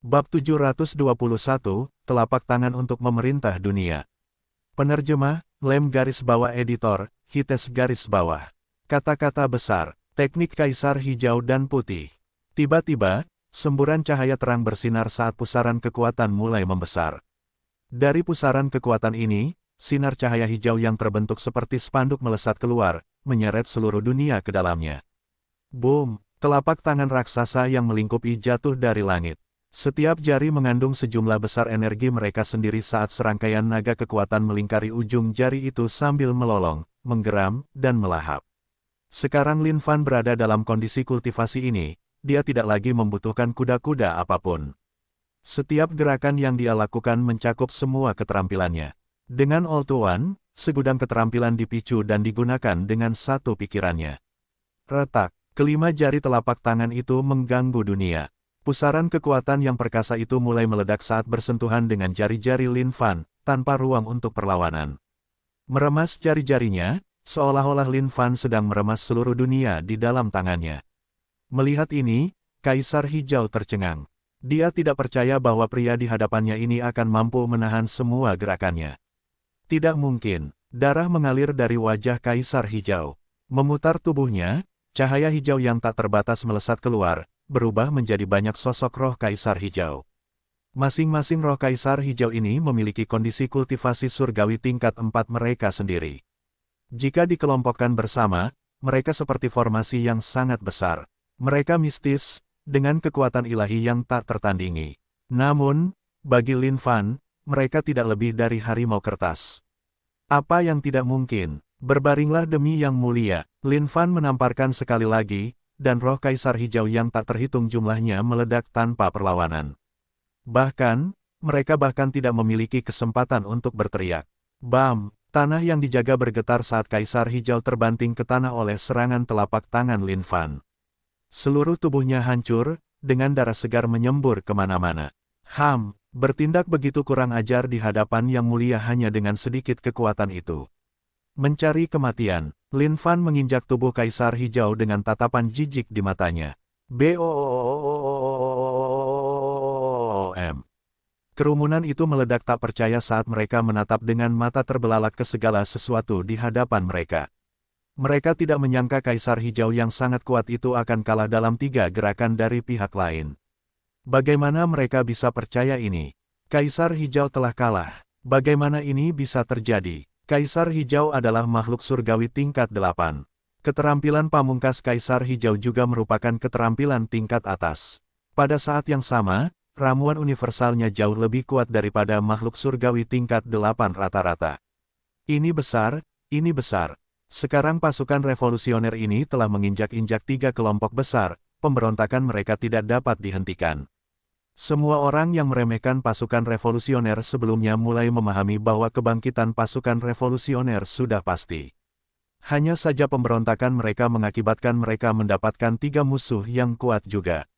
Bab 721, Telapak Tangan untuk Memerintah Dunia. Penerjemah, Lem garis bawah editor, Hites garis bawah. Kata-kata besar, teknik kaisar hijau dan putih. Tiba-tiba, semburan cahaya terang bersinar saat pusaran kekuatan mulai membesar. Dari pusaran kekuatan ini, sinar cahaya hijau yang terbentuk seperti spanduk melesat keluar, menyeret seluruh dunia ke dalamnya. Boom! Telapak tangan raksasa yang melingkupi jatuh dari langit. Setiap jari mengandung sejumlah besar energi mereka sendiri saat serangkaian naga kekuatan melingkari ujung jari itu sambil melolong, menggeram, dan melahap. Sekarang Lin Fan berada dalam kondisi kultivasi ini, dia tidak lagi membutuhkan kuda-kuda apapun. Setiap gerakan yang dia lakukan mencakup semua keterampilannya. Dengan All to One, segudang keterampilan dipicu dan digunakan dengan satu pikirannya. Retak, kelima jari telapak tangan itu mengganggu dunia. Pusaran kekuatan yang perkasa itu mulai meledak saat bersentuhan dengan jari-jari Lin Fan, tanpa ruang untuk perlawanan. Meremas jari-jarinya, seolah-olah Lin Fan sedang meremas seluruh dunia di dalam tangannya. Melihat ini, Kaisar Hijau tercengang. Dia tidak percaya bahwa pria di hadapannya ini akan mampu menahan semua gerakannya. Tidak mungkin, darah mengalir dari wajah Kaisar Hijau. Memutar tubuhnya, cahaya hijau yang tak terbatas melesat keluar, berubah menjadi banyak sosok roh Kaisar Hijau. Masing-masing roh Kaisar Hijau ini memiliki kondisi kultivasi surgawi tingkat 4 mereka sendiri. Jika dikelompokkan bersama, mereka seperti formasi yang sangat besar. Mereka mistis, dengan kekuatan ilahi yang tak tertandingi. Namun, bagi Lin Fan, mereka tidak lebih dari harimau kertas. Apa yang tidak mungkin? Berbaringlah demi yang mulia, Lin Fan menamparkan sekali lagi, dan roh Kaisar Hijau yang tak terhitung jumlahnya meledak tanpa perlawanan. Bahkan, mereka bahkan tidak memiliki kesempatan untuk berteriak. Bam! Tanah yang dijaga bergetar saat Kaisar Hijau terbanting ke tanah oleh serangan telapak tangan Lin Fan. Seluruh tubuhnya hancur, dengan darah segar menyembur kemana-mana. Bertindak begitu kurang ajar di hadapan yang mulia hanya dengan sedikit kekuatan itu. Mencari kematian, Lin Fan menginjak tubuh Kaisar Hijau dengan tatapan jijik di matanya. BOOM. Kerumunan itu meledak tak percaya saat mereka menatap dengan mata terbelalak ke segala sesuatu di hadapan mereka. Mereka tidak menyangka Kaisar Hijau yang sangat kuat itu akan kalah dalam 3 gerakan dari pihak lain. Bagaimana mereka bisa percaya ini? Kaisar Hijau telah kalah. Bagaimana ini bisa terjadi? Kaisar Hijau adalah makhluk surgawi tingkat 8. Keterampilan pamungkas Kaisar Hijau juga merupakan keterampilan tingkat atas. Pada saat yang sama, ramuan universalnya jauh lebih kuat daripada makhluk surgawi tingkat 8 rata-rata. Ini besar, ini besar. Sekarang pasukan revolusioner ini telah menginjak-injak 3 kelompok besar, pemberontakan mereka tidak dapat dihentikan. Semua orang yang meremehkan pasukan revolusioner sebelumnya mulai memahami bahwa kebangkitan pasukan revolusioner sudah pasti. Hanya saja pemberontakan mereka mengakibatkan mereka mendapatkan 3 musuh yang kuat juga.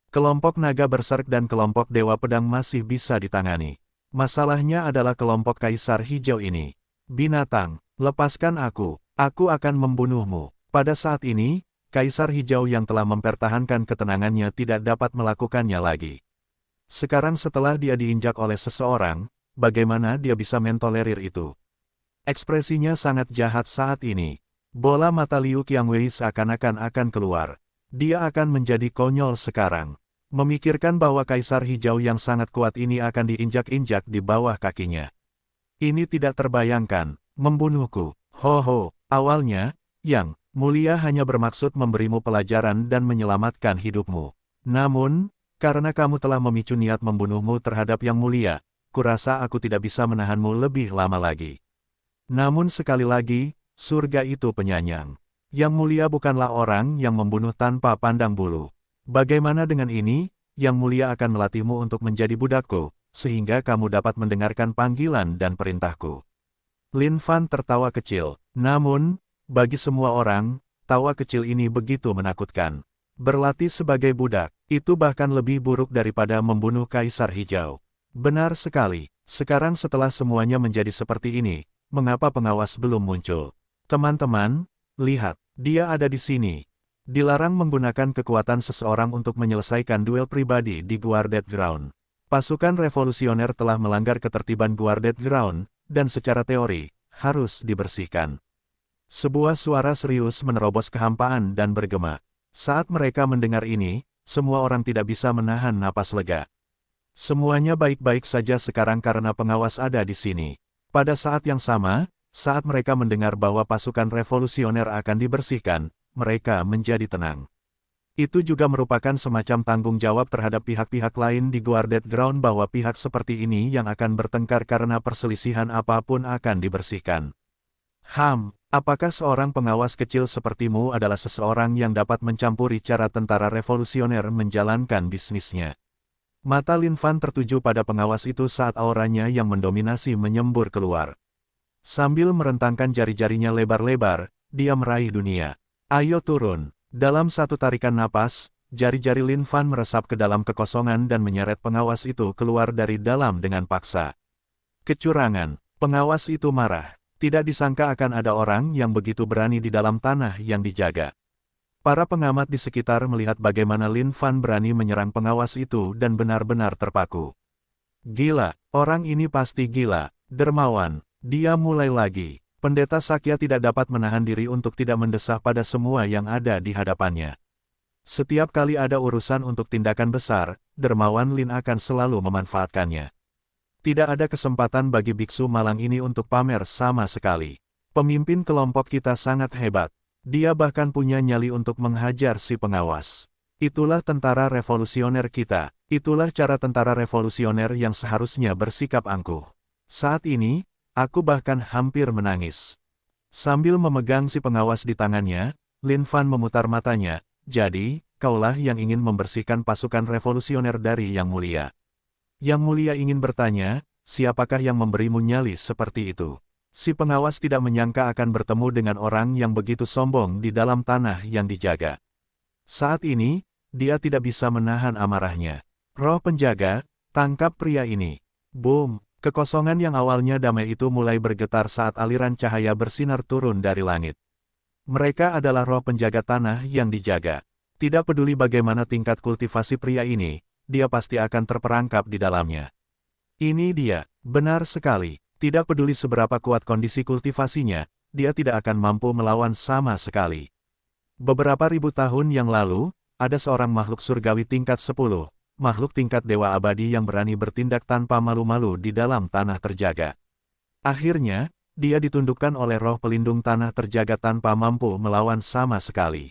Kelompok naga berserk dan kelompok dewa pedang masih bisa ditangani. Masalahnya adalah kelompok Kaisar Hijau ini. Binatang, lepaskan aku akan membunuhmu. Pada saat ini, Kaisar Hijau yang telah mempertahankan ketenangannya tidak dapat melakukannya lagi. Sekarang setelah dia diinjak oleh seseorang, bagaimana dia bisa mentolerir itu? Ekspresinya sangat jahat saat ini. Bola mata Liu Qiangwei seakan-akan akan keluar. Dia akan menjadi konyol sekarang. Memikirkan bahwa Kaisar Hijau yang sangat kuat ini akan diinjak-injak di bawah kakinya. Ini tidak terbayangkan. Membunuhku. Awalnya, Yang Mulia hanya bermaksud memberimu pelajaran dan menyelamatkan hidupmu. Namun, karena kamu telah memicu niat membunuhmu terhadap Yang Mulia, kurasa aku tidak bisa menahanmu lebih lama lagi. Namun sekali lagi, surga itu penyayang. Yang Mulia bukanlah orang yang membunuh tanpa pandang bulu. Bagaimana dengan ini? Yang Mulia akan melatihmu untuk menjadi budakku, sehingga kamu dapat mendengarkan panggilan dan perintahku. Lin Fan tertawa kecil. Namun, bagi semua orang, tawa kecil ini begitu menakutkan. Berlatih sebagai budak, itu bahkan lebih buruk daripada membunuh Kaisar Hijau. Benar sekali, sekarang setelah semuanya menjadi seperti ini, mengapa pengawas belum muncul? Teman-teman, lihat, dia ada di sini. Dilarang menggunakan kekuatan seseorang untuk menyelesaikan duel pribadi di Guarded Ground. Pasukan revolusioner telah melanggar ketertiban Guarded Ground, dan secara teori, harus dibersihkan. Sebuah suara serius menerobos kehampaan dan bergema. Saat mereka mendengar ini, semua orang tidak bisa menahan napas lega. Semuanya baik-baik saja sekarang karena pengawas ada di sini. Pada saat yang sama, saat mereka mendengar bahwa pasukan revolusioner akan dibersihkan, mereka menjadi tenang. Itu juga merupakan semacam tanggung jawab terhadap pihak-pihak lain di Guarded Ground bahwa pihak seperti ini yang akan bertengkar karena perselisihan apapun akan dibersihkan. Apakah seorang pengawas kecil sepertimu adalah seseorang yang dapat mencampuri cara tentara revolusioner menjalankan bisnisnya? Mata Lin Fan tertuju pada pengawas itu saat auranya yang mendominasi menyembur keluar. Sambil merentangkan jari-jarinya lebar-lebar, dia meraih dunia. Ayo turun. Dalam satu tarikan napas, jari-jari Lin Fan meresap ke dalam kekosongan dan menyeret pengawas itu keluar dari dalam dengan paksa. Kecurangan. Pengawas itu marah. Tidak disangka akan ada orang yang begitu berani di dalam tanah yang dijaga. Para pengamat di sekitar melihat bagaimana Lin Fan berani menyerang pengawas itu dan benar-benar terpaku. Gila, orang ini pasti gila, dermawan. Dia mulai lagi. Pendeta Sakya tidak dapat menahan diri untuk tidak mendesah pada semua yang ada di hadapannya. Setiap kali ada urusan untuk tindakan besar, dermawan Lin akan selalu memanfaatkannya. Tidak ada kesempatan bagi biksu malang ini untuk pamer sama sekali. Pemimpin kelompok kita sangat hebat. Dia bahkan punya nyali untuk menghajar si pengawas. Itulah tentara revolusioner kita. Itulah cara tentara revolusioner yang seharusnya bersikap angkuh. Saat ini, aku bahkan hampir menangis. Sambil memegang si pengawas di tangannya, Lin Fan memutar matanya. Jadi, kaulah yang ingin membersihkan pasukan revolusioner dari Yang Mulia. Yang Mulia ingin bertanya, siapakah yang memberimu nyali seperti itu? Si pengawas tidak menyangka akan bertemu dengan orang yang begitu sombong di dalam tanah yang dijaga. Saat ini, dia tidak bisa menahan amarahnya. Roh penjaga, tangkap pria ini. Boom! Kekosongan yang awalnya damai itu mulai bergetar saat aliran cahaya bersinar turun dari langit. Mereka adalah roh penjaga tanah yang dijaga. Tidak peduli bagaimana tingkat kultivasi pria ini, dia pasti akan terperangkap di dalamnya. Ini dia, benar sekali. Tidak peduli seberapa kuat kondisi kultivasinya, dia tidak akan mampu melawan sama sekali. Beberapa ribu tahun yang lalu, ada seorang makhluk surgawi tingkat 10. Makhluk tingkat dewa abadi yang berani bertindak tanpa malu-malu di dalam tanah terjaga. Akhirnya, dia ditundukkan oleh roh pelindung tanah terjaga tanpa mampu melawan sama sekali.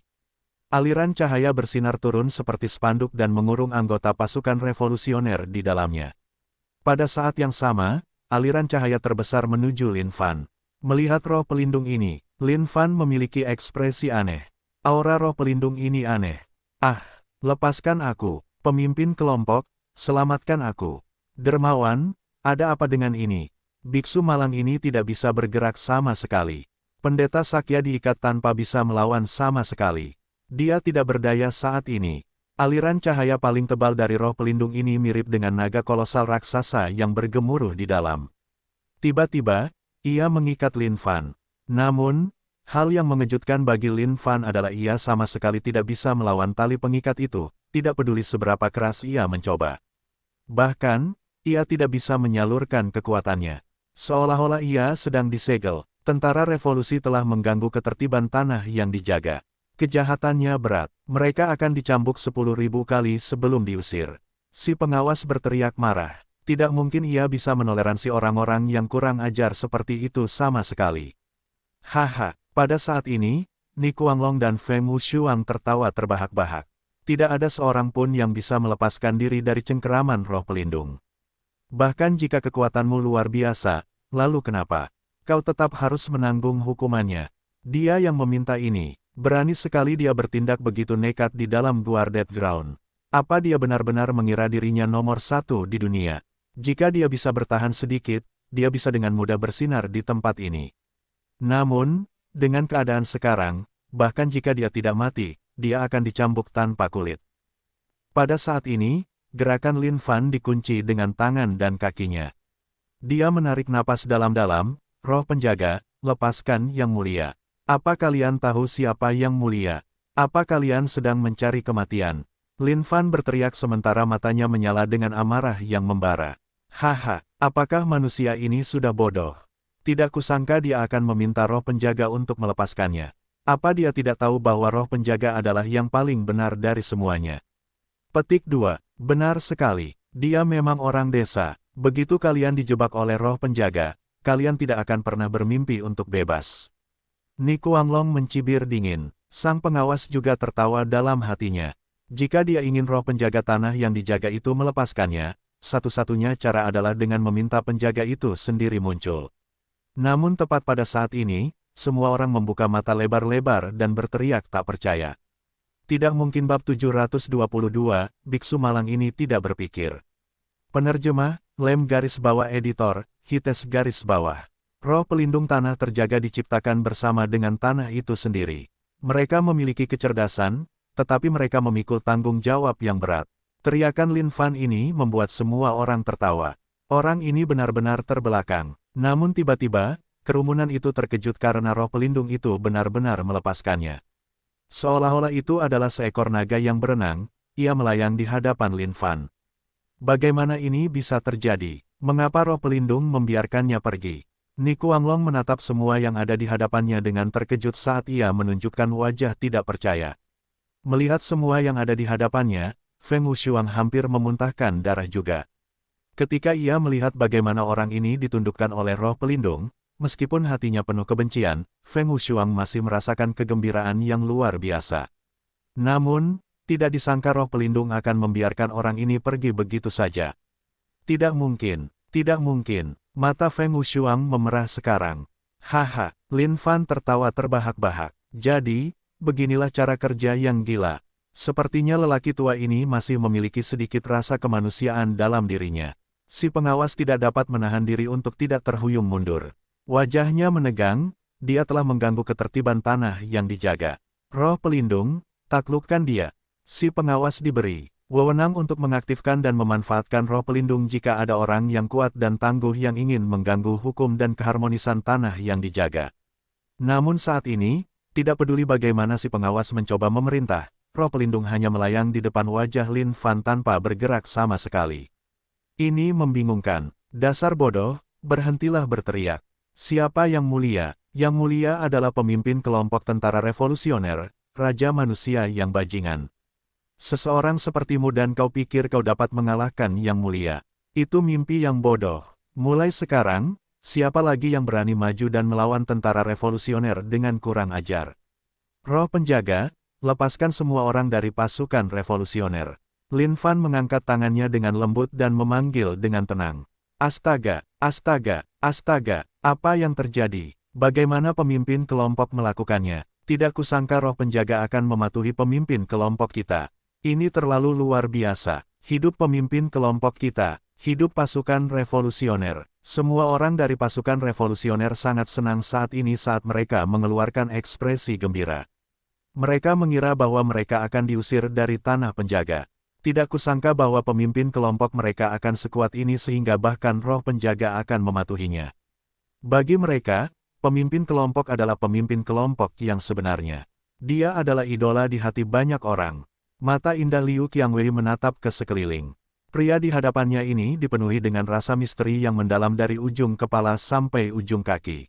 Aliran cahaya bersinar turun seperti spanduk dan mengurung anggota pasukan revolusioner di dalamnya. Pada saat yang sama, aliran cahaya terbesar menuju Lin Fan. Melihat roh pelindung ini, Lin Fan memiliki ekspresi aneh. Aura roh pelindung ini aneh. Lepaskan aku. Pemimpin kelompok, selamatkan aku. Dermawan, ada apa dengan ini? Biksu malang ini tidak bisa bergerak sama sekali. Pendeta Sakya diikat tanpa bisa melawan sama sekali. Dia tidak berdaya saat ini. Aliran cahaya paling tebal dari roh pelindung ini mirip dengan naga kolosal raksasa yang bergemuruh di dalam. Tiba-tiba, ia mengikat Lin Fan. Namun, hal yang mengejutkan bagi Lin Fan adalah ia sama sekali tidak bisa melawan tali pengikat itu. Tidak peduli seberapa keras ia mencoba. Bahkan, ia tidak bisa menyalurkan kekuatannya. Seolah-olah ia sedang disegel. Tentara revolusi telah mengganggu ketertiban tanah yang dijaga. Kejahatannya berat. Mereka akan dicambuk 10.000 kali sebelum diusir. Si pengawas berteriak marah. Tidak mungkin ia bisa menoleransi orang-orang yang kurang ajar seperti itu sama sekali. Haha, pada saat ini, Ni Kuanglong dan Feng Wushuang tertawa terbahak-bahak. Tidak ada seorang pun yang bisa melepaskan diri dari cengkeraman roh pelindung. Bahkan jika kekuatanmu luar biasa, lalu kenapa? Kau tetap harus menanggung hukumannya. Dia yang meminta ini. Berani sekali dia bertindak begitu nekat di dalam Guarded Ground. Apa dia benar-benar mengira dirinya nomor 1 di dunia? Jika dia bisa bertahan sedikit, dia bisa dengan mudah bersinar di tempat ini. Namun, dengan keadaan sekarang, bahkan jika dia tidak mati, dia akan dicambuk tanpa kulit. Pada saat ini, gerakan Lin Fan dikunci dengan tangan dan kakinya. Dia menarik napas dalam-dalam, roh penjaga, lepaskan Yang Mulia. Apa kalian tahu siapa Yang Mulia? Apa kalian sedang mencari kematian? Lin Fan berteriak sementara matanya menyala dengan amarah yang membara. Haha, apakah manusia ini sudah bodoh? Tidak kusangka dia akan meminta roh penjaga untuk melepaskannya. Apa dia tidak tahu bahwa roh penjaga adalah yang paling benar dari semuanya? Petik 2. Benar sekali. Dia memang orang desa. Begitu kalian dijebak oleh roh penjaga, kalian tidak akan pernah bermimpi untuk bebas. Ni Kuanglong mencibir dingin. Sang pengawas juga tertawa dalam hatinya. Jika dia ingin roh penjaga tanah yang dijaga itu melepaskannya, satu-satunya cara adalah dengan meminta penjaga itu sendiri muncul. Namun tepat pada saat ini, semua orang membuka mata lebar-lebar dan berteriak tak percaya. Tidak mungkin bab 722, Biksu Malang ini tidak berpikir. Penerjemah, Lem garis bawah editor, Hites garis bawah. Roh pelindung tanah terjaga diciptakan bersama dengan tanah itu sendiri. Mereka memiliki kecerdasan, tetapi mereka memikul tanggung jawab yang berat. Teriakan Lin Fan ini membuat semua orang tertawa. Orang ini benar-benar terbelakang. Namun tiba-tiba, kerumunan itu terkejut karena roh pelindung itu benar-benar melepaskannya. Seolah-olah itu adalah seekor naga yang berenang, ia melayang di hadapan Lin Fan. Bagaimana ini bisa terjadi? Mengapa roh pelindung membiarkannya pergi? Ni Kuanglong menatap semua yang ada di hadapannya dengan terkejut saat ia menunjukkan wajah tidak percaya. Melihat semua yang ada di hadapannya, Feng Wushuang hampir memuntahkan darah juga. Ketika ia melihat bagaimana orang ini ditundukkan oleh roh pelindung, meskipun hatinya penuh kebencian, Feng Wushuang masih merasakan kegembiraan yang luar biasa. Namun, tidak disangka roh pelindung akan membiarkan orang ini pergi begitu saja. Tidak mungkin, tidak mungkin. Mata Feng Wushuang memerah sekarang. Haha, Lin Fan tertawa terbahak-bahak. Jadi, beginilah cara kerja yang gila. Sepertinya lelaki tua ini masih memiliki sedikit rasa kemanusiaan dalam dirinya. Si pengawas tidak dapat menahan diri untuk tidak terhuyung mundur. Wajahnya menegang, dia telah mengganggu ketertiban tanah yang dijaga. Roh pelindung, taklukkan dia. Si pengawas diberi wewenang untuk mengaktifkan dan memanfaatkan roh pelindung jika ada orang yang kuat dan tangguh yang ingin mengganggu hukum dan keharmonisan tanah yang dijaga. Namun saat ini, tidak peduli bagaimana si pengawas mencoba memerintah, roh pelindung hanya melayang di depan wajah Lin Fan tanpa bergerak sama sekali. Ini membingungkan. Dasar bodoh, berhentilah berteriak. Siapa yang mulia? Yang mulia adalah pemimpin kelompok tentara revolusioner, raja manusia yang bajingan. Seseorang sepertimu dan kau pikir kau dapat mengalahkan yang mulia. Itu mimpi yang bodoh. Mulai sekarang, siapa lagi yang berani maju dan melawan tentara revolusioner dengan kurang ajar? Roh penjaga, lepaskan semua orang dari pasukan revolusioner. Lin Fan mengangkat tangannya dengan lembut dan memanggil dengan tenang. Astaga, astaga, astaga, apa yang terjadi? Bagaimana pemimpin kelompok melakukannya? Tidak kusangka roh penjaga akan mematuhi pemimpin kelompok kita. Ini terlalu luar biasa. Hidup pemimpin kelompok kita, hidup pasukan revolusioner. Semua orang dari pasukan revolusioner sangat senang saat ini saat mereka mengeluarkan ekspresi gembira. Mereka mengira bahwa mereka akan diusir dari tanah penjaga. Tidak kusangka bahwa pemimpin kelompok mereka akan sekuat ini sehingga bahkan roh penjaga akan mematuhinya. Bagi mereka, pemimpin kelompok adalah pemimpin kelompok yang sebenarnya. Dia adalah idola di hati banyak orang. Mata indah Liu Qiangwei menatap ke sekeliling. Pria di hadapannya ini dipenuhi dengan rasa misteri yang mendalam dari ujung kepala sampai ujung kaki.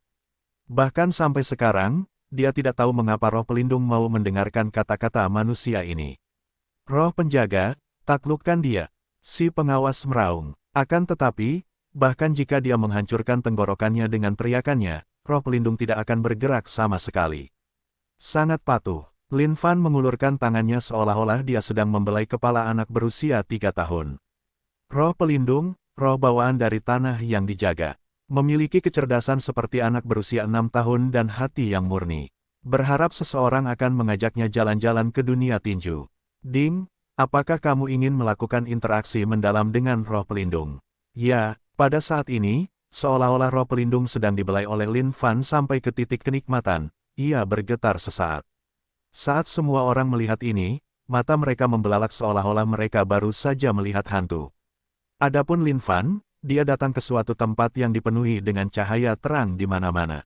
Bahkan sampai sekarang, dia tidak tahu mengapa roh pelindung mau mendengarkan kata-kata manusia ini. Roh penjaga, taklukkan dia. Si pengawas meraung. Akan tetapi, bahkan jika dia menghancurkan tenggorokannya dengan teriakannya, roh pelindung tidak akan bergerak sama sekali. Sangat patuh. Lin Fan mengulurkan tangannya seolah-olah dia sedang membelai kepala anak berusia 3 tahun. Roh pelindung, roh bawaan dari tanah yang dijaga. Memiliki kecerdasan seperti anak berusia 6 tahun dan hati yang murni. Berharap seseorang akan mengajaknya jalan-jalan ke dunia tinju. Ding, apakah kamu ingin melakukan interaksi mendalam dengan roh pelindung? Ya, pada saat ini, seolah-olah roh pelindung sedang dibelai oleh Lin Fan sampai ke titik kenikmatan, ia bergetar sesaat. Saat semua orang melihat ini, mata mereka membelalak seolah-olah mereka baru saja melihat hantu. Adapun Lin Fan, dia datang ke suatu tempat yang dipenuhi dengan cahaya terang di mana-mana.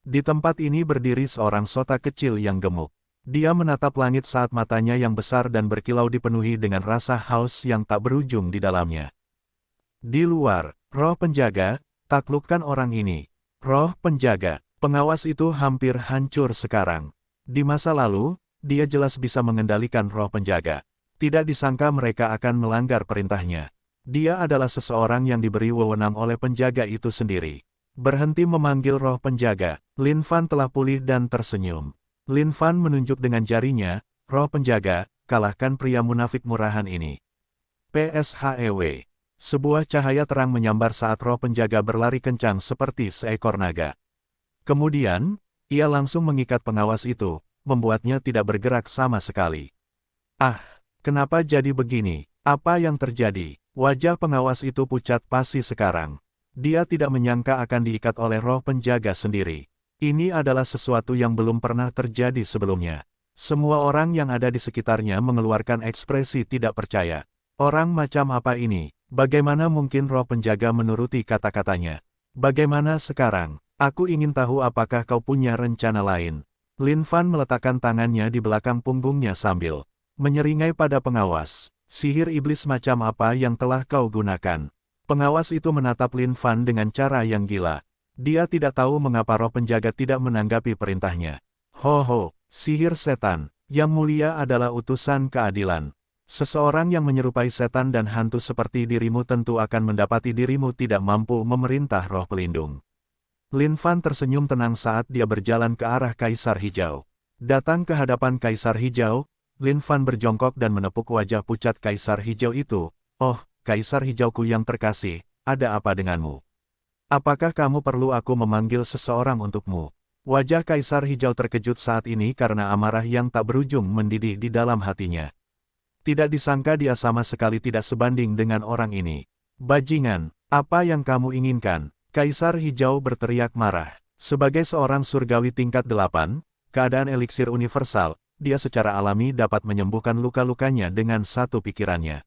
Di tempat ini berdiri seorang sota kecil yang gemuk. Dia menatap langit saat matanya yang besar dan berkilau dipenuhi dengan rasa haus yang tak berujung di dalamnya. Di luar, roh penjaga, taklukkan orang ini. Roh penjaga, pengawas itu hampir hancur sekarang. Di masa lalu, dia jelas bisa mengendalikan roh penjaga. Tidak disangka mereka akan melanggar perintahnya. Dia adalah seseorang yang diberi wewenang oleh penjaga itu sendiri. Berhenti memanggil roh penjaga, Lin Fan telah pulih dan tersenyum. Lin Fan menunjuk dengan jarinya, roh penjaga, kalahkan pria munafik murahan ini. PSHEW. Sebuah cahaya terang menyambar saat roh penjaga berlari kencang seperti seekor naga. Kemudian, ia langsung mengikat pengawas itu, membuatnya tidak bergerak sama sekali. Ah, kenapa jadi begini? Apa yang terjadi? Wajah pengawas itu pucat pasi sekarang. Dia tidak menyangka akan diikat oleh roh penjaga sendiri. Ini adalah sesuatu yang belum pernah terjadi sebelumnya. Semua orang yang ada di sekitarnya mengeluarkan ekspresi tidak percaya. Orang macam apa ini? Bagaimana mungkin roh penjaga menuruti kata-katanya? Bagaimana sekarang? Aku ingin tahu apakah kau punya rencana lain. Lin Fan meletakkan tangannya di belakang punggungnya sambil menyeringai pada pengawas. Sihir iblis macam apa yang telah kau gunakan? Pengawas itu menatap Lin Fan dengan cara yang gila. Dia tidak tahu mengapa roh penjaga tidak menanggapi perintahnya. Ho, sihir setan. Yang mulia adalah utusan keadilan. Seseorang yang menyerupai setan dan hantu seperti dirimu tentu akan mendapati dirimu tidak mampu memerintah roh pelindung. Lin Fan tersenyum tenang saat dia berjalan ke arah Kaisar Hijau. Datang ke hadapan Kaisar Hijau, Lin Fan berjongkok dan menepuk wajah pucat Kaisar Hijau itu. Oh, Kaisar Hijauku yang terkasih, ada apa denganmu? Apakah kamu perlu aku memanggil seseorang untukmu? Wajah Kaisar Hijau terkejut saat ini karena amarah yang tak berujung mendidih di dalam hatinya. Tidak disangka dia sama sekali tidak sebanding dengan orang ini. Bajingan, apa yang kamu inginkan? Kaisar Hijau berteriak marah. Sebagai seorang surgawi tingkat 8, keadaan eliksir universal, dia secara alami dapat menyembuhkan luka-lukanya dengan satu pikirannya.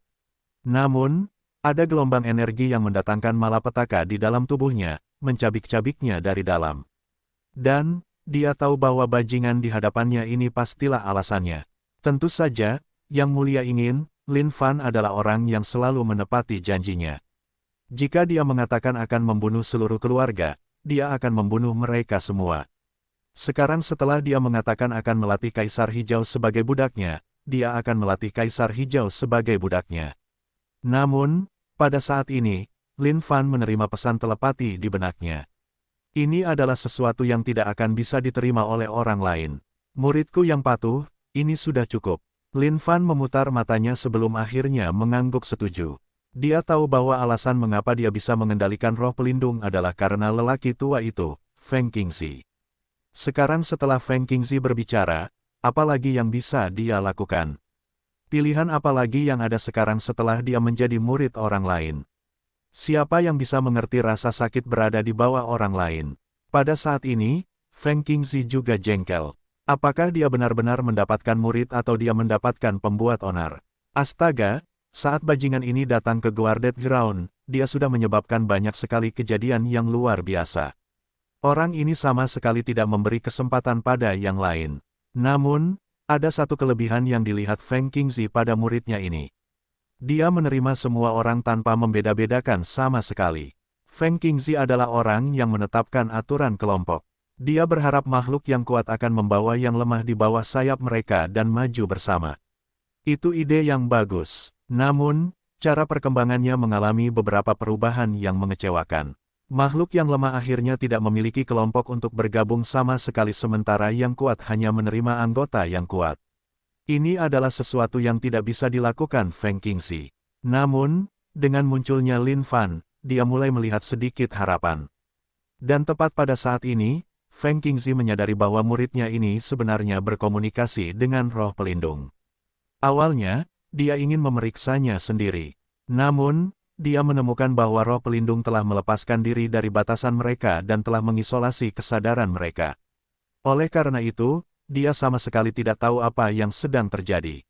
Namun, ada gelombang energi yang mendatangkan malapetaka di dalam tubuhnya, mencabik-cabiknya dari dalam. Dan, dia tahu bahwa bajingan di hadapannya ini pastilah alasannya. Tentu saja, Yang Mulia ingin, Lin Fan adalah orang yang selalu menepati janjinya. Jika dia mengatakan akan membunuh seluruh keluarga, dia akan membunuh mereka semua. Sekarang setelah dia mengatakan akan melatih Kaisar Hijau sebagai budaknya, dia akan melatih Kaisar Hijau sebagai budaknya. Namun, pada saat ini, Lin Fan menerima pesan telepati di benaknya. Ini adalah sesuatu yang tidak akan bisa diterima oleh orang lain. Muridku yang patuh, ini sudah cukup. Lin Fan memutar matanya sebelum akhirnya mengangguk setuju. Dia tahu bahwa alasan mengapa dia bisa mengendalikan roh pelindung adalah karena lelaki tua itu, Feng Qingzi. Sekarang setelah Feng Qingzi berbicara, apa lagi yang bisa dia lakukan? Pilihan apa lagi yang ada sekarang setelah dia menjadi murid orang lain? Siapa yang bisa mengerti rasa sakit berada di bawah orang lain? Pada saat ini, Feng Qingzi juga jengkel. Apakah dia benar-benar mendapatkan murid atau dia mendapatkan pembuat onar? Astaga, saat bajingan ini datang ke Guarded Ground, dia sudah menyebabkan banyak sekali kejadian yang luar biasa. Orang ini sama sekali tidak memberi kesempatan pada yang lain. Namun, ada satu kelebihan yang dilihat Feng Qingzi pada muridnya ini. Dia menerima semua orang tanpa membeda-bedakan sama sekali. Feng Qingzi adalah orang yang menetapkan aturan kelompok. Dia berharap makhluk yang kuat akan membawa yang lemah di bawah sayap mereka dan maju bersama. Itu ide yang bagus. Namun, cara perkembangannya mengalami beberapa perubahan yang mengecewakan. Makhluk yang lemah akhirnya tidak memiliki kelompok untuk bergabung sama sekali sementara yang kuat hanya menerima anggota yang kuat. Ini adalah sesuatu yang tidak bisa dilakukan Feng Qingzi. Namun, dengan munculnya Lin Fan, dia mulai melihat sedikit harapan. Dan tepat pada saat ini, Feng Qingzi menyadari bahwa muridnya ini sebenarnya berkomunikasi dengan roh pelindung. Awalnya, dia ingin memeriksanya sendiri. Namun, dia menemukan bahwa roh pelindung telah melepaskan diri dari batasan mereka dan telah mengisolasi kesadaran mereka. Oleh karena itu, dia sama sekali tidak tahu apa yang sedang terjadi.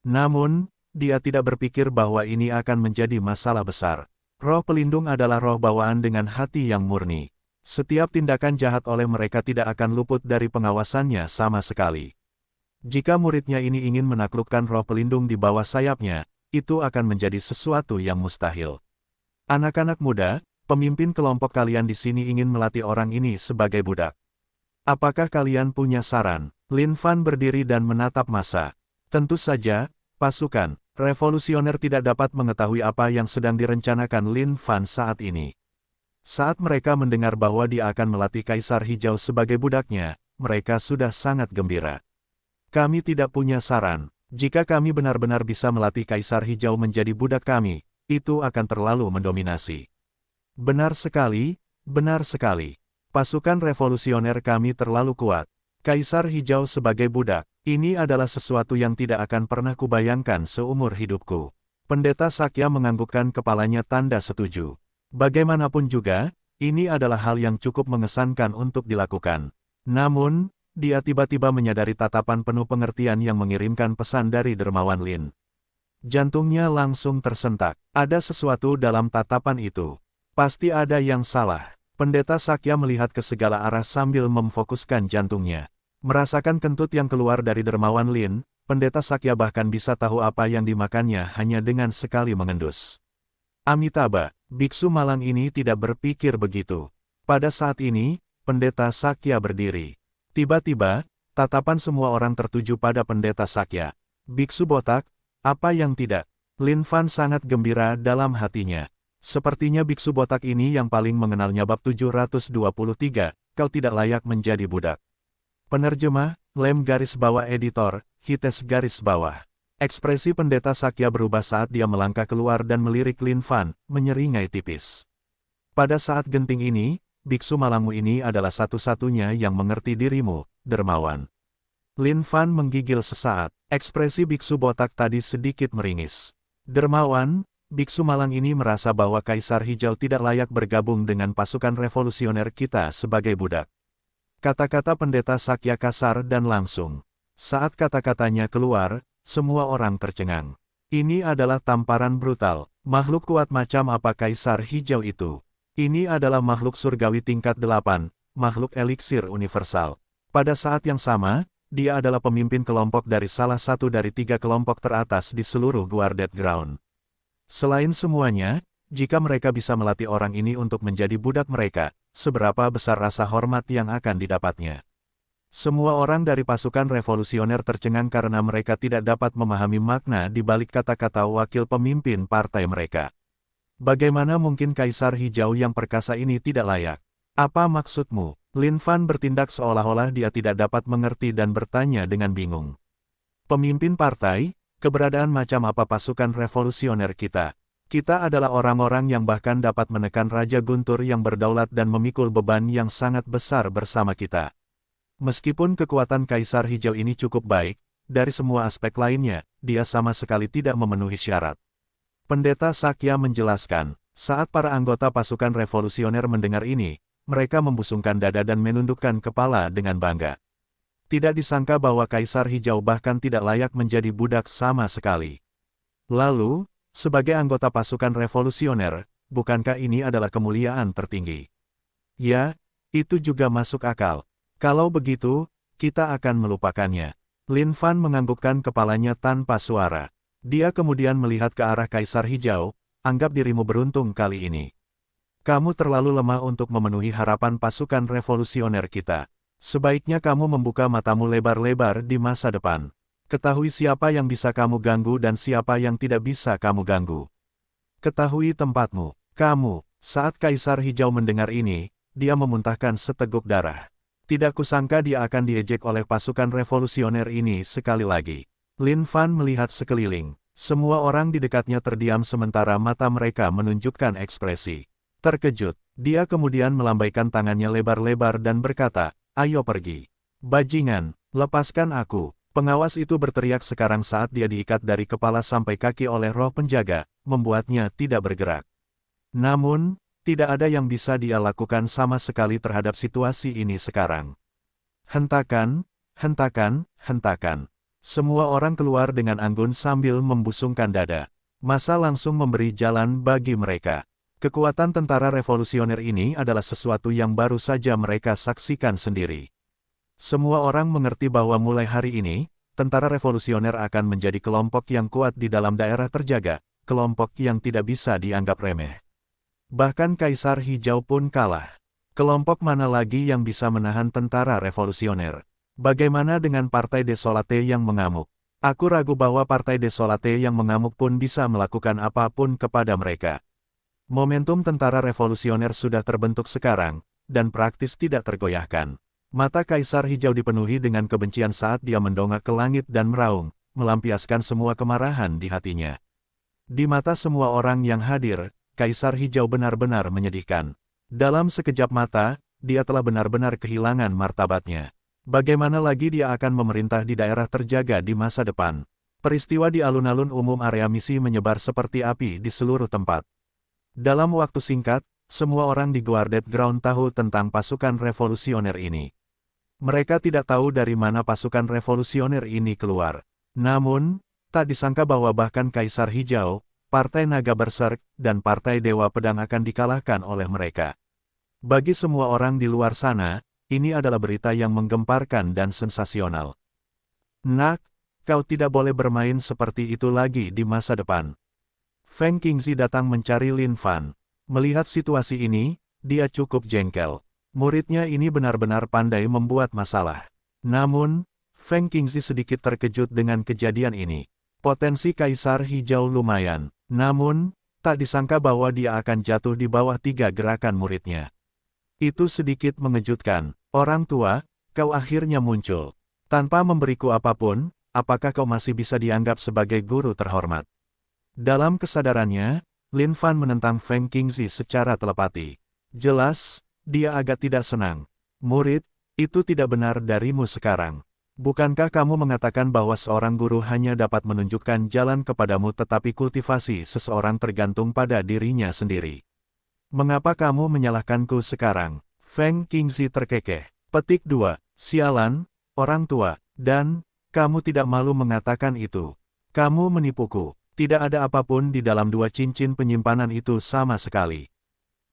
Namun, dia tidak berpikir bahwa ini akan menjadi masalah besar. Roh pelindung adalah roh bawaan dengan hati yang murni. Setiap tindakan jahat oleh mereka tidak akan luput dari pengawasannya sama sekali. Jika muridnya ini ingin menaklukkan roh pelindung di bawah sayapnya, itu akan menjadi sesuatu yang mustahil. Anak-anak muda, pemimpin kelompok kalian di sini ingin melatih orang ini sebagai budak. Apakah kalian punya saran? Lin Fan berdiri dan menatap massa. Tentu saja, pasukan revolusioner tidak dapat mengetahui apa yang sedang direncanakan Lin Fan saat ini. Saat mereka mendengar bahwa dia akan melatih Kaisar Hijau sebagai budaknya, mereka sudah sangat gembira. Kami tidak punya saran. Jika kami benar-benar bisa melatih Kaisar Hijau menjadi budak kami, itu akan terlalu mendominasi. Benar sekali, benar sekali. Pasukan revolusioner kami terlalu kuat. Kaisar Hijau sebagai budak, ini adalah sesuatu yang tidak akan pernah kubayangkan seumur hidupku. Pendeta Sakya menganggukkan kepalanya tanda setuju. Bagaimanapun juga, ini adalah hal yang cukup mengesankan untuk dilakukan. Namun, dia tiba-tiba menyadari tatapan penuh pengertian yang mengirimkan pesan dari Dermawan Lin. Jantungnya langsung tersentak. Ada sesuatu dalam tatapan itu. Pasti ada yang salah. Pendeta Sakya melihat ke segala arah sambil memfokuskan jantungnya. Merasakan kentut yang keluar dari Dermawan Lin, Pendeta Sakya bahkan bisa tahu apa yang dimakannya hanya dengan sekali mengendus. Amitabha, biksu malang ini tidak berpikir begitu. Pada saat ini, Pendeta Sakya berdiri. Tiba-tiba, tatapan semua orang tertuju pada Pendeta Sakya. Biksu botak, apa yang tidak? Lin Fan sangat gembira dalam hatinya. Sepertinya biksu botak ini yang paling mengenalnya bab 723, kau tidak layak menjadi budak. Penerjemah, Lem garis bawah editor, Hites garis bawah. Ekspresi Pendeta Sakya berubah saat dia melangkah keluar dan melirik Lin Fan, menyeringai tipis. Pada saat genting ini, biksu malangmu ini adalah satu-satunya yang mengerti dirimu, dermawan. Lin Fan menggigil sesaat, ekspresi biksu botak tadi sedikit meringis. Dermawan, biksu malang ini merasa bahwa Kaisar Hijau tidak layak bergabung dengan pasukan revolusioner kita sebagai budak. Kata-kata Pendeta Sakya kasar dan langsung. Saat kata-katanya keluar, semua orang tercengang. Ini adalah tamparan brutal. Makhluk kuat macam apa Kaisar Hijau itu? Ini adalah makhluk surgawi tingkat 8, makhluk eliksir universal. Pada saat yang sama, dia adalah pemimpin kelompok dari salah satu dari 3 kelompok teratas di seluruh Guarded Ground. Selain semuanya, jika mereka bisa melatih orang ini untuk menjadi budak mereka, seberapa besar rasa hormat yang akan didapatnya. Semua orang dari pasukan revolusioner tercengang karena mereka tidak dapat memahami makna di balik kata-kata wakil pemimpin partai mereka. Bagaimana mungkin Kaisar Hijau yang perkasa ini tidak layak? Apa maksudmu? Lin Fan bertindak seolah-olah dia tidak dapat mengerti dan bertanya dengan bingung. Pemimpin partai, keberadaan macam apa pasukan revolusioner kita? Kita adalah orang-orang yang bahkan dapat menekan Raja Guntur yang berdaulat dan memikul beban yang sangat besar bersama kita. Meskipun kekuatan Kaisar Hijau ini cukup baik, dari semua aspek lainnya, dia sama sekali tidak memenuhi syarat. Pendeta Sakya menjelaskan, saat para anggota pasukan revolusioner mendengar ini, mereka membusungkan dada dan menundukkan kepala dengan bangga. Tidak disangka bahwa Kaisar Hijau bahkan tidak layak menjadi budak sama sekali. Lalu, sebagai anggota pasukan revolusioner, bukankah ini adalah kemuliaan tertinggi? Ya, itu juga masuk akal. Kalau begitu, kita akan melupakannya. Lin Fan menganggukkan kepalanya tanpa suara. Dia kemudian melihat ke arah Kaisar Hijau, anggap dirimu beruntung kali ini. Kamu terlalu lemah untuk memenuhi harapan pasukan revolusioner kita. Sebaiknya kamu membuka matamu lebar-lebar di masa depan. Ketahui siapa yang bisa kamu ganggu dan siapa yang tidak bisa kamu ganggu. Ketahui tempatmu. Kamu, saat Kaisar Hijau mendengar ini, dia memuntahkan seteguk darah. Tidak kusangka dia akan diejek oleh pasukan revolusioner ini sekali lagi. Lin Fan melihat sekeliling. Semua orang di dekatnya terdiam sementara mata mereka menunjukkan ekspresi terkejut. Dia kemudian melambaikan tangannya lebar-lebar dan berkata, ayo pergi. Bajingan, lepaskan aku. Pengawas itu berteriak sekarang saat dia diikat dari kepala sampai kaki oleh roh penjaga, membuatnya tidak bergerak. Namun, tidak ada yang bisa dia lakukan sama sekali terhadap situasi ini sekarang. Hentakan, hentakan, hentakan. Semua orang keluar dengan anggun sambil membusungkan dada. Massa langsung memberi jalan bagi mereka. Kekuatan tentara revolusioner ini adalah sesuatu yang baru saja mereka saksikan sendiri. Semua orang mengerti bahwa mulai hari ini, tentara revolusioner akan menjadi kelompok yang kuat di dalam daerah terjaga, kelompok yang tidak bisa dianggap remeh. Bahkan Kaisar Hijau pun kalah. Kelompok mana lagi yang bisa menahan tentara revolusioner? Bagaimana dengan Partai Desolate yang mengamuk? Aku ragu bahwa Partai Desolate yang mengamuk pun bisa melakukan apapun kepada mereka. Momentum tentara revolusioner sudah terbentuk sekarang, dan praktis tidak tergoyahkan. Mata Kaisar Hijau dipenuhi dengan kebencian saat dia mendongak ke langit dan meraung, melampiaskan semua kemarahan di hatinya. Di mata semua orang yang hadir, Kaisar Hijau benar-benar menyedihkan. Dalam sekejap mata, dia telah benar-benar kehilangan martabatnya. Bagaimana lagi dia akan memerintah di daerah terjaga di masa depan? Peristiwa di alun-alun umum area misi menyebar seperti api di seluruh tempat. Dalam waktu singkat, semua orang di Guarded Ground tahu tentang pasukan revolusioner ini. Mereka tidak tahu dari mana pasukan revolusioner ini keluar. Namun, tak disangka bahwa bahkan Kaisar Hijau, Partai Naga Berserk, dan Partai Dewa Pedang akan dikalahkan oleh mereka. Bagi semua orang di luar sana, ini adalah berita yang menggemparkan dan sensasional. Nak, kau tidak boleh bermain seperti itu lagi di masa depan. Feng Qingzi datang mencari Lin Fan. Melihat situasi ini, dia cukup jengkel. Muridnya ini benar-benar pandai membuat masalah. Namun, Feng Qingzi sedikit terkejut dengan kejadian ini. Potensi Kaisar Hijau lumayan. Namun, tak disangka bahwa dia akan jatuh di bawah 3 gerakan muridnya. Itu sedikit mengejutkan. Orang tua, kau akhirnya muncul. Tanpa memberiku apapun, apakah kau masih bisa dianggap sebagai guru terhormat? Dalam kesadarannya, Lin Fan menentang Feng Qingzi secara telepati. Jelas, dia agak tidak senang. Murid, itu tidak benar darimu sekarang. Bukankah kamu mengatakan bahwa seorang guru hanya dapat menunjukkan jalan kepadamu tetapi kultivasi seseorang tergantung pada dirinya sendiri? Mengapa kamu menyalahkanku sekarang? Feng Qingzi terkekeh. Petik 2. Sialan, orang tua, dan, kamu tidak malu mengatakan itu. Kamu menipuku. Tidak ada apapun di dalam 2 cincin penyimpanan itu sama sekali.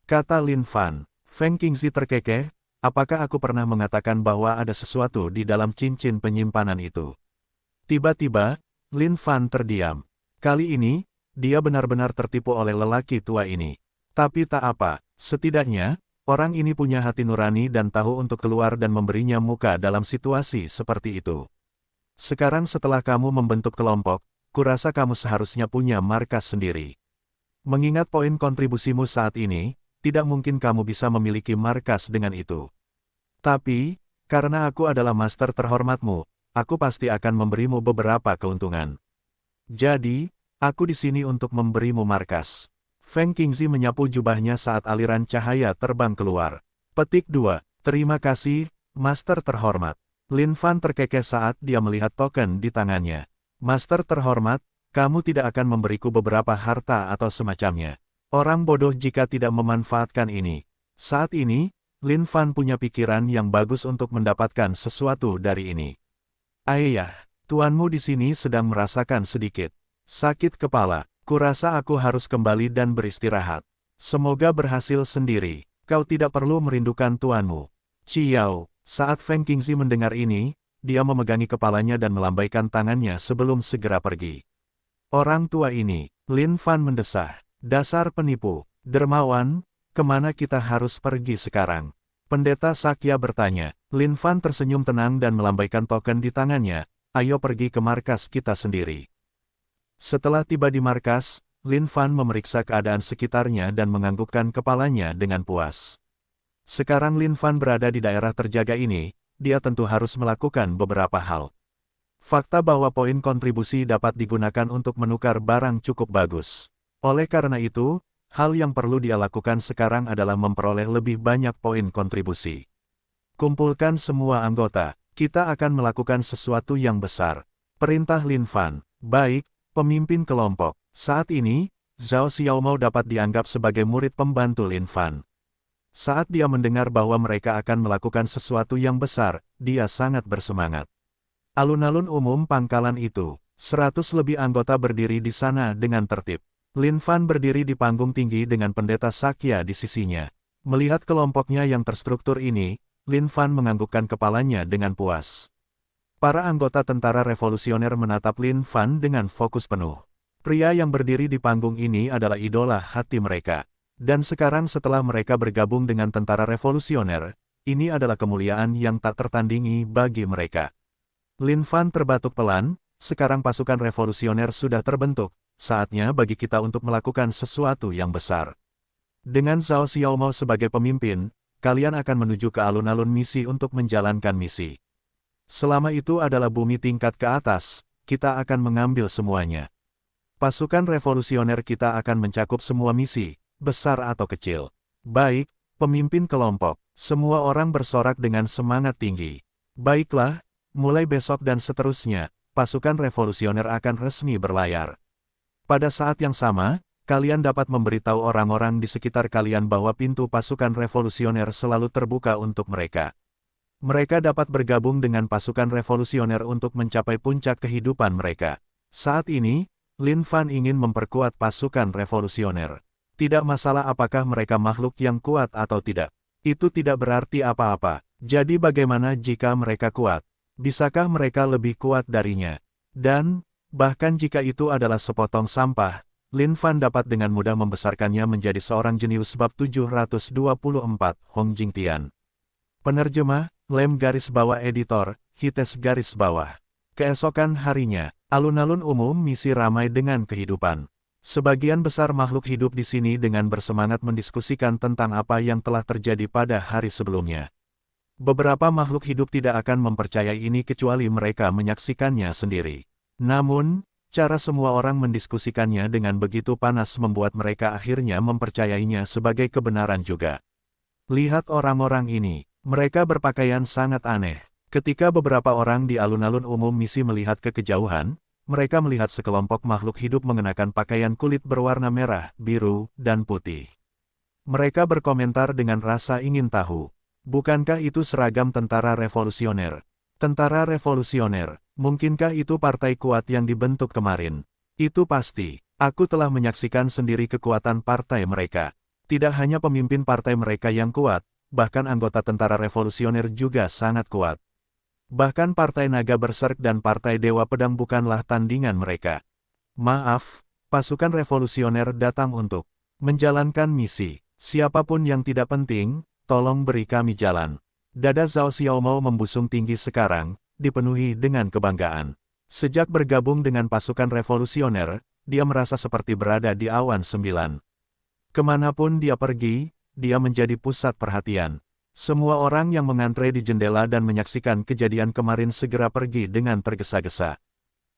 Kata Lin Fan. Feng Qingzi terkekeh, apakah aku pernah mengatakan bahwa ada sesuatu di dalam cincin penyimpanan itu? Tiba-tiba, Lin Fan terdiam. Kali ini, dia benar-benar tertipu oleh lelaki tua ini. Tapi tak apa, setidaknya, orang ini punya hati nurani dan tahu untuk keluar dan memberinya muka dalam situasi seperti itu. Sekarang setelah kamu membentuk kelompok, kurasa kamu seharusnya punya markas sendiri. Mengingat poin kontribusimu saat ini, tidak mungkin kamu bisa memiliki markas dengan itu. Tapi, karena aku adalah master terhormatmu, aku pasti akan memberimu beberapa keuntungan. Jadi, aku di sini untuk memberimu markas. Feng Qingzi menyapu jubahnya saat aliran cahaya terbang keluar. Petik 2. Terima kasih, Master terhormat. Lin Fan terkekeh saat dia melihat token di tangannya. Master terhormat, kamu tidak akan memberiku beberapa harta atau semacamnya. Orang bodoh jika tidak memanfaatkan ini. Saat ini, Lin Fan punya pikiran yang bagus untuk mendapatkan sesuatu dari ini. Ayah, tuanmu di sini sedang merasakan sedikit sakit kepala. Kurasa aku harus kembali dan beristirahat. Semoga berhasil sendiri. Kau tidak perlu merindukan tuanmu. Ciao. Saat Feng Qingzi mendengar ini, dia memegangi kepalanya dan melambaikan tangannya sebelum segera pergi. Orang tua ini, Lin Fan mendesah. Dasar penipu. Dermawan, kemana kita harus pergi sekarang? Pendeta Sakya bertanya. Lin Fan tersenyum tenang dan melambaikan token di tangannya. Ayo pergi ke markas kita sendiri. Setelah tiba di markas, Lin Fan memeriksa keadaan sekitarnya dan menganggukkan kepalanya dengan puas. Sekarang Lin Fan berada di daerah terjaga ini, dia tentu harus melakukan beberapa hal. Fakta bahwa poin kontribusi dapat digunakan untuk menukar barang cukup bagus. Oleh karena itu, hal yang perlu dia lakukan sekarang adalah memperoleh lebih banyak poin kontribusi. Kumpulkan semua anggota, kita akan melakukan sesuatu yang besar. Perintah Lin Fan. Baik. Pemimpin kelompok. Saat ini, Zhao Xiaomao dapat dianggap sebagai murid pembantu Lin Fan. Saat dia mendengar bahwa mereka akan melakukan sesuatu yang besar, dia sangat bersemangat. Alun-alun umum pangkalan itu, 100 lebih anggota berdiri di sana dengan tertib. Lin Fan berdiri di panggung tinggi dengan pendeta Sakya di sisinya. Melihat kelompoknya yang terstruktur ini, Lin Fan menganggukkan kepalanya dengan puas. Para anggota tentara revolusioner menatap Lin Fan dengan fokus penuh. Pria yang berdiri di panggung ini adalah idola hati mereka. Dan sekarang setelah mereka bergabung dengan tentara revolusioner, ini adalah kemuliaan yang tak tertandingi bagi mereka. Lin Fan terbatuk pelan, sekarang pasukan revolusioner sudah terbentuk, saatnya bagi kita untuk melakukan sesuatu yang besar. Dengan Zhao Xiaomao sebagai pemimpin, kalian akan menuju ke alun-alun misi untuk menjalankan misi. Selama itu adalah bumi tingkat ke atas, kita akan mengambil semuanya. Pasukan revolusioner kita akan mencakup semua misi, besar atau kecil. Baik, pemimpin kelompok, semua orang bersorak dengan semangat tinggi. Baiklah, mulai besok dan seterusnya, pasukan revolusioner akan resmi berlayar. Pada saat yang sama, kalian dapat memberitahu orang-orang di sekitar kalian bahwa pintu pasukan revolusioner selalu terbuka untuk mereka. Mereka dapat bergabung dengan pasukan revolusioner untuk mencapai puncak kehidupan mereka. Saat ini, Lin Fan ingin memperkuat pasukan revolusioner. Tidak masalah apakah mereka makhluk yang kuat atau tidak. Itu tidak berarti apa-apa. Jadi bagaimana jika mereka kuat? Bisakah mereka lebih kuat darinya? Dan, bahkan jika itu adalah sepotong sampah, Lin Fan dapat dengan mudah membesarkannya menjadi seorang jenius bab 724 Hong Jingtian. Penerjemah, Lem garis bawah editor, Hites garis bawah. Keesokan harinya, alun-alun umum misi ramai dengan kehidupan. Sebagian besar makhluk hidup di sini dengan bersemangat mendiskusikan tentang apa yang telah terjadi pada hari sebelumnya. Beberapa makhluk hidup tidak akan mempercayai ini kecuali mereka menyaksikannya sendiri. Namun, cara semua orang mendiskusikannya dengan begitu panas membuat mereka akhirnya mempercayainya sebagai kebenaran juga. Lihat orang-orang ini, mereka berpakaian sangat aneh. Ketika beberapa orang di alun-alun umum misi melihat ke kejauhan, mereka melihat sekelompok makhluk hidup mengenakan pakaian kulit berwarna merah, biru, dan putih. Mereka berkomentar dengan rasa ingin tahu. Bukankah itu seragam tentara revolusioner? Tentara revolusioner, mungkinkah itu partai kuat yang dibentuk kemarin? Itu pasti. Aku telah menyaksikan sendiri kekuatan partai mereka. Tidak hanya pemimpin partai mereka yang kuat, bahkan anggota tentara revolusioner juga sangat kuat. Bahkan Partai Naga Berserk dan Partai Dewa Pedang bukanlah tandingan mereka. Maaf, pasukan revolusioner datang untuk menjalankan misi. Siapapun yang tidak penting, tolong beri kami jalan. Dada Zhao Xiaomao membusung tinggi sekarang, dipenuhi dengan kebanggaan. Sejak bergabung dengan pasukan revolusioner, dia merasa seperti berada di awan 9. Kemanapun dia pergi, dia menjadi pusat perhatian. Semua orang yang mengantre di jendela dan menyaksikan kejadian kemarin segera pergi dengan tergesa-gesa.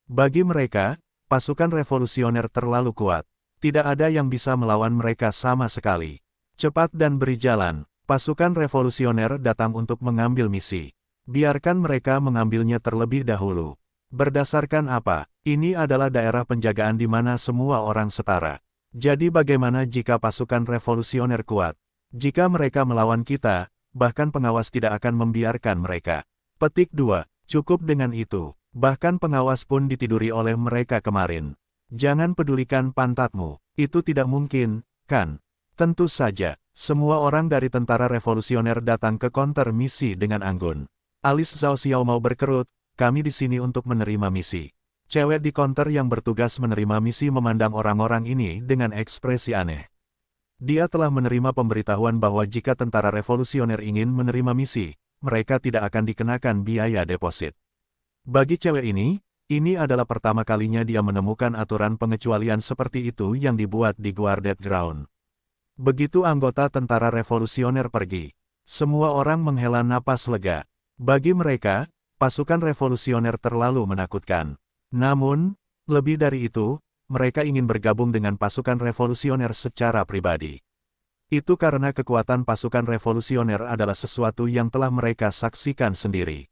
Bagi mereka, pasukan revolusioner terlalu kuat. Tidak ada yang bisa melawan mereka sama sekali. Cepat dan beri jalan, pasukan revolusioner datang untuk mengambil misi. Biarkan mereka mengambilnya terlebih dahulu. Berdasarkan apa? Ini adalah daerah penjagaan di mana semua orang setara. Jadi bagaimana jika pasukan revolusioner kuat? Jika mereka melawan kita, bahkan pengawas tidak akan membiarkan mereka. Petik 2. Cukup dengan itu. Bahkan pengawas pun ditiduri oleh mereka kemarin. Jangan pedulikan pantatmu. Itu tidak mungkin, kan? Tentu saja. Semua orang dari tentara revolusioner datang ke konter misi dengan anggun. Alis Zhao Xiaomao berkerut, kami di sini untuk menerima misi. Cewek di konter yang bertugas menerima misi memandang orang-orang ini dengan ekspresi aneh. Dia telah menerima pemberitahuan bahwa jika tentara revolusioner ingin menerima misi, mereka tidak akan dikenakan biaya deposit. Bagi cewek ini adalah pertama kalinya dia menemukan aturan pengecualian seperti itu yang dibuat di guarded ground. Begitu anggota tentara revolusioner pergi, semua orang menghela napas lega. Bagi mereka, pasukan revolusioner terlalu menakutkan. Namun, lebih dari itu, mereka ingin bergabung dengan pasukan revolusioner secara pribadi. Itu karena kekuatan pasukan revolusioner adalah sesuatu yang telah mereka saksikan sendiri.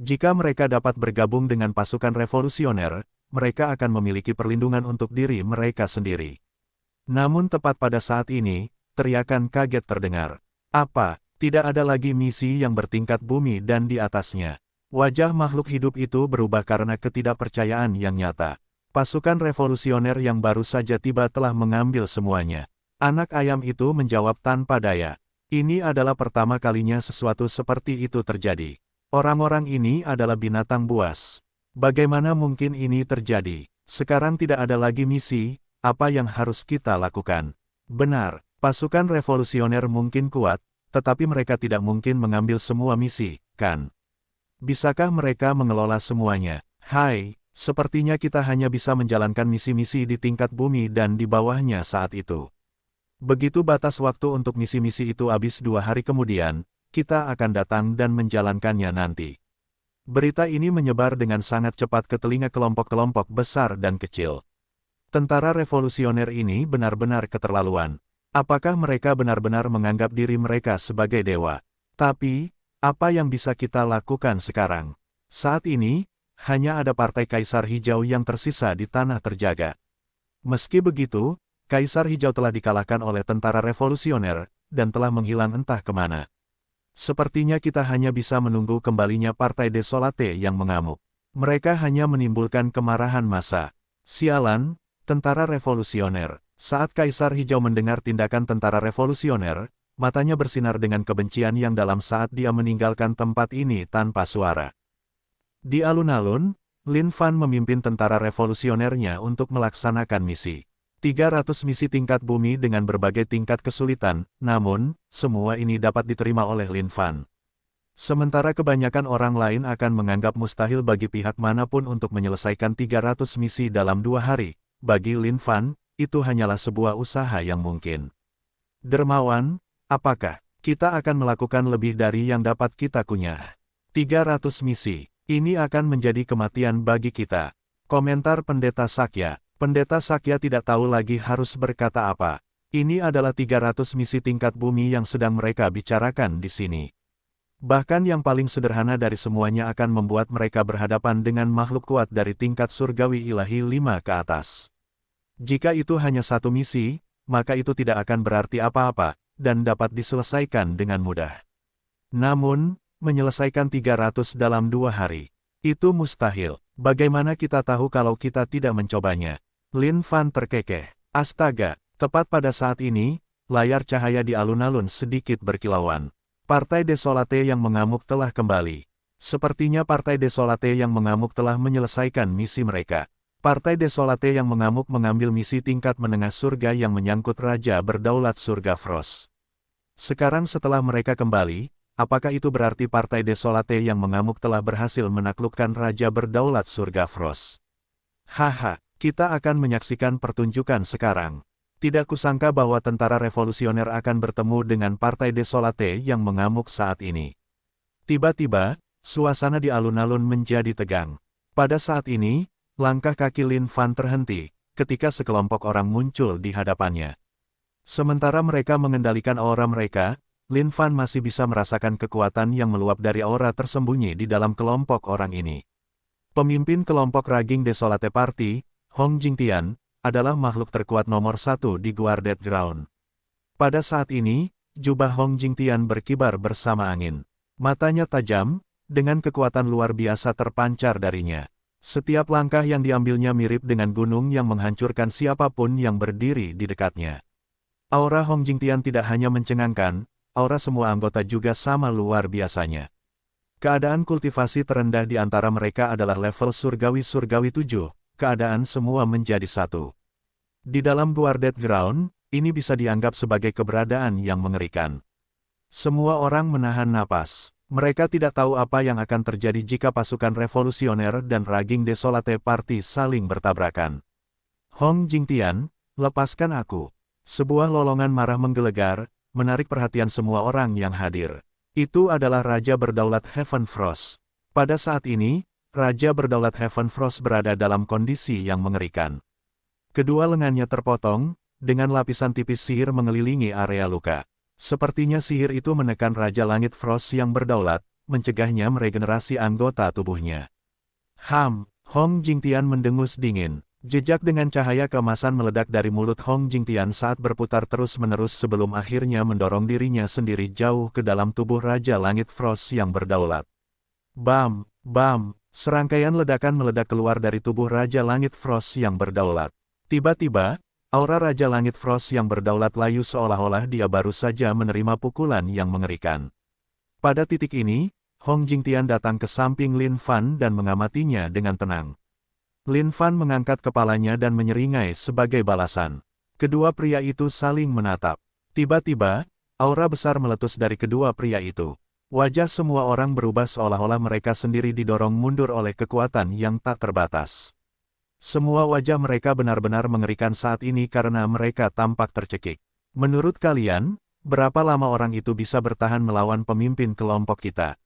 Jika mereka dapat bergabung dengan pasukan revolusioner, mereka akan memiliki perlindungan untuk diri mereka sendiri. Namun tepat pada saat ini, teriakan kaget terdengar. Apa? Tidak ada lagi misi yang bertingkat bumi dan di atasnya. Wajah makhluk hidup itu berubah karena ketidakpercayaan yang nyata. Pasukan revolusioner yang baru saja tiba telah mengambil semuanya. Anak ayam itu menjawab tanpa daya. Ini adalah pertama kalinya sesuatu seperti itu terjadi. Orang-orang ini adalah binatang buas. Bagaimana mungkin ini terjadi? Sekarang tidak ada lagi misi, apa yang harus kita lakukan? Benar, pasukan revolusioner mungkin kuat, tetapi mereka tidak mungkin mengambil semua misi, kan? Bisakah mereka mengelola semuanya? Hai, sepertinya kita hanya bisa menjalankan misi-misi di tingkat bumi dan di bawahnya saat itu. Begitu batas waktu untuk misi-misi itu habis 2 hari kemudian, kita akan datang dan menjalankannya nanti. Berita ini menyebar dengan sangat cepat ke telinga kelompok-kelompok besar dan kecil. Tentara revolusioner ini benar-benar keterlaluan. Apakah mereka benar-benar menganggap diri mereka sebagai dewa? Tapi, apa yang bisa kita lakukan sekarang? Saat ini, hanya ada Partai Kaisar Hijau yang tersisa di tanah terjaga. Meski begitu, Kaisar Hijau telah dikalahkan oleh tentara revolusioner, dan telah menghilang entah kemana. Sepertinya kita hanya bisa menunggu kembalinya Partai Desolate yang mengamuk. Mereka hanya menimbulkan kemarahan massa. Sialan, tentara revolusioner. Saat Kaisar Hijau mendengar tindakan tentara revolusioner, matanya bersinar dengan kebencian yang dalam saat dia meninggalkan tempat ini tanpa suara. Di alun-alun, Lin Fan memimpin tentara revolusionernya untuk melaksanakan misi. 300 misi tingkat bumi dengan berbagai tingkat kesulitan, namun, semua ini dapat diterima oleh Lin Fan. Sementara kebanyakan orang lain akan menganggap mustahil bagi pihak manapun untuk menyelesaikan 300 misi dalam 2 hari, bagi Lin Fan, itu hanyalah sebuah usaha yang mungkin. Dermawan, apakah kita akan melakukan lebih dari yang dapat kita kunyah? 300 misi, ini akan menjadi kematian bagi kita. Komentar Pendeta Sakya. Pendeta Sakya tidak tahu lagi harus berkata apa. Ini adalah 300 misi tingkat bumi yang sedang mereka bicarakan di sini. Bahkan yang paling sederhana dari semuanya akan membuat mereka berhadapan dengan makhluk kuat dari tingkat surgawi ilahi 5 ke atas. Jika itu hanya satu misi, maka itu tidak akan berarti apa-apa, dan dapat diselesaikan dengan mudah. Namun, menyelesaikan 300 dalam 2 hari, itu mustahil. Bagaimana kita tahu kalau kita tidak mencobanya? Lin Fan terkekeh. Astaga, tepat pada saat ini, layar cahaya di alun-alun sedikit berkilauan. Partai Desolate yang mengamuk telah kembali. Sepertinya Partai Desolate yang mengamuk telah menyelesaikan misi mereka. Partai Desolate yang mengamuk mengambil misi tingkat menengah surga yang menyangkut Raja Berdaulat Surga Frost. Sekarang setelah mereka kembali, apakah itu berarti Partai Desolate yang mengamuk telah berhasil menaklukkan Raja Berdaulat Surga Frost? Haha, kita akan menyaksikan pertunjukan sekarang. Tidak kusangka bahwa tentara revolusioner akan bertemu dengan Partai Desolate yang mengamuk saat ini. Tiba-tiba, suasana di alun-alun menjadi tegang. Pada saat ini, langkah kaki Lin Fan terhenti, ketika sekelompok orang muncul di hadapannya. Sementara mereka mengendalikan aura mereka, Lin Fan masih bisa merasakan kekuatan yang meluap dari aura tersembunyi di dalam kelompok orang ini. Pemimpin kelompok Raging Desolate Party, Hong Jingtian, adalah makhluk terkuat nomor 1 di Guarded Ground. Pada saat ini, jubah Hong Jingtian berkibar bersama angin. Matanya tajam, dengan kekuatan luar biasa terpancar darinya. Setiap langkah yang diambilnya mirip dengan gunung yang menghancurkan siapapun yang berdiri di dekatnya. Aura Hong Jingtian tidak hanya mencengangkan, aura semua anggota juga sama luar biasanya. Keadaan kultivasi terendah di antara mereka adalah level surgawi-surgawi 7, keadaan semua menjadi satu. Di dalam Guarded Ground, ini bisa dianggap sebagai keberadaan yang mengerikan. Semua orang menahan napas. Mereka tidak tahu apa yang akan terjadi jika pasukan revolusioner dan Raging Desolate Party saling bertabrakan. Hong Jingtian, lepaskan aku. Sebuah lolongan marah menggelegar, menarik perhatian semua orang yang hadir. Itu adalah Raja Berdaulat Heaven Frost. Pada saat ini, Raja Berdaulat Heaven Frost berada dalam kondisi yang mengerikan. Kedua lengannya terpotong, dengan lapisan tipis sihir mengelilingi area luka. Sepertinya sihir itu menekan Raja Langit Frost yang berdaulat, mencegahnya meregenerasi anggota tubuhnya. Hong Jingtian mendengus dingin. Jejak dengan cahaya keemasan meledak dari mulut Hong Jingtian saat berputar terus-menerus sebelum akhirnya mendorong dirinya sendiri jauh ke dalam tubuh Raja Langit Frost yang berdaulat. Bam, bam, serangkaian ledakan meledak keluar dari tubuh Raja Langit Frost yang berdaulat. Tiba-tiba, aura Raja Langit Frost yang berdaulat layu seolah-olah dia baru saja menerima pukulan yang mengerikan. Pada titik ini, Hong Jingtian datang ke samping Lin Fan dan mengamatinya dengan tenang. Lin Fan mengangkat kepalanya dan menyeringai sebagai balasan. Kedua pria itu saling menatap. Tiba-tiba, aura besar meletus dari kedua pria itu. Wajah semua orang berubah seolah-olah mereka sendiri didorong mundur oleh kekuatan yang tak terbatas. Semua wajah mereka benar-benar mengerikan saat ini karena mereka tampak tercekik. Menurut kalian, berapa lama orang itu bisa bertahan melawan pemimpin kelompok kita?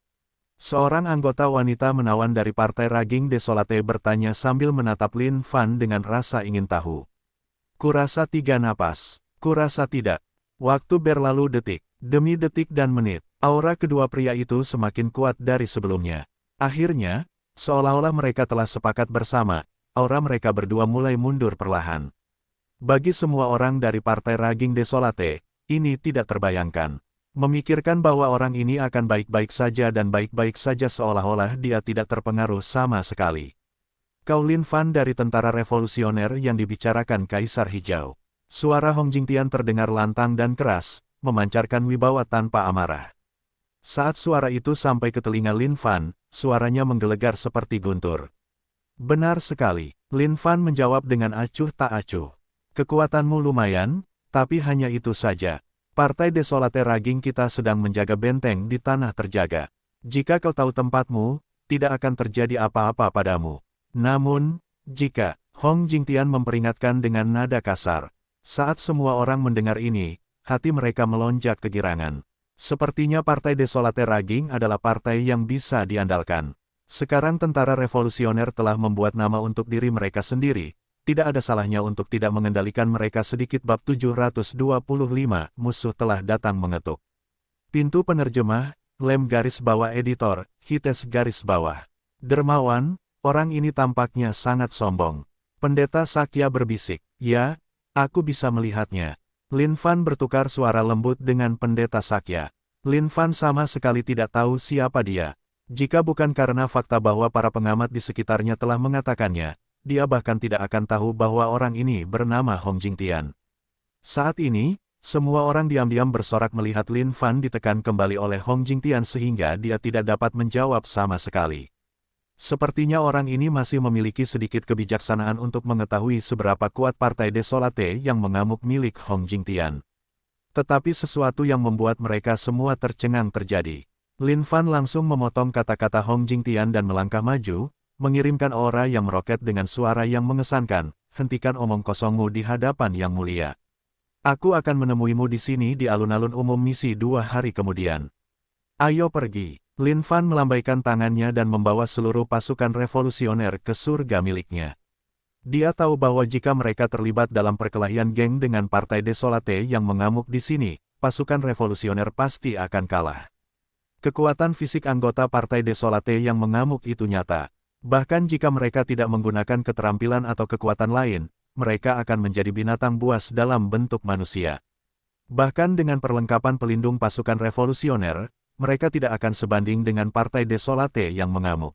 Seorang anggota wanita menawan dari Partai Raging Desolate bertanya sambil menatap Lin Fan dengan rasa ingin tahu. Kurasa 3 napas. Kurasa tidak. Waktu berlalu detik, demi detik dan menit. Aura kedua pria itu semakin kuat dari sebelumnya. Akhirnya, seolah-olah mereka telah sepakat bersama, aura mereka berdua mulai mundur perlahan. Bagi semua orang dari Partai Raging Desolate, ini tidak terbayangkan. Memikirkan bahwa orang ini akan baik-baik saja dan baik-baik saja seolah-olah dia tidak terpengaruh sama sekali. Kau Lin Fan dari tentara revolusioner yang dibicarakan Kaisar Hijau. Suara Hong Jingtian terdengar lantang dan keras, memancarkan wibawa tanpa amarah. Saat suara itu sampai ke telinga Lin Fan, suaranya menggelegar seperti guntur. Benar sekali, Lin Fan menjawab dengan acuh tak acuh. Kekuatanmu lumayan, tapi hanya itu saja. Partai Desolate Raging kita sedang menjaga benteng di tanah terjaga. Jika kau tahu tempatmu, tidak akan terjadi apa-apa padamu. Namun, jika, Hong Jingtian memperingatkan dengan nada kasar. Saat semua orang mendengar ini, hati mereka melonjak kegirangan. Sepertinya Partai Desolate Raging adalah partai yang bisa diandalkan. Sekarang tentara revolusioner telah membuat nama untuk diri mereka sendiri. Tidak ada salahnya untuk tidak mengendalikan mereka sedikit. Bab 725, musuh telah datang mengetuk. Pintu penerjemah, lem garis bawah editor, Hites garis bawah. Dermawan, orang ini tampaknya sangat sombong. Pendeta Sakya berbisik, ya, aku bisa melihatnya. Lin Fan bertukar suara lembut dengan Pendeta Sakya. Lin Fan sama sekali tidak tahu siapa dia. Jika bukan karena fakta bahwa para pengamat di sekitarnya telah mengatakannya, dia bahkan tidak akan tahu bahwa orang ini bernama Hong Jingtian. Saat ini, semua orang diam-diam bersorak melihat Lin Fan ditekan kembali oleh Hong Jingtian sehingga dia tidak dapat menjawab sama sekali. Sepertinya orang ini masih memiliki sedikit kebijaksanaan untuk mengetahui seberapa kuat Partai Desolate yang mengamuk milik Hong Jingtian. Tetapi sesuatu yang membuat mereka semua tercengang terjadi. Lin Fan langsung memotong kata-kata Hong Jingtian dan melangkah maju, mengirimkan aura yang meroket dengan suara yang mengesankan, hentikan omong kosongmu di hadapan yang mulia. Aku akan menemuimu di sini di alun-alun umum misi 2 hari kemudian. Ayo pergi. Lin Fan melambaikan tangannya dan membawa seluruh pasukan revolusioner ke surga miliknya. Dia tahu bahwa jika mereka terlibat dalam perkelahian geng dengan Partai Desolate yang mengamuk di sini, pasukan revolusioner pasti akan kalah. Kekuatan fisik anggota Partai Desolate yang mengamuk itu nyata. Bahkan jika mereka tidak menggunakan keterampilan atau kekuatan lain, mereka akan menjadi binatang buas dalam bentuk manusia. Bahkan dengan perlengkapan pelindung pasukan revolusioner, mereka tidak akan sebanding dengan Partai Desolate yang mengamuk.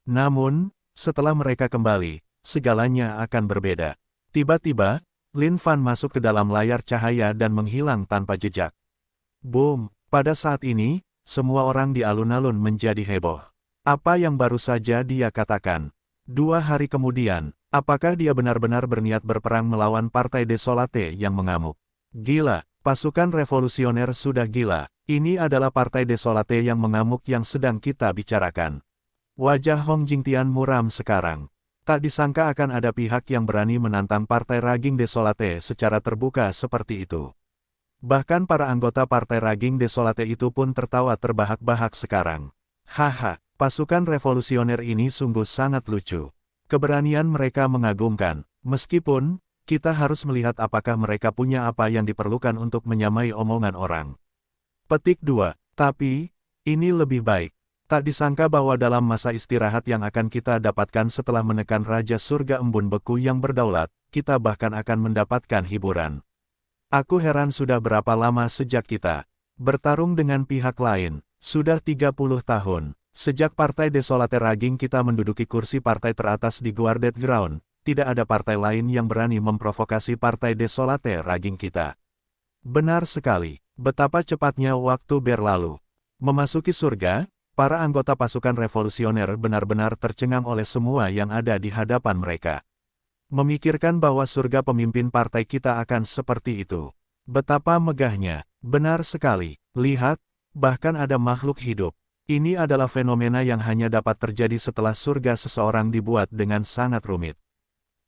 Namun, setelah mereka kembali, segalanya akan berbeda. Tiba-tiba, Lin Fan masuk ke dalam layar cahaya dan menghilang tanpa jejak. Boom! Pada saat ini, semua orang di alun-alun menjadi heboh. Apa yang baru saja dia katakan? 2 hari kemudian, apakah dia benar-benar berniat berperang melawan Partai Desolate yang mengamuk? Gila, pasukan revolusioner sudah gila. Ini adalah Partai Desolate yang mengamuk yang sedang kita bicarakan. Wajah Hong Jingtian muram sekarang. Tak disangka akan ada pihak yang berani menantang Partai Raging Desolate secara terbuka seperti itu. Bahkan para anggota Partai Raging Desolate itu pun tertawa terbahak-bahak sekarang. Haha, pasukan revolusioner ini sungguh sangat lucu. Keberanian mereka mengagumkan, meskipun kita harus melihat apakah mereka punya apa yang diperlukan untuk menyamai omongan orang. Petik 2. Tapi, ini lebih baik. Tak disangka bahwa dalam masa istirahat yang akan kita dapatkan setelah menekan Raja Surga Embun Beku yang berdaulat, kita bahkan akan mendapatkan hiburan. Aku heran sudah berapa lama sejak kita bertarung dengan pihak lain. Sudah 30 tahun. Sejak Partai Desolate Raging kita menduduki kursi partai teratas di Guarded Ground, tidak ada partai lain yang berani memprovokasi Partai Desolate Raging kita. Benar sekali. Betapa cepatnya waktu berlalu. Memasuki surga, Para anggota pasukan revolusioner benar-benar tercengang oleh semua yang ada di hadapan mereka. Memikirkan bahwa surga pemimpin partai kita akan seperti itu. Betapa megahnya, benar sekali. Lihat, bahkan ada makhluk hidup. Ini adalah fenomena yang hanya dapat terjadi setelah surga seseorang dibuat dengan sangat rumit.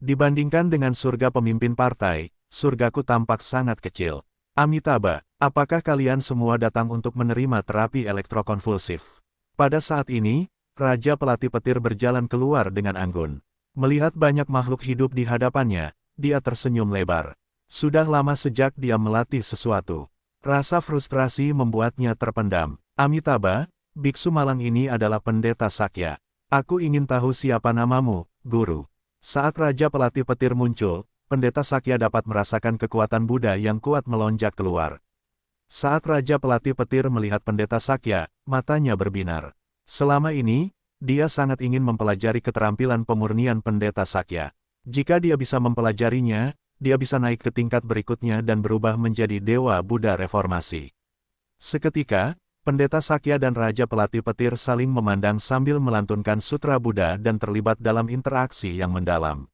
Dibandingkan dengan surga pemimpin partai, surgaku tampak sangat kecil. Amitabha, apakah kalian semua datang untuk menerima terapi elektrokonvulsif? Pada saat ini, Raja Pelatih Petir berjalan keluar dengan anggun. Melihat banyak makhluk hidup di hadapannya, dia tersenyum lebar. Sudah lama sejak dia melatih sesuatu. Rasa frustrasi membuatnya terpendam. Amitabha, biksu malang ini adalah Pendeta Sakya. Aku ingin tahu siapa namamu, Guru. Saat Raja Pelatih Petir muncul, Pendeta Sakya dapat merasakan kekuatan Buddha yang kuat melonjak keluar. Saat Raja Pelatih Petir melihat Pendeta Sakya, matanya berbinar. Selama ini, dia sangat ingin mempelajari keterampilan pemurnian Pendeta Sakya. Jika dia bisa mempelajarinya, dia bisa naik ke tingkat berikutnya dan berubah menjadi Dewa Buddha Reformasi. Seketika, Pendeta Sakya dan Raja Pelatih Petir saling memandang sambil melantunkan Sutra Buddha dan terlibat dalam interaksi yang mendalam.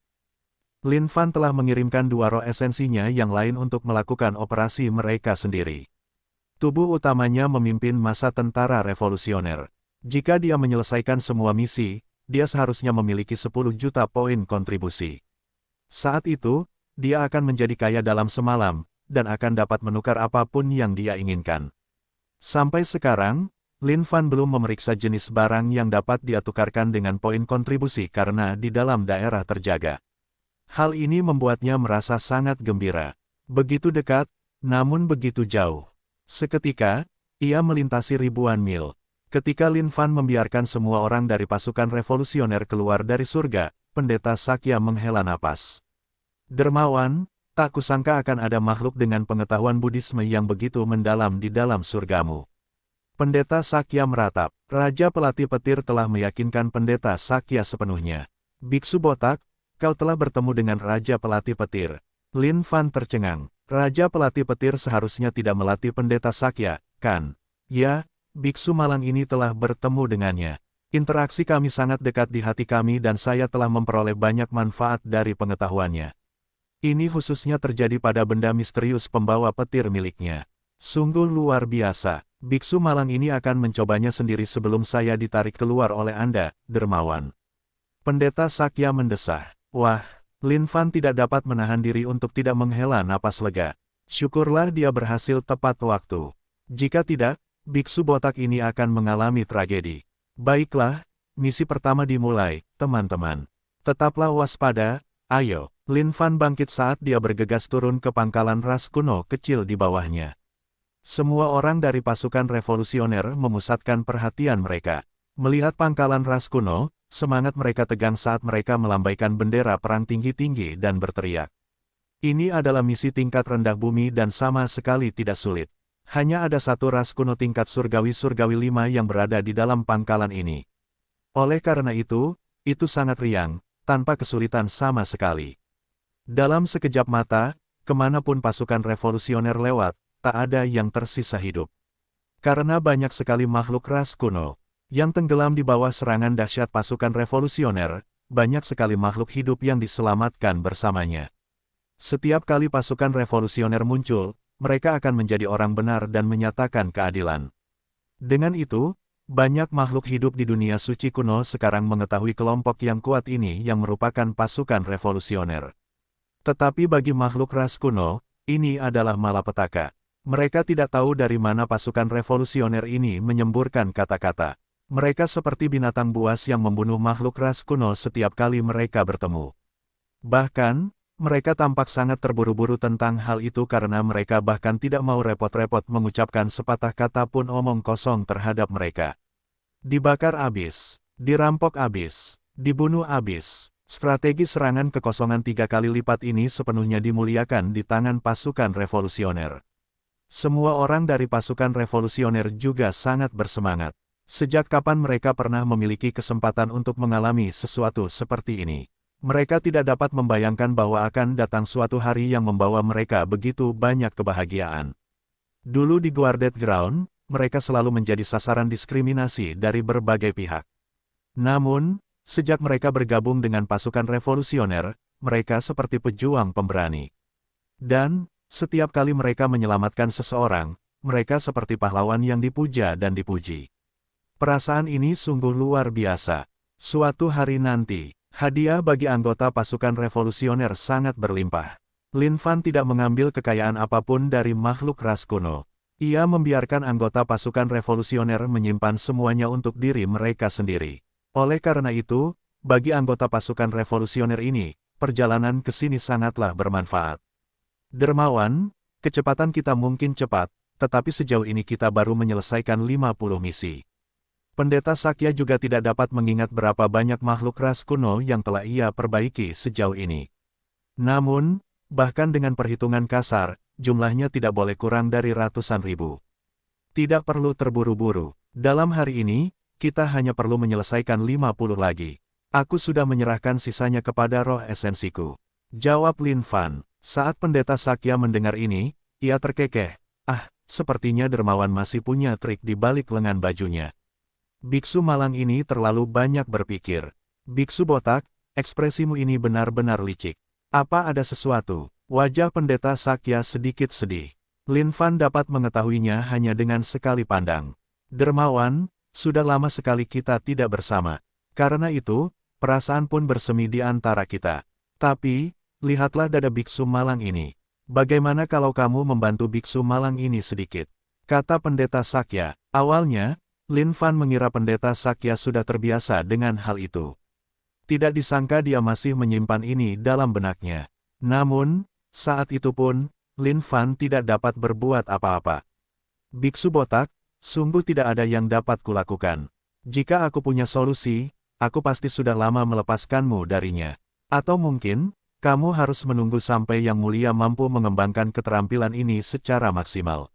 Lin Fan telah mengirimkan 2 roh esensinya yang lain untuk melakukan operasi mereka sendiri. Tubuh utamanya memimpin masa tentara revolusioner. Jika dia menyelesaikan semua misi, dia seharusnya memiliki 10 juta poin kontribusi. Saat itu, dia akan menjadi kaya dalam semalam, dan akan dapat menukar apapun yang dia inginkan. Sampai sekarang, Lin Fan belum memeriksa jenis barang yang dapat dia tukarkan dengan poin kontribusi karena di dalam daerah terjaga. Hal ini membuatnya merasa sangat gembira. Begitu dekat, namun begitu jauh. Seketika, ia melintasi ribuan mil. Ketika Lin Fan membiarkan semua orang dari pasukan revolusioner keluar dari surga, Pendeta Sakya menghela napas. Dermawan, tak kusangka akan ada makhluk dengan pengetahuan Buddhisme yang begitu mendalam di dalam surgamu. Pendeta Sakya meratap. Raja Pelatih Petir telah meyakinkan Pendeta Sakya sepenuhnya. Biksu botak, kau telah bertemu dengan Raja Pelatih Petir. Lin Fan tercengang. Raja Pelatih Petir seharusnya tidak melatih Pendeta Sakya, kan? Ya, biksu malang ini telah bertemu dengannya. Interaksi kami sangat dekat di hati kami dan saya telah memperoleh banyak manfaat dari pengetahuannya. Ini khususnya terjadi pada benda misterius pembawa petir miliknya. Sungguh luar biasa. Biksu malang ini akan mencobanya sendiri sebelum saya ditarik keluar oleh Anda, Dermawan. Pendeta Sakya mendesah. Wah, Lin Fan tidak dapat menahan diri untuk tidak menghela napas lega. Syukurlah dia berhasil tepat waktu. Jika tidak, biksu botak ini akan mengalami tragedi. Baiklah, misi pertama dimulai, teman-teman. Tetaplah waspada, ayo. Lin Fan bangkit saat dia bergegas turun ke pangkalan ras kuno kecil di bawahnya. Semua orang dari pasukan revolusioner memusatkan perhatian mereka. Melihat pangkalan ras kuno, semangat mereka tegang saat mereka melambaikan bendera perang tinggi-tinggi dan berteriak. Ini adalah misi tingkat rendah bumi dan sama sekali tidak sulit. Hanya ada satu ras kuno tingkat surgawi-surgawi 5 yang berada di dalam pangkalan ini. Oleh karena itu sangat riang, tanpa kesulitan sama sekali. Dalam sekejap mata, kemanapun pasukan revolusioner lewat, tak ada yang tersisa hidup. Karena banyak sekali makhluk ras kuno yang tenggelam di bawah serangan dahsyat pasukan revolusioner, banyak sekali makhluk hidup yang diselamatkan bersamanya. Setiap kali pasukan revolusioner muncul, mereka akan menjadi orang benar dan menyatakan keadilan. Dengan itu, banyak makhluk hidup di dunia suci kuno sekarang mengetahui kelompok yang kuat ini yang merupakan pasukan revolusioner. Tetapi bagi makhluk ras kuno, ini adalah malapetaka. Mereka tidak tahu dari mana pasukan revolusioner ini menyemburkan kata-kata. Mereka seperti binatang buas yang membunuh makhluk ras kuno setiap kali mereka bertemu. Bahkan, mereka tampak sangat terburu-buru tentang hal itu karena mereka bahkan tidak mau repot-repot mengucapkan sepatah kata pun omong kosong terhadap mereka. Dibakar abis, dirampok abis, dibunuh abis. Strategi serangan kekosongan 3 kali lipat ini sepenuhnya dimuliakan di tangan pasukan revolusioner. Semua orang dari pasukan revolusioner juga sangat bersemangat. Sejak kapan mereka pernah memiliki kesempatan untuk mengalami sesuatu seperti ini? Mereka tidak dapat membayangkan bahwa akan datang suatu hari yang membawa mereka begitu banyak kebahagiaan. Dulu di Guarded Ground, mereka selalu menjadi sasaran diskriminasi dari berbagai pihak. Namun, sejak mereka bergabung dengan pasukan revolusioner, mereka seperti pejuang pemberani. Dan, setiap kali mereka menyelamatkan seseorang, mereka seperti pahlawan yang dipuja dan dipuji. Perasaan ini sungguh luar biasa. Suatu hari nanti, hadiah bagi anggota pasukan revolusioner sangat berlimpah. Lin Fan tidak mengambil kekayaan apapun dari makhluk ras kuno. Ia membiarkan anggota pasukan revolusioner menyimpan semuanya untuk diri mereka sendiri. Oleh karena itu, bagi anggota pasukan revolusioner ini, perjalanan ke sini sangatlah bermanfaat. Dermawan, kecepatan kita mungkin cepat, tetapi sejauh ini kita baru menyelesaikan 50 misi. Pendeta Sakya juga tidak dapat mengingat berapa banyak makhluk ras kuno yang telah ia perbaiki sejauh ini. Namun, bahkan dengan perhitungan kasar, jumlahnya tidak boleh kurang dari ratusan ribu. Tidak perlu terburu-buru. Dalam hari ini, kita hanya perlu menyelesaikan 50 lagi. Aku sudah menyerahkan sisanya kepada roh esensiku. Jawab Lin Fan. Saat pendeta Sakya mendengar ini, ia terkekeh. Sepertinya dermawan masih punya trik di balik lengan bajunya. Biksu malang ini terlalu banyak berpikir. Biksu botak, ekspresimu ini benar-benar licik. Apa ada sesuatu? Wajah pendeta Sakya sedikit sedih. Lin Fan dapat mengetahuinya hanya dengan sekali pandang. Dermawan, sudah lama sekali kita tidak bersama. Karena itu, perasaan pun bersemi di antara kita. Tapi, lihatlah dada biksu malang ini. Bagaimana kalau kamu membantu biksu malang ini sedikit? Kata pendeta Sakya. Awalnya, Lin Fan mengira pendeta Sakya sudah terbiasa dengan hal itu. Tidak disangka dia masih menyimpan ini dalam benaknya. Namun, saat itu pun, Lin Fan tidak dapat berbuat apa-apa. Biksu botak, sungguh tidak ada yang dapat kulakukan. Jika aku punya solusi, aku pasti sudah lama melepaskanmu darinya. Atau mungkin, kamu harus menunggu sampai Yang Mulia mampu mengembangkan keterampilan ini secara maksimal.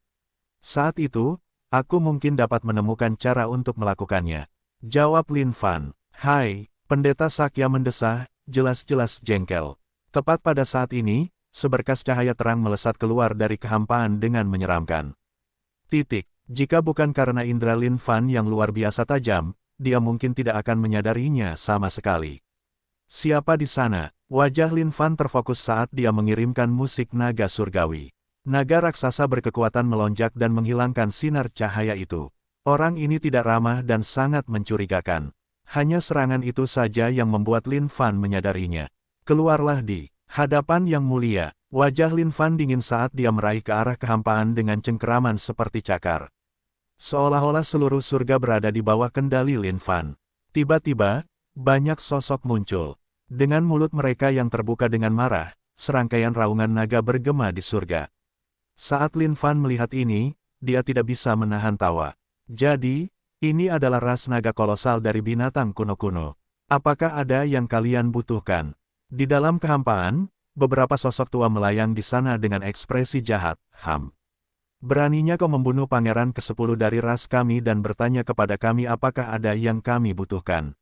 Saat itu, aku mungkin dapat menemukan cara untuk melakukannya. Jawab Lin Fan. Hai, pendeta Sakya mendesah, jelas-jelas jengkel. Tepat pada saat ini, seberkas cahaya terang melesat keluar dari kehampaan dengan menyeramkan. Jika bukan karena indera Lin Fan yang luar biasa tajam, dia mungkin tidak akan menyadarinya sama sekali. Siapa di sana? Wajah Lin Fan terfokus saat dia mengirimkan musik naga surgawi. Naga raksasa berkekuatan melonjak dan menghilangkan sinar cahaya itu. Orang ini tidak ramah dan sangat mencurigakan. Hanya serangan itu saja yang membuat Lin Fan menyadarinya. Keluarlah di hadapan Yang Mulia. Wajah Lin Fan dingin saat dia meraih ke arah kehampaan dengan cengkeraman seperti cakar. Seolah-olah seluruh surga berada di bawah kendali Lin Fan. Tiba-tiba, banyak sosok muncul. Dengan mulut mereka yang terbuka dengan marah, serangkaian raungan naga bergema di surga. Saat Lin Fan melihat ini, dia tidak bisa menahan tawa. Jadi, ini adalah ras naga kolosal dari binatang kuno-kuno. Apakah ada yang kalian butuhkan? Di dalam kehampaan, beberapa sosok tua melayang di sana dengan ekspresi jahat. Beraninya kau membunuh pangeran ke-10 dari ras kami dan bertanya kepada kami apakah ada yang kami butuhkan.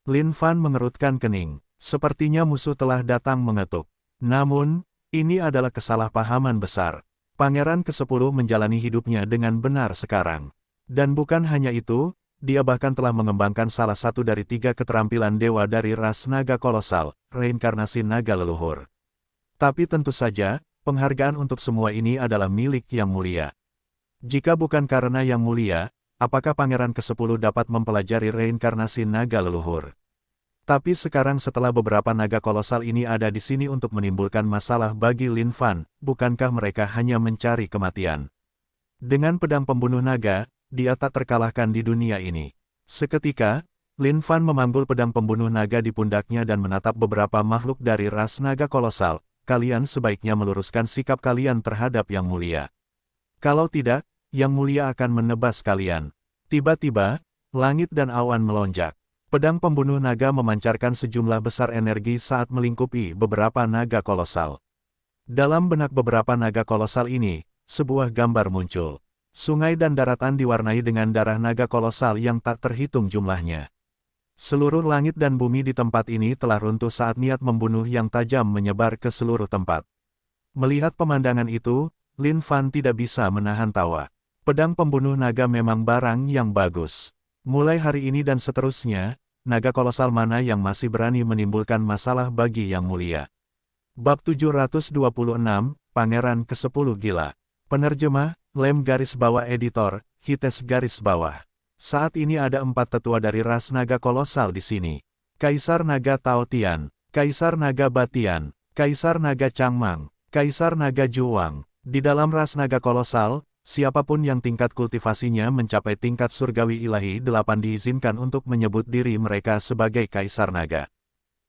Lin Fan mengerutkan kening. Sepertinya musuh telah datang mengetuk. Namun, ini adalah kesalahpahaman besar. Pangeran ke-10 menjalani hidupnya dengan benar sekarang. Dan bukan hanya itu, dia bahkan telah mengembangkan salah satu dari 3 keterampilan dewa dari ras naga kolosal, reinkarnasi naga leluhur. Tapi tentu saja, penghargaan untuk semua ini adalah milik Yang Mulia. Jika bukan karena Yang Mulia, apakah Pangeran ke-10 dapat mempelajari reinkarnasi naga leluhur? Tapi sekarang setelah beberapa naga kolosal ini ada di sini untuk menimbulkan masalah bagi Lin Fan, bukankah mereka hanya mencari kematian? Dengan pedang pembunuh naga, dia tak terkalahkan di dunia ini. Seketika, Lin Fan memanggul pedang pembunuh naga di pundaknya dan menatap beberapa makhluk dari ras naga kolosal. Kalian sebaiknya meluruskan sikap kalian terhadap Yang Mulia. Kalau tidak, Yang Mulia akan menebas kalian. Tiba-tiba, langit dan awan melonjak. Pedang pembunuh naga memancarkan sejumlah besar energi saat melingkupi beberapa naga kolosal. Dalam benak beberapa naga kolosal ini, sebuah gambar muncul. Sungai dan daratan diwarnai dengan darah naga kolosal yang tak terhitung jumlahnya. Seluruh langit dan bumi di tempat ini telah runtuh saat niat membunuh yang tajam menyebar ke seluruh tempat. Melihat pemandangan itu, Lin Fan tidak bisa menahan tawa. Pedang pembunuh naga memang barang yang bagus. Mulai hari ini dan seterusnya, naga kolosal mana yang masih berani menimbulkan masalah bagi Yang Mulia. Bab 726, Pangeran ke-10 Gila. Penerjemah, Lem garis bawah editor, Hites garis bawah. Saat ini ada 4 tetua dari ras naga kolosal di sini. Kaisar Naga Tao Tian, Kaisar Naga Batian, Kaisar Naga Changmang, Kaisar Naga Juwang. Di dalam ras naga kolosal, siapapun yang tingkat kultivasinya mencapai tingkat surgawi ilahi 8 diizinkan untuk menyebut diri mereka sebagai Kaisar Naga.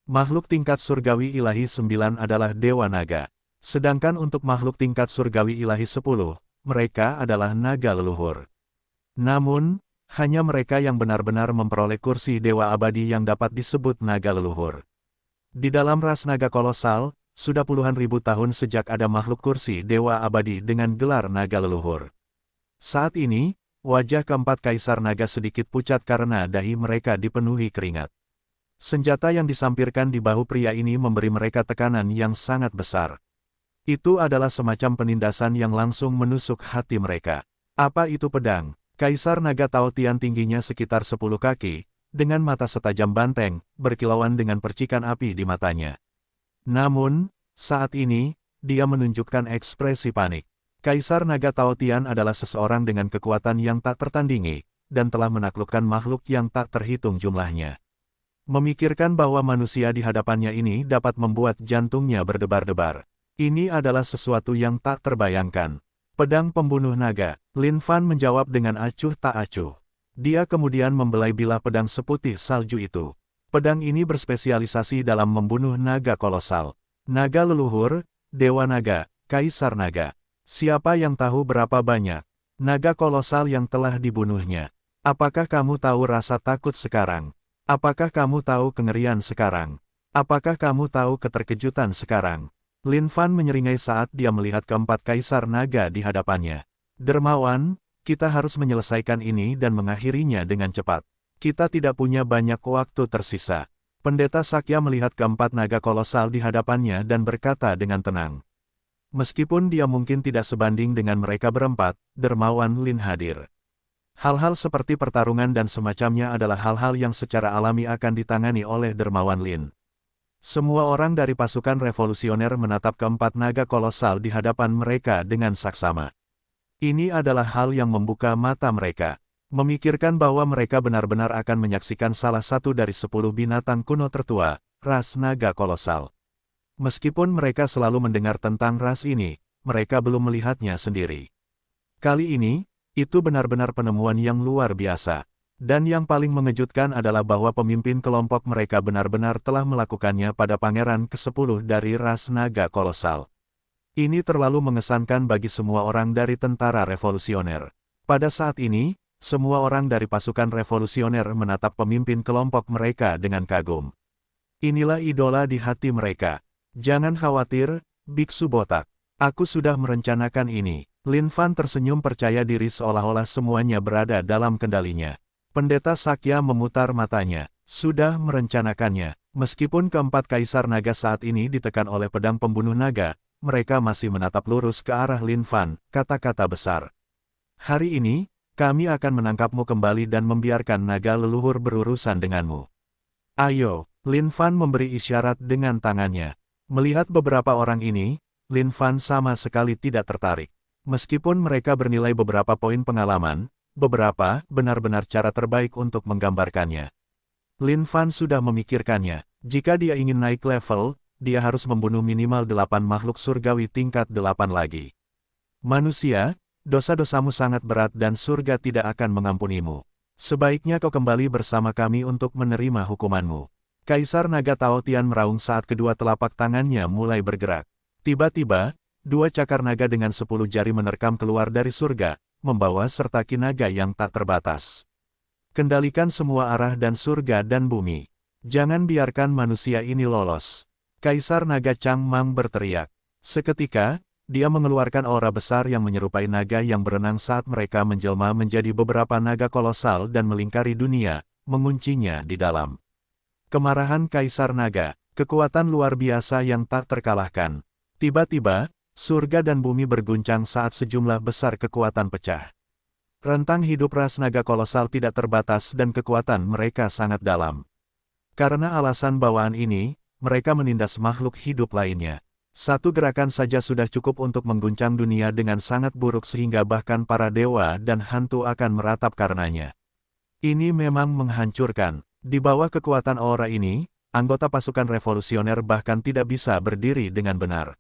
Makhluk tingkat surgawi ilahi 9 adalah Dewa Naga. Sedangkan untuk makhluk tingkat surgawi ilahi 10, mereka adalah naga leluhur. Namun, hanya mereka yang benar-benar memperoleh kursi Dewa Abadi yang dapat disebut naga leluhur. Di dalam ras naga kolosal, sudah puluhan ribu tahun sejak ada makhluk kursi Dewa Abadi dengan gelar naga leluhur. Saat ini, wajah keempat Kaisar Naga sedikit pucat karena dahi mereka dipenuhi keringat. Senjata yang disampirkan di bahu pria ini memberi mereka tekanan yang sangat besar. Itu adalah semacam penindasan yang langsung menusuk hati mereka. Apa itu pedang? Kaisar Naga Tao Tian tingginya sekitar 10 kaki, dengan mata setajam banteng, berkilauan dengan percikan api di matanya. Namun, saat ini, dia menunjukkan ekspresi panik. Kaisar Naga Tao Tian adalah seseorang dengan kekuatan yang tak tertandingi, dan telah menaklukkan makhluk yang tak terhitung jumlahnya. Memikirkan bahwa manusia di hadapannya ini dapat membuat jantungnya berdebar-debar. Ini adalah sesuatu yang tak terbayangkan. Pedang pembunuh naga, Lin Fan menjawab dengan acuh tak acuh. Dia kemudian membelai bilah pedang seputih salju itu. Pedang ini berspesialisasi dalam membunuh naga kolosal. Naga leluhur, Dewa Naga, Kaisar Naga. Siapa yang tahu berapa banyak naga kolosal yang telah dibunuhnya? Apakah kamu tahu rasa takut sekarang? Apakah kamu tahu kengerian sekarang? Apakah kamu tahu keterkejutan sekarang? Lin Fan menyeringai saat dia melihat keempat Kaisar Naga di hadapannya. Dermawan, kita harus menyelesaikan ini dan mengakhirinya dengan cepat. Kita tidak punya banyak waktu tersisa. Pendeta Sakya melihat keempat naga kolosal di hadapannya dan berkata dengan tenang. Meskipun dia mungkin tidak sebanding dengan mereka berempat, Dermawan Lin hadir. Hal-hal seperti pertarungan dan semacamnya adalah hal-hal yang secara alami akan ditangani oleh Dermawan Lin. Semua orang dari pasukan revolusioner menatap keempat naga kolosal di hadapan mereka dengan saksama. Ini adalah hal yang membuka mata mereka. Memikirkan bahwa mereka benar-benar akan menyaksikan salah satu dari 10 binatang kuno tertua, ras naga kolosal. Meskipun mereka selalu mendengar tentang ras ini, mereka belum melihatnya sendiri. Kali ini, itu benar-benar penemuan yang luar biasa. Dan yang paling mengejutkan adalah bahwa pemimpin kelompok mereka benar-benar telah melakukannya pada pangeran ke-10 dari ras naga kolosal. Ini terlalu mengesankan bagi semua orang dari tentara revolusioner. Pada saat ini, semua orang dari pasukan revolusioner menatap pemimpin kelompok mereka dengan kagum. Inilah idola di hati mereka. Jangan khawatir, biksu botak. Aku sudah merencanakan ini. Lin Fan tersenyum percaya diri seolah-olah semuanya berada dalam kendalinya. Pendeta Sakya memutar matanya. Sudah merencanakannya. Meskipun keempat Kaisar Naga saat ini ditekan oleh pedang pembunuh naga, mereka masih menatap lurus ke arah Lin Fan, kata-kata besar. Hari ini, kami akan menangkapmu kembali dan membiarkan naga leluhur berurusan denganmu. Ayo, Lin Fan memberi isyarat dengan tangannya. Melihat beberapa orang ini, Lin Fan sama sekali tidak tertarik. Meskipun mereka bernilai beberapa poin pengalaman, beberapa benar-benar cara terbaik untuk menggambarkannya. Lin Fan sudah memikirkannya. Jika dia ingin naik level, dia harus membunuh minimal 8 makhluk surgawi tingkat 8 lagi. Manusia, dosa-dosamu sangat berat dan surga tidak akan mengampunimu. Sebaiknya kau kembali bersama kami untuk menerima hukumanmu. Kaisar Naga Tao Tian meraung saat kedua telapak tangannya mulai bergerak. Tiba-tiba, 2 cakar naga dengan 10 jari menerkam keluar dari surga, membawa sertaki naga yang tak terbatas. Kendalikan semua arah dan surga dan bumi. Jangan biarkan manusia ini lolos. Kaisar Naga Changmang berteriak. Seketika, dia mengeluarkan aura besar yang menyerupai naga yang berenang saat mereka menjelma menjadi beberapa naga kolosal dan melingkari dunia, menguncinya di dalam. Kemarahan Kaisar Naga, kekuatan luar biasa yang tak terkalahkan. Tiba-tiba, surga dan bumi berguncang saat sejumlah besar kekuatan pecah. Rentang hidup ras naga kolosal tidak terbatas dan kekuatan mereka sangat dalam. Karena alasan bawaan ini, mereka menindas makhluk hidup lainnya. Satu gerakan saja sudah cukup untuk mengguncang dunia dengan sangat buruk sehingga bahkan para dewa dan hantu akan meratap karenanya. Ini memang menghancurkan. Di bawah kekuatan aura ini, anggota pasukan revolusioner bahkan tidak bisa berdiri dengan benar.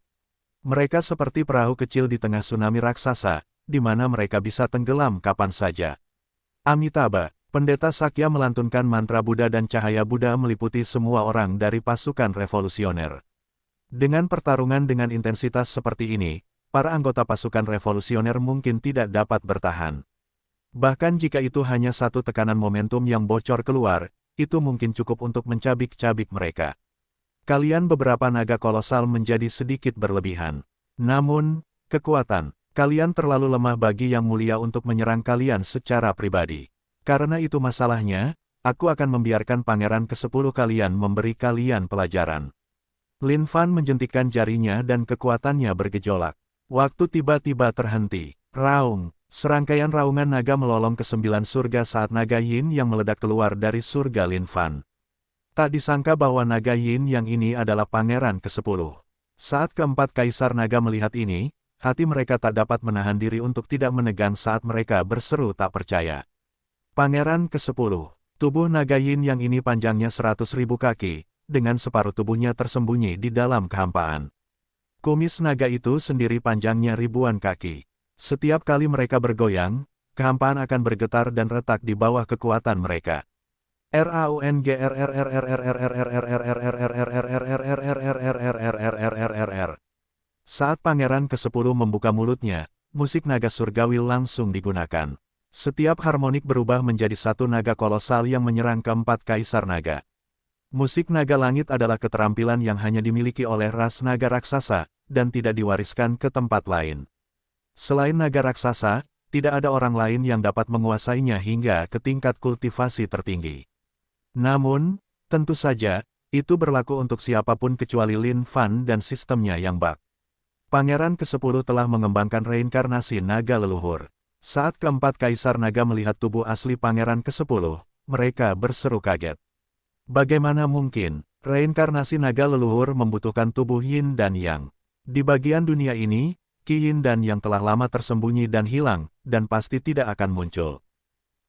Mereka seperti perahu kecil di tengah tsunami raksasa, di mana mereka bisa tenggelam kapan saja. Amitabha, pendeta Sakya melantunkan mantra Buddha dan cahaya Buddha meliputi semua orang dari pasukan revolusioner. Dengan pertarungan dengan intensitas seperti ini, para anggota pasukan revolusioner mungkin tidak dapat bertahan. Bahkan jika itu hanya satu tekanan momentum yang bocor keluar, itu mungkin cukup untuk mencabik-cabik mereka. Kalian beberapa naga kolosal menjadi sedikit berlebihan. Namun, kekuatan, kalian terlalu lemah bagi yang mulia untuk menyerang kalian secara pribadi. Karena itu masalahnya, aku akan membiarkan pangeran ke-10 kalian memberi kalian pelajaran. Lin Fan menjentikkan jarinya dan kekuatannya bergejolak. Waktu tiba-tiba terhenti. Raung. Serangkaian raungan naga melolong ke 9 surga saat naga Yin yang meledak keluar dari surga Lin Fan. Tak disangka bahwa naga Yin yang ini adalah pangeran ke-10. Saat keempat kaisar naga melihat ini, hati mereka tak dapat menahan diri untuk tidak menegang saat mereka berseru tak percaya. Pangeran ke-10. Tubuh naga Yin yang ini panjangnya 100.000 kaki, dengan separuh tubuhnya tersembunyi di dalam kehampaan. Kumis naga itu sendiri panjangnya ribuan kaki. Setiap kali mereka bergoyang, kehampaan akan bergetar dan retak di bawah kekuatan mereka. Saat pangeran ke-10 membuka mulutnya, musik naga surgawi langsung digunakan. Setiap harmonik berubah menjadi satu naga kolosal yang menyerang keempat kaisar naga. Musik naga langit adalah keterampilan yang hanya dimiliki oleh ras naga raksasa, dan tidak diwariskan ke tempat lain. Selain naga raksasa, tidak ada orang lain yang dapat menguasainya hingga ke tingkat kultivasi tertinggi. Namun, tentu saja, itu berlaku untuk siapapun kecuali Lin Fan dan sistemnya yang bak. Pangeran ke-10 telah mengembangkan reinkarnasi naga leluhur. Saat keempat kaisar naga melihat tubuh asli pangeran ke-10, mereka berseru kaget. Bagaimana mungkin, reinkarnasi naga leluhur membutuhkan tubuh Yin dan Yang? Di bagian dunia ini, Qi Yin dan Yang telah lama tersembunyi dan hilang, dan pasti tidak akan muncul.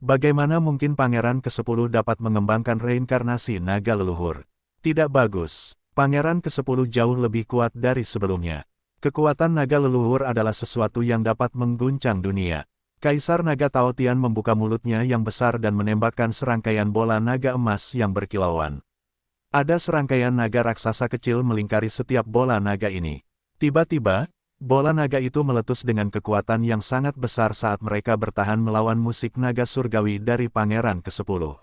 Bagaimana mungkin pangeran ke-10 dapat mengembangkan reinkarnasi naga leluhur? Tidak bagus. Pangeran ke-10 jauh lebih kuat dari sebelumnya. Kekuatan naga leluhur adalah sesuatu yang dapat mengguncang dunia. Kaisar naga Tao Tian membuka mulutnya yang besar dan menembakkan serangkaian bola naga emas yang berkilauan. Ada serangkaian naga raksasa kecil melingkari setiap bola naga ini. Tiba-tiba, bola naga itu meletus dengan kekuatan yang sangat besar saat mereka bertahan melawan musik naga surgawi dari pangeran ke-10.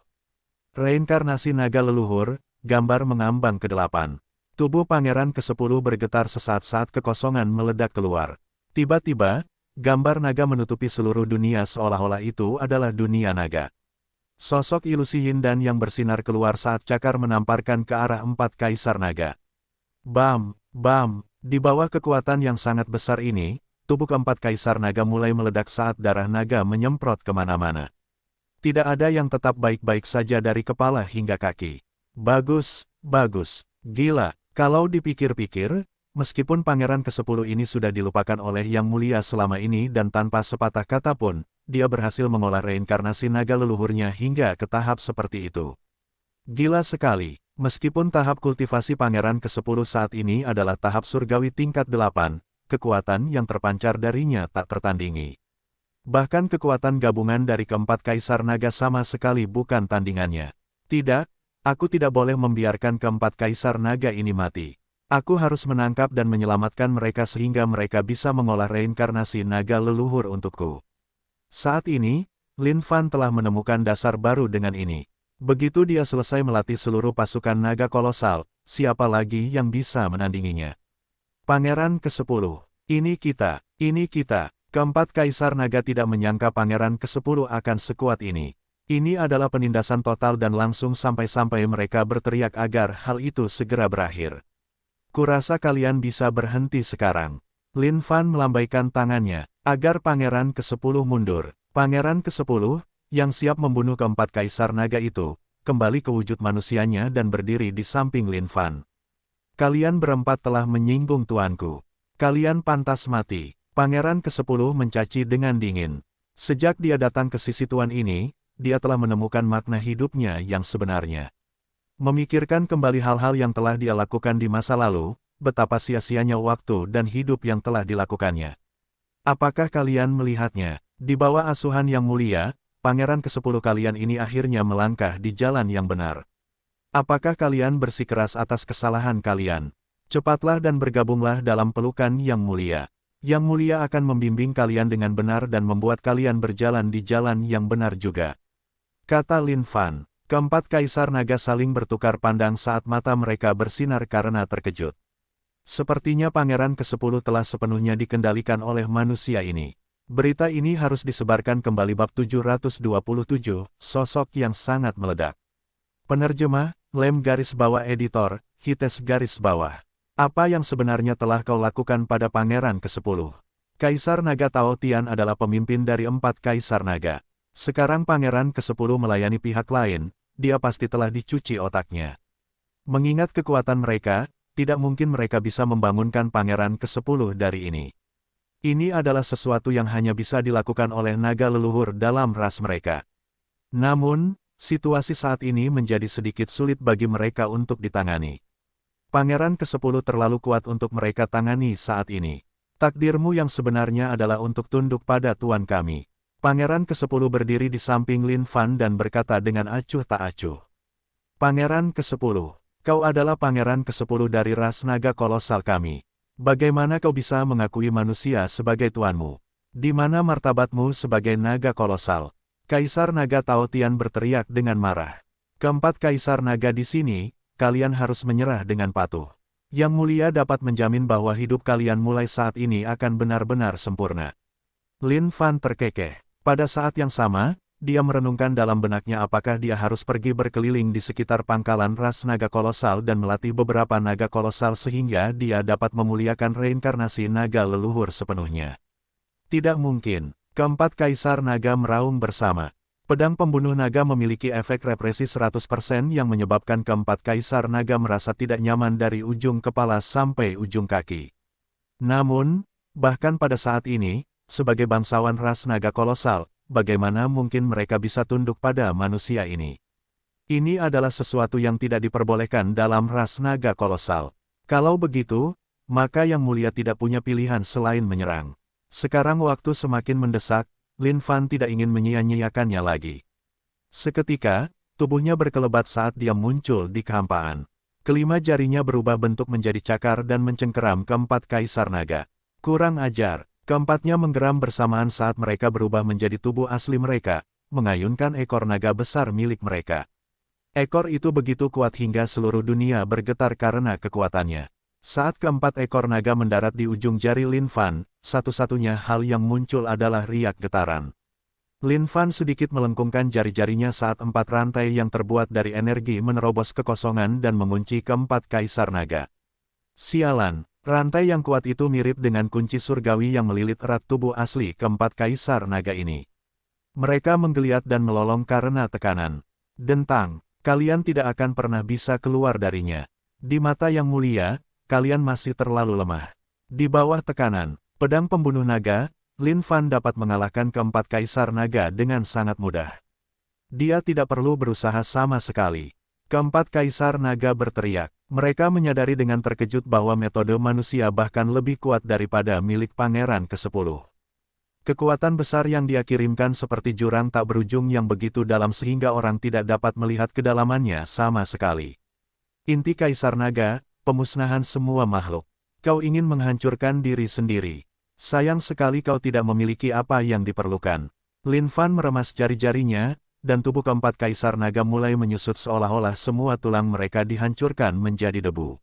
Reinkarnasi naga leluhur, gambar mengambang ke-8. Tubuh pangeran ke-10 bergetar sesaat saat kekosongan meledak keluar. Tiba-tiba, gambar naga menutupi seluruh dunia seolah-olah itu adalah dunia naga. Sosok ilusi Yin dan yang bersinar keluar saat cakar menamparkan ke arah 4 kaisar naga. Bam, bam. Di bawah kekuatan yang sangat besar ini, tubuh keempat kaisar naga mulai meledak saat darah naga menyemprot kemana-mana. Tidak ada yang tetap baik-baik saja dari kepala hingga kaki. Bagus, bagus, gila. Kalau dipikir-pikir, meskipun pangeran ke-10 ini sudah dilupakan oleh Yang Mulia selama ini dan tanpa sepatah kata pun, dia berhasil mengolah reinkarnasi naga leluhurnya hingga ke tahap seperti itu. Gila sekali. Meskipun tahap kultivasi pangeran ke-10 saat ini adalah tahap surgawi tingkat 8, kekuatan yang terpancar darinya tak tertandingi. Bahkan kekuatan gabungan dari keempat kaisar naga sama sekali bukan tandingannya. Tidak, aku tidak boleh membiarkan keempat kaisar naga ini mati. Aku harus menangkap dan menyelamatkan mereka sehingga mereka bisa mengolah reinkarnasi naga leluhur untukku. Saat ini, Lin Fan telah menemukan dasar baru dengan ini. Begitu dia selesai melatih seluruh pasukan naga kolosal, siapa lagi yang bisa menandinginya? Pangeran ke-10. Ini kita. Keempat kaisar naga tidak menyangka pangeran ke-10 akan sekuat ini. Ini adalah penindasan total dan langsung sampai-sampai mereka berteriak agar hal itu segera berakhir. Kurasa kalian bisa berhenti sekarang. Lin Fan melambaikan tangannya, agar pangeran ke-10 mundur. Pangeran ke-10, yang siap membunuh keempat kaisar naga itu, kembali ke wujud manusianya dan berdiri di samping Lin Fan. Kalian berempat telah menyinggung tuanku. Kalian pantas mati. Pangeran ke-10 mencaci dengan dingin. Sejak dia datang ke sisi tuan ini, dia telah menemukan makna hidupnya yang sebenarnya. Memikirkan kembali hal-hal yang telah dia lakukan di masa lalu, betapa sia-sianya waktu dan hidup yang telah dilakukannya. Apakah kalian melihatnya? Di bawah asuhan yang mulia, Pangeran ke-10 kalian ini akhirnya melangkah di jalan yang benar. Apakah kalian bersikeras atas kesalahan kalian? Cepatlah dan bergabunglah dalam pelukan yang mulia. Yang mulia akan membimbing kalian dengan benar dan membuat kalian berjalan di jalan yang benar juga. Kata Lin Fan. Keempat kaisar naga saling bertukar pandang saat mata mereka bersinar karena terkejut. Sepertinya Pangeran ke-10 telah sepenuhnya dikendalikan oleh manusia ini. Berita ini harus disebarkan kembali. Bab 727, sosok yang sangat meledak. Penerjemah, Lem garis bawah editor, Hites garis bawah. Apa yang sebenarnya telah kau lakukan pada Pangeran ke-10? Kaisar Naga Tao Tian adalah pemimpin dari 4 kaisar naga. Sekarang Pangeran ke-10 melayani pihak lain, dia pasti telah dicuci otaknya. Mengingat kekuatan mereka, tidak mungkin mereka bisa membangunkan Pangeran ke-10 dari ini. Ini adalah sesuatu yang hanya bisa dilakukan oleh naga leluhur dalam ras mereka. Namun, situasi saat ini menjadi sedikit sulit bagi mereka untuk ditangani. Pangeran ke-10 terlalu kuat untuk mereka tangani saat ini. Takdirmu yang sebenarnya adalah untuk tunduk pada tuan kami. Pangeran ke-10 berdiri di samping Lin Fan dan berkata dengan acuh tak acuh. Pangeran ke-10, kau adalah Pangeran ke-10 dari ras naga kolosal kami. Bagaimana kau bisa mengakui manusia sebagai tuanmu? Di mana martabatmu sebagai naga kolosal? Kaisar Naga Tao Tian berteriak dengan marah. Keempat kaisar naga di sini, kalian harus menyerah dengan patuh. Yang mulia dapat menjamin bahwa hidup kalian mulai saat ini akan benar-benar sempurna. Lin Fan terkekeh. Pada saat yang sama, dia merenungkan dalam benaknya apakah dia harus pergi berkeliling di sekitar pangkalan ras naga kolosal dan melatih beberapa naga kolosal sehingga dia dapat memuliakan reinkarnasi naga leluhur sepenuhnya. Tidak mungkin. Keempat kaisar naga meraung bersama. Pedang pembunuh naga memiliki efek represi 100% yang menyebabkan keempat kaisar naga merasa tidak nyaman dari ujung kepala sampai ujung kaki. Namun, bahkan pada saat ini, sebagai bangsawan ras naga kolosal, bagaimana mungkin mereka bisa tunduk pada manusia ini? Ini adalah sesuatu yang tidak diperbolehkan dalam ras naga kolosal. Kalau begitu, maka Yang Mulia tidak punya pilihan selain menyerang. Sekarang waktu semakin mendesak, Lin Fan tidak ingin menyia-nyiakannya lagi. Seketika, tubuhnya berkelebat saat dia muncul di kehampaan. Kelima jarinya berubah bentuk menjadi cakar dan mencengkeram keempat kaisar naga. Kurang ajar, keempatnya menggeram bersamaan saat mereka berubah menjadi tubuh asli mereka, mengayunkan ekor naga besar milik mereka. Ekor itu begitu kuat hingga seluruh dunia bergetar karena kekuatannya. Saat keempat ekor naga mendarat di ujung jari Lin Fan, satu-satunya hal yang muncul adalah riak getaran. Lin Fan sedikit melengkungkan jari-jarinya saat 4 rantai yang terbuat dari energi menerobos kekosongan dan mengunci keempat kaisar naga. Sialan, rantai yang kuat itu mirip dengan kunci surgawi yang melilit erat tubuh asli keempat kaisar naga ini. Mereka menggeliat dan melolong karena tekanan. Dentang, kalian tidak akan pernah bisa keluar darinya. Di mata Yang Mulia, kalian masih terlalu lemah. Di bawah tekanan, pedang pembunuh naga, Lin Fan dapat mengalahkan keempat kaisar naga dengan sangat mudah. Dia tidak perlu berusaha sama sekali. Keempat kaisar naga berteriak. Mereka menyadari dengan terkejut bahwa metode manusia bahkan lebih kuat daripada milik Pangeran ke-10. Kekuatan besar yang dia kirimkan seperti jurang tak berujung yang begitu dalam sehingga orang tidak dapat melihat kedalamannya sama sekali. Inti Kaisar Naga, pemusnahan semua makhluk. Kau ingin menghancurkan diri sendiri. Sayang sekali kau tidak memiliki apa yang diperlukan. Lin Fan meremas jari-jarinya, dan tubuh keempat kaisar naga mulai menyusut seolah-olah semua tulang mereka dihancurkan menjadi debu.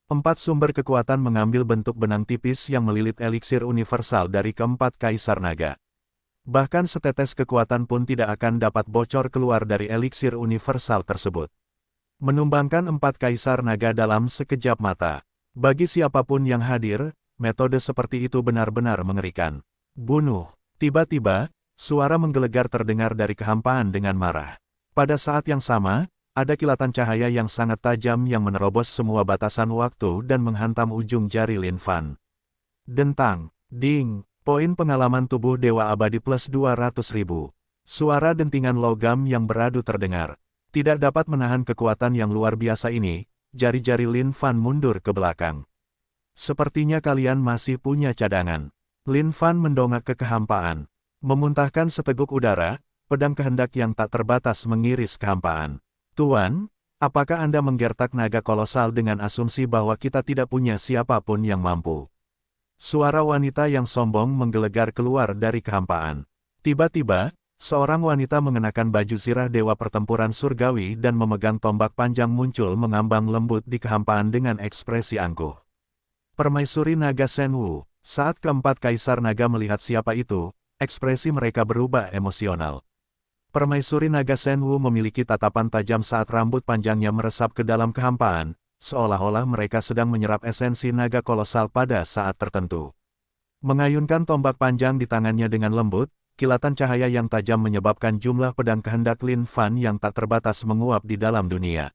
4 sumber kekuatan mengambil bentuk benang tipis yang melilit eliksir universal dari keempat kaisar naga. Bahkan setetes kekuatan pun tidak akan dapat bocor keluar dari eliksir universal tersebut. Menumbangkan 4 kaisar naga dalam sekejap mata. Bagi siapapun yang hadir, metode seperti itu benar-benar mengerikan. Bunuh. Tiba-tiba, Suara menggelegar terdengar dari kehampaan dengan marah. Pada saat yang sama, ada kilatan cahaya yang sangat tajam yang menerobos semua batasan waktu dan menghantam ujung jari Lin Fan. Dentang, ding, poin pengalaman tubuh Dewa Abadi plus 200.000. Suara dentingan logam yang beradu terdengar. Tidak dapat menahan kekuatan yang luar biasa ini, jari-jari Lin Fan mundur ke belakang. Sepertinya kalian masih punya cadangan. Lin Fan mendongak ke kehampaan. Memuntahkan seteguk udara, pedang kehendak yang tak terbatas mengiris kehampaan. Tuan, apakah Anda menggertak naga kolosal dengan asumsi bahwa kita tidak punya siapapun yang mampu? Suara wanita yang sombong menggelegar keluar dari kehampaan. Tiba-tiba, seorang wanita mengenakan baju zirah dewa pertempuran surgawi dan memegang tombak panjang muncul mengambang lembut di kehampaan dengan ekspresi angkuh. Permaisuri Naga Shenwu. Saat keempat Kaisar Naga melihat siapa itu, ekspresi mereka berubah emosional. Permaisuri Naga Shenwu memiliki tatapan tajam saat rambut panjangnya meresap ke dalam kehampaan, seolah-olah mereka sedang menyerap esensi naga kolosal pada saat tertentu. Mengayunkan tombak panjang di tangannya dengan lembut, kilatan cahaya yang tajam menyebabkan jumlah pedang kehendak Lin Fan yang tak terbatas menguap di dalam dunia.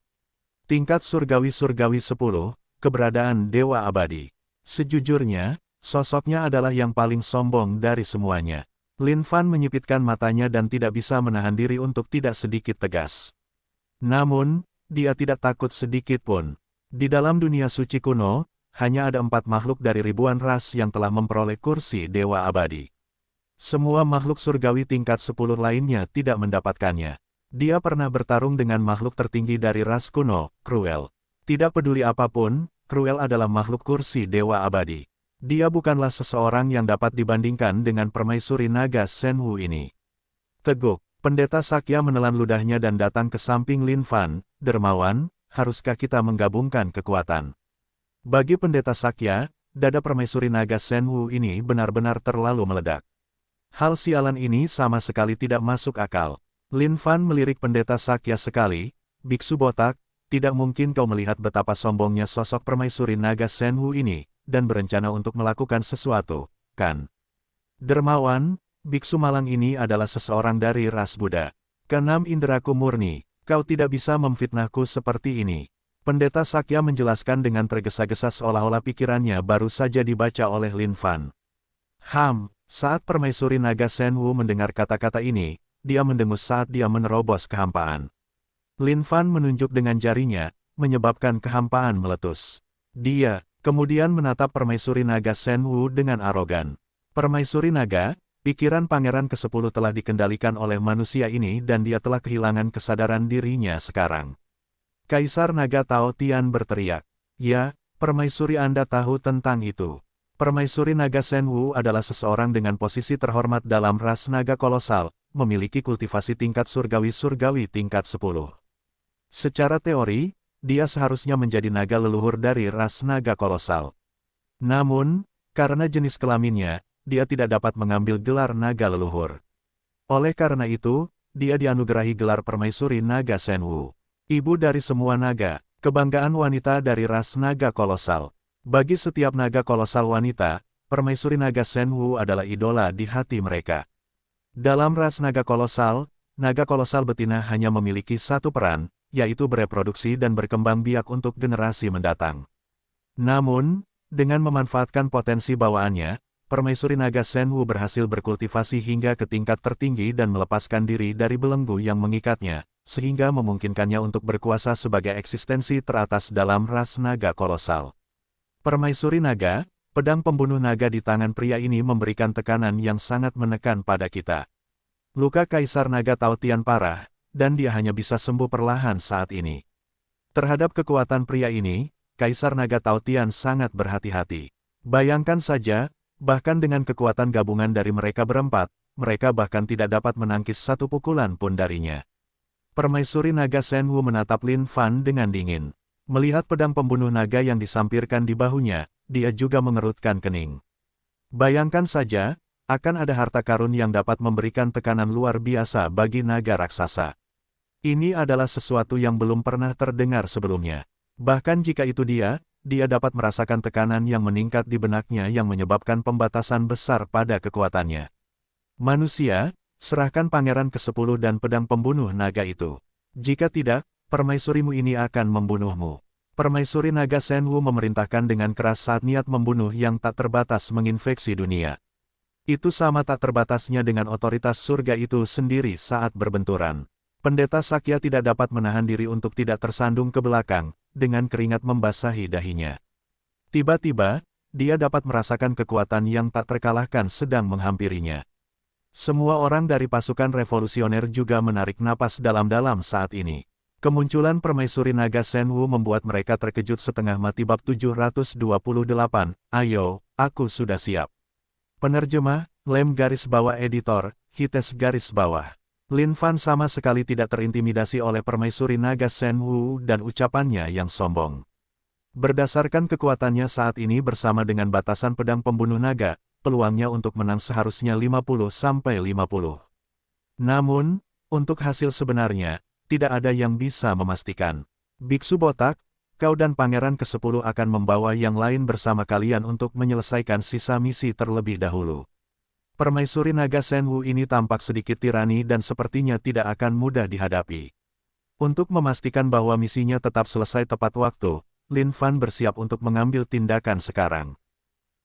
Tingkat surgawi-surgawi 10, keberadaan Dewa Abadi. Sejujurnya, sosoknya adalah yang paling sombong dari semuanya. Lin Fan menyipitkan matanya dan tidak bisa menahan diri untuk tidak sedikit tegas. Namun, dia tidak takut sedikit pun. Di dalam dunia suci kuno, hanya ada 4 makhluk dari ribuan ras yang telah memperoleh kursi Dewa Abadi. Semua makhluk surgawi tingkat 10 lainnya tidak mendapatkannya. Dia pernah bertarung dengan makhluk tertinggi dari ras kuno, Cruel. Tidak peduli apapun, Cruel adalah makhluk kursi Dewa Abadi. Dia bukanlah seseorang yang dapat dibandingkan dengan permaisuri naga Shenwu ini. Teguk, Pendeta Sakya menelan ludahnya dan datang ke samping Lin Fan. Dermawan, haruskah kita menggabungkan kekuatan? Bagi Pendeta Sakya, dada permaisuri naga Shenwu ini benar-benar terlalu meledak. Hal sialan ini sama sekali tidak masuk akal. Lin Fan melirik Pendeta Sakya sekali, biksu botak, tidak mungkin kau melihat betapa sombongnya sosok permaisuri naga Shenwu ini, dan berencana untuk melakukan sesuatu, kan? Dermawan, biksu malang ini adalah seseorang dari ras Buddha. Keenam inderaku murni, kau tidak bisa memfitnahku seperti ini. Pendeta Sakya menjelaskan dengan tergesa-gesa seolah-olah pikirannya baru saja dibaca oleh Lin Fan. Saat permaisuri naga Shenwu mendengar kata-kata ini, dia mendengus saat dia menerobos kehampaan. Lin Fan menunjuk dengan jarinya, menyebabkan kehampaan meletus. Dia kemudian menatap permaisuri naga Shenwu dengan arogan. Permaisuri naga, pikiran pangeran ke-10 telah dikendalikan oleh manusia ini dan dia telah kehilangan kesadaran dirinya sekarang. Kaisar Naga Tao Tian berteriak. Ya, permaisuri Anda tahu tentang itu. Permaisuri naga Shenwu adalah seseorang dengan posisi terhormat dalam ras naga kolosal, memiliki kultivasi tingkat surgawi-surgawi tingkat 10. Secara teori, dia seharusnya menjadi naga leluhur dari ras naga kolosal. Namun, karena jenis kelaminnya, dia tidak dapat mengambil gelar naga leluhur. Oleh karena itu, dia dianugerahi gelar permaisuri naga Shenwu. Ibu dari semua naga, kebanggaan wanita dari ras naga kolosal. Bagi setiap naga kolosal wanita, permaisuri naga Shenwu adalah idola di hati mereka. Dalam ras naga kolosal betina hanya memiliki satu peran, yaitu bereproduksi dan berkembang biak untuk generasi mendatang. Namun, dengan memanfaatkan potensi bawaannya, permaisuri naga Shenwu berhasil berkultivasi hingga ke tingkat tertinggi dan melepaskan diri dari belenggu yang mengikatnya, sehingga memungkinkannya untuk berkuasa sebagai eksistensi teratas dalam ras naga kolosal. Permaisuri naga, pedang pembunuh naga di tangan pria ini memberikan tekanan yang sangat menekan pada kita. Luka Kaisar Naga Tao Tian parah, dan dia hanya bisa sembuh perlahan saat ini. Terhadap kekuatan pria ini, Kaisar Naga Tao Tian sangat berhati-hati. Bayangkan saja, bahkan dengan kekuatan gabungan dari mereka berempat, mereka bahkan tidak dapat menangkis satu pukulan pun darinya. Permaisuri naga Shenwu menatap Lin Fan dengan dingin. Melihat pedang pembunuh naga yang disampirkan di bahunya, dia juga mengerutkan kening. Bayangkan saja, akan ada harta karun yang dapat memberikan tekanan luar biasa bagi naga raksasa. Ini adalah sesuatu yang belum pernah terdengar sebelumnya. Bahkan jika itu dia dapat merasakan tekanan yang meningkat di benaknya yang menyebabkan pembatasan besar pada kekuatannya. Manusia, Serahkan pangeran ke-10 dan pedang pembunuh naga itu. Jika tidak, permaisurimu ini akan membunuhmu. Permaisuri naga Shenwu memerintahkan dengan keras saat niat membunuh yang tak terbatas menginfeksi dunia. Itu sama tak terbatasnya dengan otoritas surga itu sendiri saat berbenturan. Pendeta Sakya tidak dapat menahan diri untuk tidak tersandung ke belakang, dengan keringat membasahi dahinya. Tiba-tiba, dia dapat merasakan kekuatan yang tak terkalahkan sedang menghampirinya. Semua orang dari pasukan revolusioner juga menarik napas dalam-dalam saat ini. Kemunculan permaisuri naga Shenwu membuat mereka terkejut setengah mati. Bab 728, ayo, aku sudah siap. Penerjemah, Lem garis bawah editor, Hites garis bawah. Lin Fan sama sekali tidak terintimidasi oleh permaisuri naga Shenwu dan ucapannya yang sombong. Berdasarkan kekuatannya saat ini bersama dengan batasan pedang pembunuh naga, peluangnya untuk menang seharusnya 50-50. Namun, untuk hasil sebenarnya, tidak ada yang bisa memastikan. Biksu botak, kau dan pangeran ke-10 akan membawa yang lain bersama kalian untuk menyelesaikan sisa misi terlebih dahulu. Permaisuri naga Shenwu ini tampak sedikit tirani dan sepertinya tidak akan mudah dihadapi. Untuk memastikan bahwa misinya tetap selesai tepat waktu, Lin Fan bersiap untuk mengambil tindakan sekarang.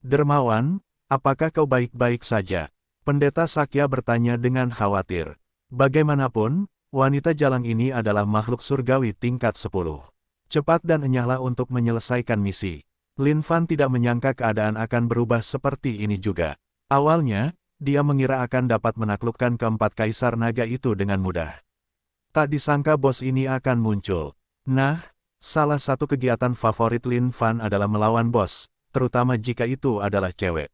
Dermawan, apakah kau baik-baik saja? Pendeta Sakya bertanya dengan khawatir. Bagaimanapun, wanita jalang ini adalah makhluk surgawi tingkat 10. Cepat dan enyahlah untuk menyelesaikan misi. Lin Fan tidak menyangka keadaan akan berubah seperti ini juga. Awalnya, dia mengira akan dapat menaklukkan keempat kaisar naga itu dengan mudah. Tak disangka bos ini akan muncul. Nah, salah satu kegiatan favorit Lin Fan adalah melawan bos, terutama jika itu adalah cewek.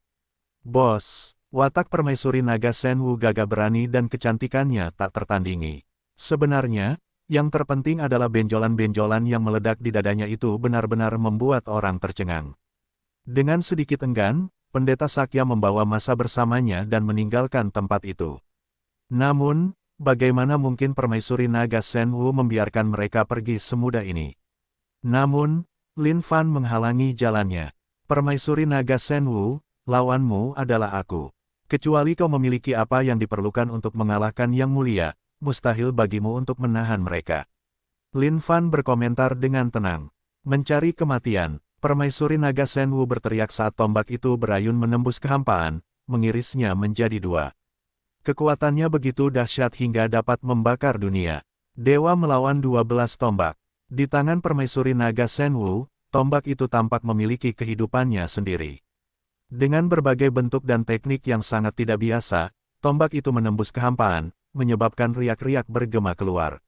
Bos, watak permaisuri naga Shenwu gagah berani dan kecantikannya tak tertandingi. Sebenarnya, yang terpenting adalah benjolan-benjolan yang meledak di dadanya itu benar-benar membuat orang tercengang. Dengan sedikit enggan, pendeta Sakya membawa massa bersamanya dan meninggalkan tempat itu. Namun, bagaimana mungkin permaisuri naga Shenwu membiarkan mereka pergi semudah ini? Namun, Lin Fan menghalangi jalannya. Permaisuri naga Shenwu, lawanmu adalah aku. Kecuali kau memiliki apa yang diperlukan untuk mengalahkan Yang Mulia, mustahil bagimu untuk menahan mereka. Lin Fan berkomentar dengan tenang. Mencari kematian, permaisuri naga Shenwu berteriak saat tombak itu berayun menembus kehampaan, mengirisnya menjadi dua. Kekuatannya begitu dahsyat hingga dapat membakar dunia. Dewa melawan 12 tombak. Di tangan permaisuri naga Shenwu, tombak itu tampak memiliki kehidupannya sendiri. Dengan berbagai bentuk dan teknik yang sangat tidak biasa, tombak itu menembus kehampaan, menyebabkan riak-riak bergema keluar.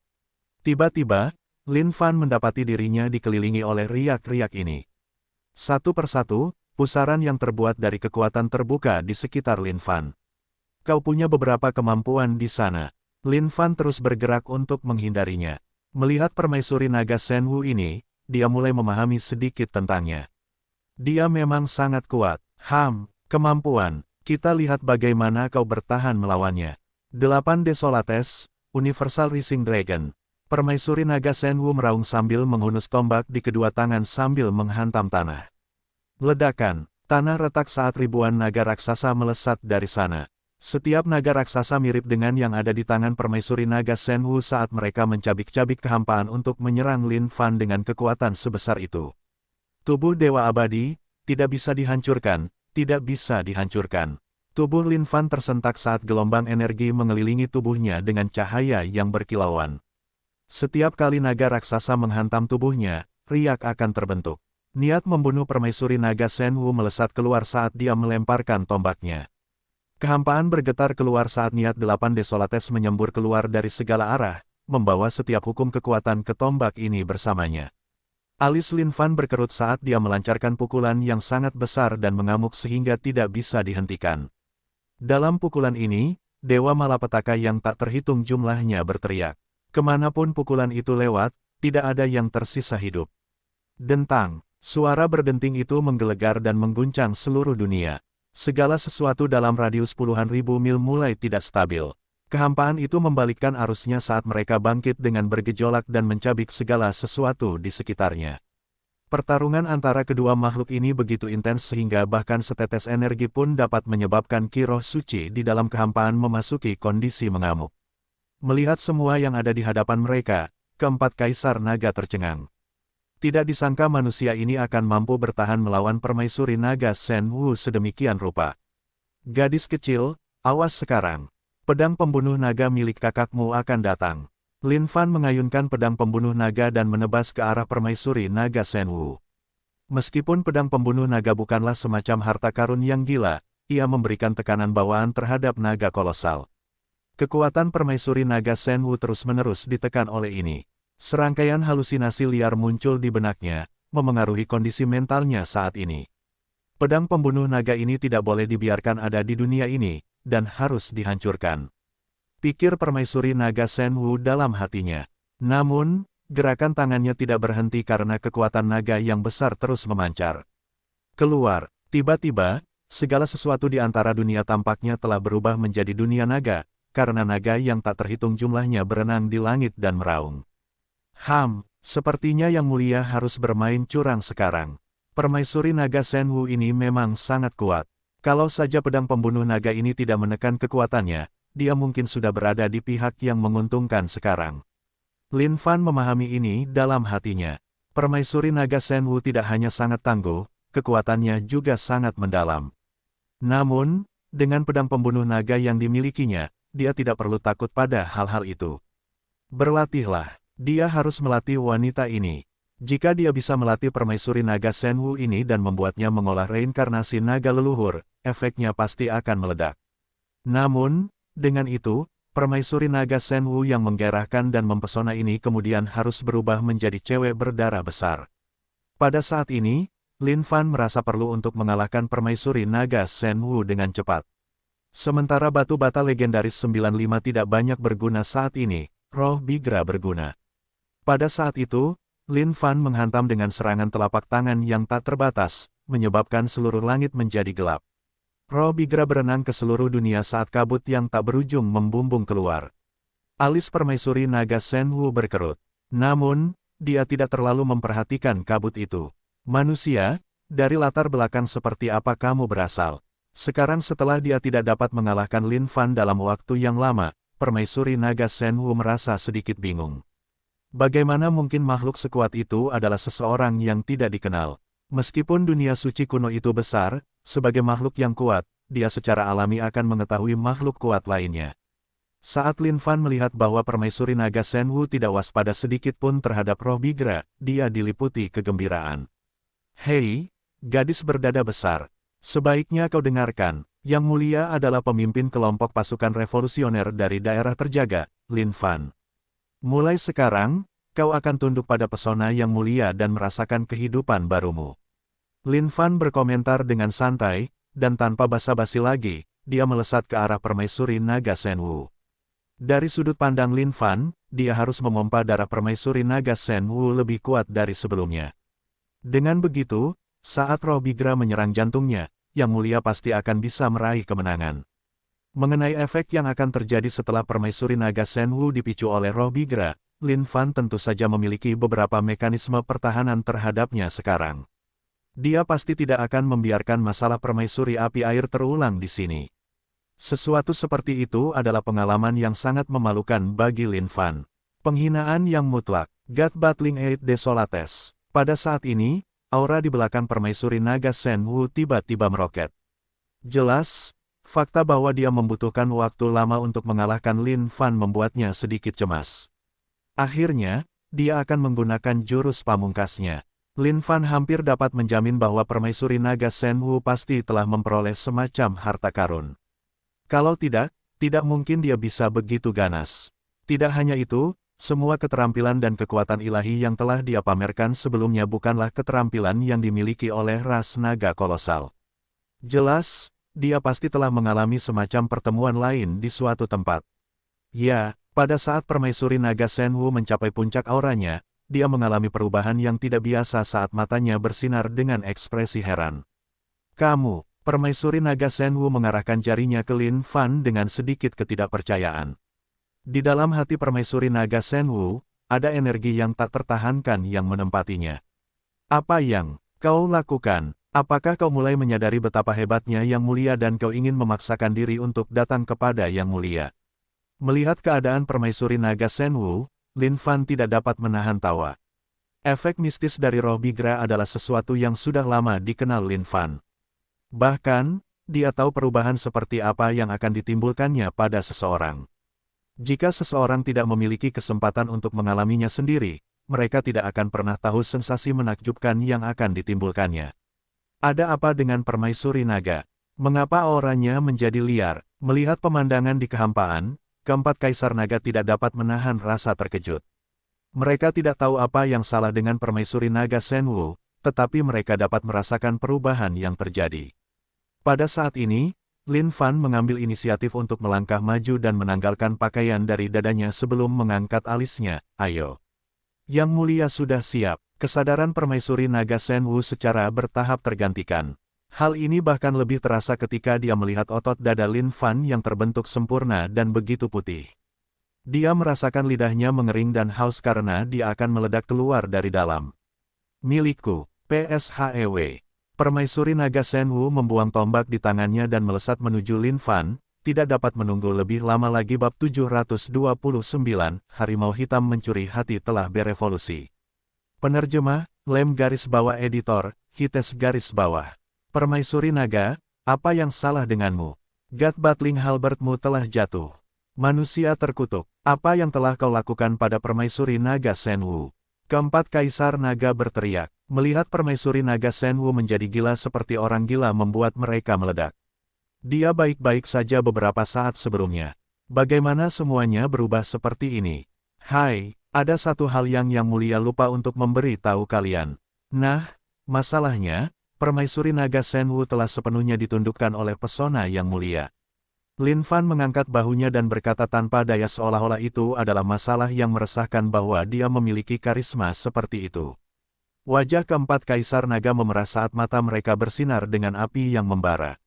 Tiba-tiba, Lin Fan mendapati dirinya dikelilingi oleh riak-riak ini. Satu persatu, pusaran yang terbuat dari kekuatan terbuka di sekitar Lin Fan. Kau punya beberapa kemampuan di sana. Lin Fan terus bergerak untuk menghindarinya. Melihat permaisuri naga Shenwu ini, dia mulai memahami sedikit tentangnya. Dia memang sangat kuat. Kemampuan. Kita lihat bagaimana kau bertahan melawannya. 8 Desolates, Universal Rising Dragon. Permaisuri naga Shenwu meraung sambil menghunus tombak di kedua tangan sambil menghantam tanah. Ledakan. Tanah retak saat ribuan naga raksasa melesat dari sana. Setiap naga raksasa mirip dengan yang ada di tangan permaisuri naga Shenwu saat mereka mencabik-cabik kehampaan untuk menyerang Lin Fan dengan kekuatan sebesar itu. Tubuh Dewa Abadi, tidak bisa dihancurkan, tidak bisa dihancurkan. Tubuh Lin Fan tersentak saat gelombang energi mengelilingi tubuhnya dengan cahaya yang berkilauan. Setiap kali naga raksasa menghantam tubuhnya, riak akan terbentuk. Niat membunuh permaisuri naga Shenwu melesat keluar saat dia melemparkan tombaknya. Kehampaan bergetar keluar saat niat 8 Desolates menyembur keluar dari segala arah, membawa setiap hukum kekuatan ke tombak ini bersamanya. Alis Lin Fan berkerut saat dia melancarkan pukulan yang sangat besar dan mengamuk sehingga tidak bisa dihentikan. Dalam pukulan ini, Dewa Malapetaka yang tak terhitung jumlahnya berteriak. Kemanapun pukulan itu lewat, tidak ada yang tersisa hidup. Dentang, suara berdenting itu menggelegar dan mengguncang seluruh dunia. Segala sesuatu dalam radius puluhan ribu mil mulai tidak stabil. Kehampaan itu membalikkan arusnya saat mereka bangkit dengan bergejolak dan mencabik segala sesuatu di sekitarnya. Pertarungan antara kedua makhluk ini begitu intens sehingga bahkan setetes energi pun dapat menyebabkan ki roh suci di dalam kehampaan memasuki kondisi mengamuk. Melihat semua yang ada di hadapan mereka, keempat kaisar naga tercengang. Tidak disangka manusia ini akan mampu bertahan melawan permaisuri naga Shen Wu sedemikian rupa. Gadis kecil, awas sekarang. Pedang pembunuh naga milik kakakmu akan datang. Lin Fan mengayunkan pedang pembunuh naga dan menebas ke arah permaisuri naga Shen Wu. Meskipun pedang pembunuh naga bukanlah semacam harta karun yang gila, ia memberikan tekanan bawaan terhadap naga kolosal. Kekuatan permaisuri naga Shen Wu terus-menerus ditekan oleh ini. Serangkaian halusinasi liar muncul di benaknya, memengaruhi kondisi mentalnya saat ini. Pedang pembunuh naga ini tidak boleh dibiarkan ada di dunia ini, dan harus dihancurkan. Pikir permaisuri naga Shen Wu dalam hatinya. Namun, gerakan tangannya tidak berhenti karena kekuatan naga yang besar terus memancar. Keluar, tiba-tiba, segala sesuatu di antara dunia tampaknya telah berubah menjadi dunia naga, karena naga yang tak terhitung jumlahnya berenang di langit dan meraung. Sepertinya Yang Mulia harus bermain curang sekarang. Permaisuri naga Shen Wu ini memang sangat kuat. Kalau saja pedang pembunuh naga ini tidak menekan kekuatannya, dia mungkin sudah berada di pihak yang menguntungkan sekarang. Lin Fan memahami ini dalam hatinya. Permaisuri naga Shen Wu tidak hanya sangat tangguh, kekuatannya juga sangat mendalam. Namun, dengan pedang pembunuh naga yang dimilikinya, dia tidak perlu takut pada hal-hal itu. Berlatihlah. Dia harus melatih wanita ini. Jika dia bisa melatih permaisuri naga Shen Wu ini dan membuatnya mengolah reinkarnasi naga leluhur, efeknya pasti akan meledak. Namun, dengan itu, permaisuri naga Shen Wu yang menggairahkan dan mempesona ini kemudian harus berubah menjadi cewek berdarah besar. Pada saat ini, Lin Fan merasa perlu untuk mengalahkan permaisuri naga Shen Wu dengan cepat. Sementara batu bata legendaris 95 tidak banyak berguna saat ini, roh Bigra berguna. Pada saat itu, Lin Fan menghantam dengan serangan telapak tangan yang tak terbatas, menyebabkan seluruh langit menjadi gelap. Roh Bigra berenang ke seluruh dunia saat kabut yang tak berujung membumbung keluar. Alis permaisuri naga Shen Wu berkerut. Namun, dia tidak terlalu memperhatikan kabut itu. Manusia, dari latar belakang seperti apa kamu berasal? Sekarang setelah dia tidak dapat mengalahkan Lin Fan dalam waktu yang lama, permaisuri naga Shen Wu merasa sedikit bingung. Bagaimana mungkin makhluk sekuat itu adalah seseorang yang tidak dikenal? Meskipun dunia suci kuno itu besar, sebagai makhluk yang kuat, dia secara alami akan mengetahui makhluk kuat lainnya. Saat Lin Fan melihat bahwa permaisuri naga Shen Wu tidak waspada sedikit pun terhadap roh Bigra, dia diliputi kegembiraan. Hei, gadis berdada besar. Sebaiknya kau dengarkan, Yang Mulia adalah pemimpin kelompok pasukan revolusioner dari daerah terjaga, Lin Fan. Mulai sekarang, kau akan tunduk pada pesona Yang Mulia dan merasakan kehidupan barumu. Lin Fan berkomentar dengan santai, dan tanpa basa-basi lagi, dia melesat ke arah permaisuri naga Shen Wu. Dari sudut pandang Lin Fan, dia harus memompa darah permaisuri naga Shen Wu lebih kuat dari sebelumnya. Dengan begitu, saat roh Bigra menyerang jantungnya, Yang Mulia pasti akan bisa meraih kemenangan. Mengenai efek yang akan terjadi setelah permaisuri naga Shen Wu dipicu oleh roh Bigra, Lin Fan tentu saja memiliki beberapa mekanisme pertahanan terhadapnya sekarang. Dia pasti tidak akan membiarkan masalah permaisuri api air terulang di sini. Sesuatu seperti itu adalah pengalaman yang sangat memalukan bagi Lin Fan. Penghinaan yang mutlak, God Battling Eight Desolates. Pada saat ini, aura di belakang permaisuri naga Shen Wu tiba-tiba meroket. Jelas, fakta bahwa dia membutuhkan waktu lama untuk mengalahkan Lin Fan membuatnya sedikit cemas. Akhirnya, dia akan menggunakan jurus pamungkasnya. Lin Fan hampir dapat menjamin bahwa permaisuri naga Shen Wu pasti telah memperoleh semacam harta karun. Kalau tidak mungkin dia bisa begitu ganas. Tidak hanya itu, semua keterampilan dan kekuatan ilahi yang telah dia pamerkan sebelumnya bukanlah keterampilan yang dimiliki oleh ras naga kolosal. Jelas, dia pasti telah mengalami semacam pertemuan lain di suatu tempat. Ya, pada saat permaisuri naga Shen Wu mencapai puncak auranya, dia mengalami perubahan yang tidak biasa saat matanya bersinar dengan ekspresi heran. Kamu, permaisuri naga Shen Wu mengarahkan jarinya ke Lin Fan dengan sedikit ketidakpercayaan. Di dalam hati permaisuri naga Shen Wu, ada energi yang tak tertahankan yang menempatinya. Apa yang kau lakukan? Apakah kau mulai menyadari betapa hebatnya Yang Mulia dan kau ingin memaksakan diri untuk datang kepada Yang Mulia? Melihat keadaan permaisuri naga Shenwu, Lin Fan tidak dapat menahan tawa. Efek mistis dari roh Bigra adalah sesuatu yang sudah lama dikenal Lin Fan. Bahkan, dia tahu perubahan seperti apa yang akan ditimbulkannya pada seseorang. Jika seseorang tidak memiliki kesempatan untuk mengalaminya sendiri, mereka tidak akan pernah tahu sensasi menakjubkan yang akan ditimbulkannya. Ada apa dengan permaisuri naga? Mengapa auranya menjadi liar? Melihat pemandangan di kehampaan, keempat kaisar naga tidak dapat menahan rasa terkejut. Mereka tidak tahu apa yang salah dengan permaisuri naga Shenwu, tetapi mereka dapat merasakan perubahan yang terjadi. Pada saat ini, Lin Fan mengambil inisiatif untuk melangkah maju dan menanggalkan pakaian dari dadanya sebelum mengangkat alisnya. Ayo. Yang Mulia sudah siap. Kesadaran permaisuri naga Shenwu secara bertahap tergantikan. Hal ini bahkan lebih terasa ketika dia melihat otot dada Lin Fan yang terbentuk sempurna dan begitu putih. Dia merasakan lidahnya mengering dan haus karena dia akan meledak keluar dari dalam. Milikku, PSHEW. Permaisuri naga Shenwu membuang tombak di tangannya dan melesat menuju Lin Fan, tidak dapat menunggu lebih lama lagi. Bab 729, Harimau Hitam Mencuri Hati telah berevolusi. Penerjemah, Lem garis bawah editor, Hites garis bawah. Permaisuri naga, apa yang salah denganmu? God battling halbertmu telah jatuh. Manusia terkutuk, apa yang telah kau lakukan pada permaisuri naga Shenwu? Keempat kaisar naga berteriak, melihat permaisuri naga Shenwu menjadi gila seperti orang gila membuat mereka meledak. Dia baik-baik saja beberapa saat sebelumnya. Bagaimana semuanya berubah seperti ini? Hai. Ada satu hal yang Yang Mulia lupa untuk memberi tahu kalian. Nah, masalahnya, permaisuri naga Shenwu telah sepenuhnya ditundukkan oleh pesona Yang Mulia. Lin Fan mengangkat bahunya dan berkata tanpa daya seolah-olah itu adalah masalah yang meresahkan bahwa dia memiliki karisma seperti itu. Wajah keempat kaisar naga memerah saat mata mereka bersinar dengan api yang membara.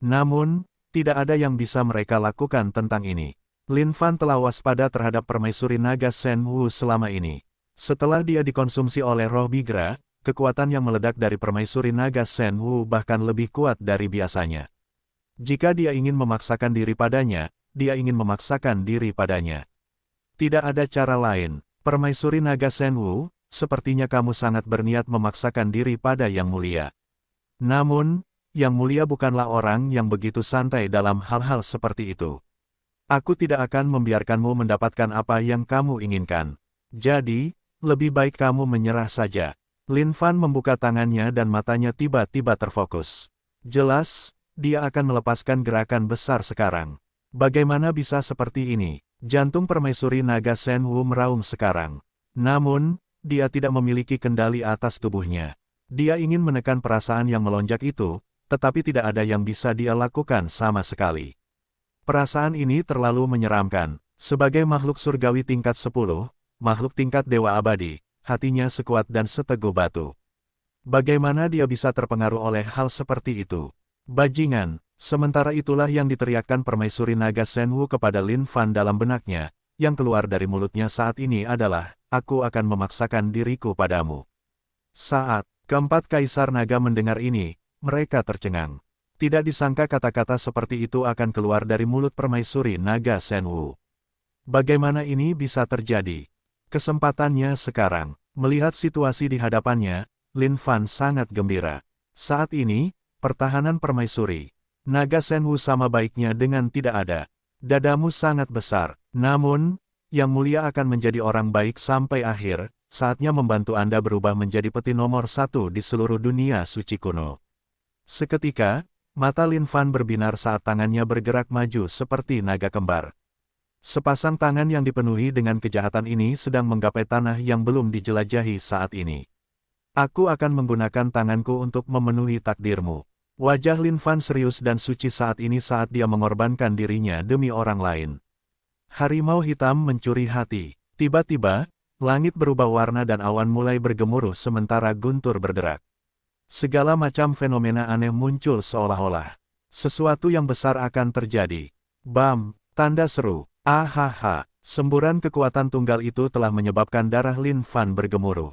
Namun, tidak ada yang bisa mereka lakukan tentang ini. Lin Fan telah waspada terhadap permaisuri naga Shenwu selama ini. Setelah dia dikonsumsi oleh roh Bigra, kekuatan yang meledak dari permaisuri naga Shenwu bahkan lebih kuat dari biasanya. Jika dia ingin memaksakan diri padanya, dia ingin memaksakan diri padanya. Tidak ada cara lain. Permaisuri naga Shenwu, sepertinya kamu sangat berniat memaksakan diri pada Yang Mulia. Namun, Yang Mulia bukanlah orang yang begitu santai dalam hal-hal seperti itu. Aku tidak akan membiarkanmu mendapatkan apa yang kamu inginkan. Jadi, lebih baik kamu menyerah saja. Lin Fan membuka tangannya dan matanya tiba-tiba terfokus. Jelas, dia akan melepaskan gerakan besar sekarang. Bagaimana bisa seperti ini? Jantung permaisuri naga Shenwu meraung sekarang. Namun, dia tidak memiliki kendali atas tubuhnya. Dia ingin menekan perasaan yang melonjak itu, tetapi tidak ada yang bisa dia lakukan sama sekali. Perasaan ini terlalu menyeramkan. Sebagai makhluk surgawi tingkat 10, makhluk tingkat dewa abadi, hatinya sekuat dan seteguh batu. Bagaimana dia bisa terpengaruh oleh hal seperti itu? Bajingan, sementara itulah yang diteriakkan permaisuri naga Shenwu kepada Lin Fan dalam benaknya, yang keluar dari mulutnya saat ini adalah, aku akan memaksakan diriku padamu. Saat keempat kaisar naga mendengar ini, mereka tercengang. Tidak disangka kata-kata seperti itu akan keluar dari mulut permaisuri naga Shenwu. Bagaimana ini bisa terjadi? Kesempatannya sekarang. Melihat situasi di hadapannya, Lin Fan sangat gembira. Saat ini, pertahanan permaisuri naga Shenwu sama baiknya dengan tidak ada. Dadamu sangat besar, namun, Yang Mulia akan menjadi orang baik sampai akhir, saatnya membantu Anda berubah menjadi peti nomor 1 di seluruh dunia suci kuno. Seketika, mata Lin Fan berbinar saat tangannya bergerak maju seperti naga kembar. Sepasang tangan yang dipenuhi dengan kejahatan ini sedang menggapai tanah yang belum dijelajahi saat ini. Aku akan menggunakan tanganku untuk memenuhi takdirmu. Wajah Lin Fan serius dan suci saat ini saat dia mengorbankan dirinya demi orang lain. Harimau hitam mencuri hati. Tiba-tiba, langit berubah warna dan awan mulai bergemuruh sementara guntur berderak. Segala macam fenomena aneh muncul seolah-olah sesuatu yang besar akan terjadi. Bam! Tanda seru. Ahaha! Semburan kekuatan tunggal itu telah menyebabkan darah Lin Fan bergemuruh.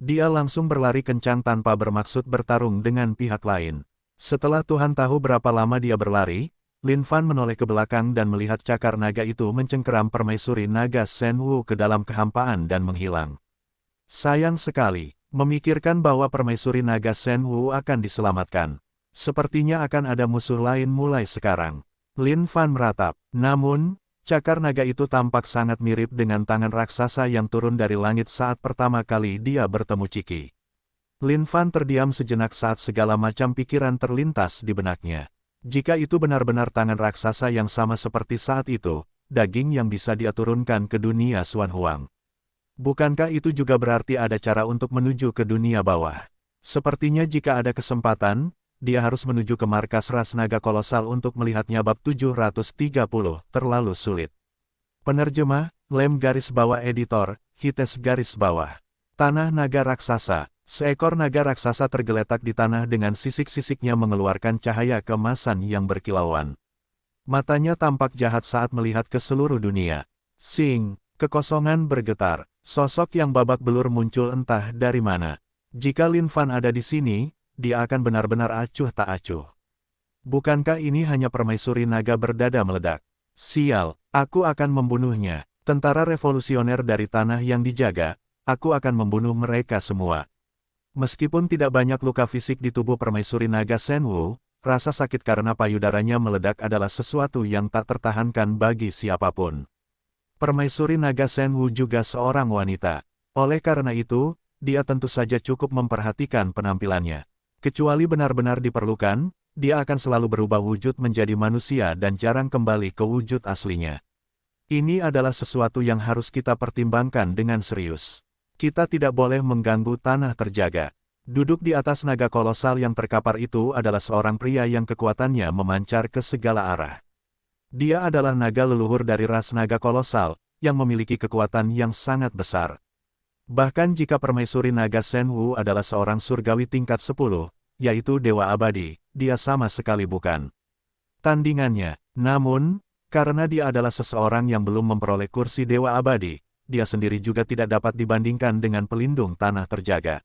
Dia langsung berlari kencang tanpa bermaksud bertarung dengan pihak lain. Setelah Tuhan tahu berapa lama dia berlari, Lin Fan menoleh ke belakang dan melihat cakar naga itu mencengkeram permaisuri naga Shen Wu ke dalam kehampaan dan menghilang. Sayang sekali, memikirkan bahwa permaisuri naga Shen Wu akan diselamatkan. Sepertinya akan ada musuh lain mulai sekarang. Lin Fan meratap. Namun, cakar naga itu tampak sangat mirip dengan tangan raksasa yang turun dari langit saat pertama kali dia bertemu Ciki. Lin Fan terdiam sejenak saat segala macam pikiran terlintas di benaknya. Jika itu benar-benar tangan raksasa yang sama seperti saat itu, daging yang bisa dia turunkan ke dunia Xuan Huang. Bukankah itu juga berarti ada cara untuk menuju ke dunia bawah? Sepertinya jika ada kesempatan, dia harus menuju ke markas ras naga kolosal untuk melihatnya. Bab 730, terlalu sulit. Penerjemah, Lem garis bawah editor, Hites garis bawah. Tanah naga raksasa. Seekor naga raksasa tergeletak di tanah dengan sisik-sisiknya mengeluarkan cahaya keemasan yang berkilauan. Matanya tampak jahat saat melihat ke seluruh dunia. Sing, kekosongan bergetar. Sosok yang babak belur muncul entah dari mana. Jika Lin Fan ada di sini, dia akan benar-benar acuh tak acuh. Bukankah ini hanya permaisuri naga berdada meledak? Sial, aku akan membunuhnya. Tentara revolusioner dari tanah yang dijaga, aku akan membunuh mereka semua. Meskipun tidak banyak luka fisik di tubuh permaisuri naga Shen Wu, rasa sakit karena payudaranya meledak adalah sesuatu yang tak tertahankan bagi siapapun. Permaisuri naga Shen Wu juga seorang wanita. Oleh karena itu, dia tentu saja cukup memperhatikan penampilannya. Kecuali benar-benar diperlukan, dia akan selalu berubah wujud menjadi manusia dan jarang kembali ke wujud aslinya. Ini adalah sesuatu yang harus kita pertimbangkan dengan serius. Kita tidak boleh mengganggu tanah terjaga. Duduk di atas naga kolosal yang terkapar itu adalah seorang pria yang kekuatannya memancar ke segala arah. Dia adalah naga leluhur dari ras naga kolosal, yang memiliki kekuatan yang sangat besar. Bahkan jika permaisuri naga Shen Wu adalah seorang surgawi tingkat 10, yaitu dewa abadi, dia sama sekali bukan tandingannya. Namun, karena dia adalah seseorang yang belum memperoleh kursi dewa abadi, dia sendiri juga tidak dapat dibandingkan dengan pelindung tanah terjaga.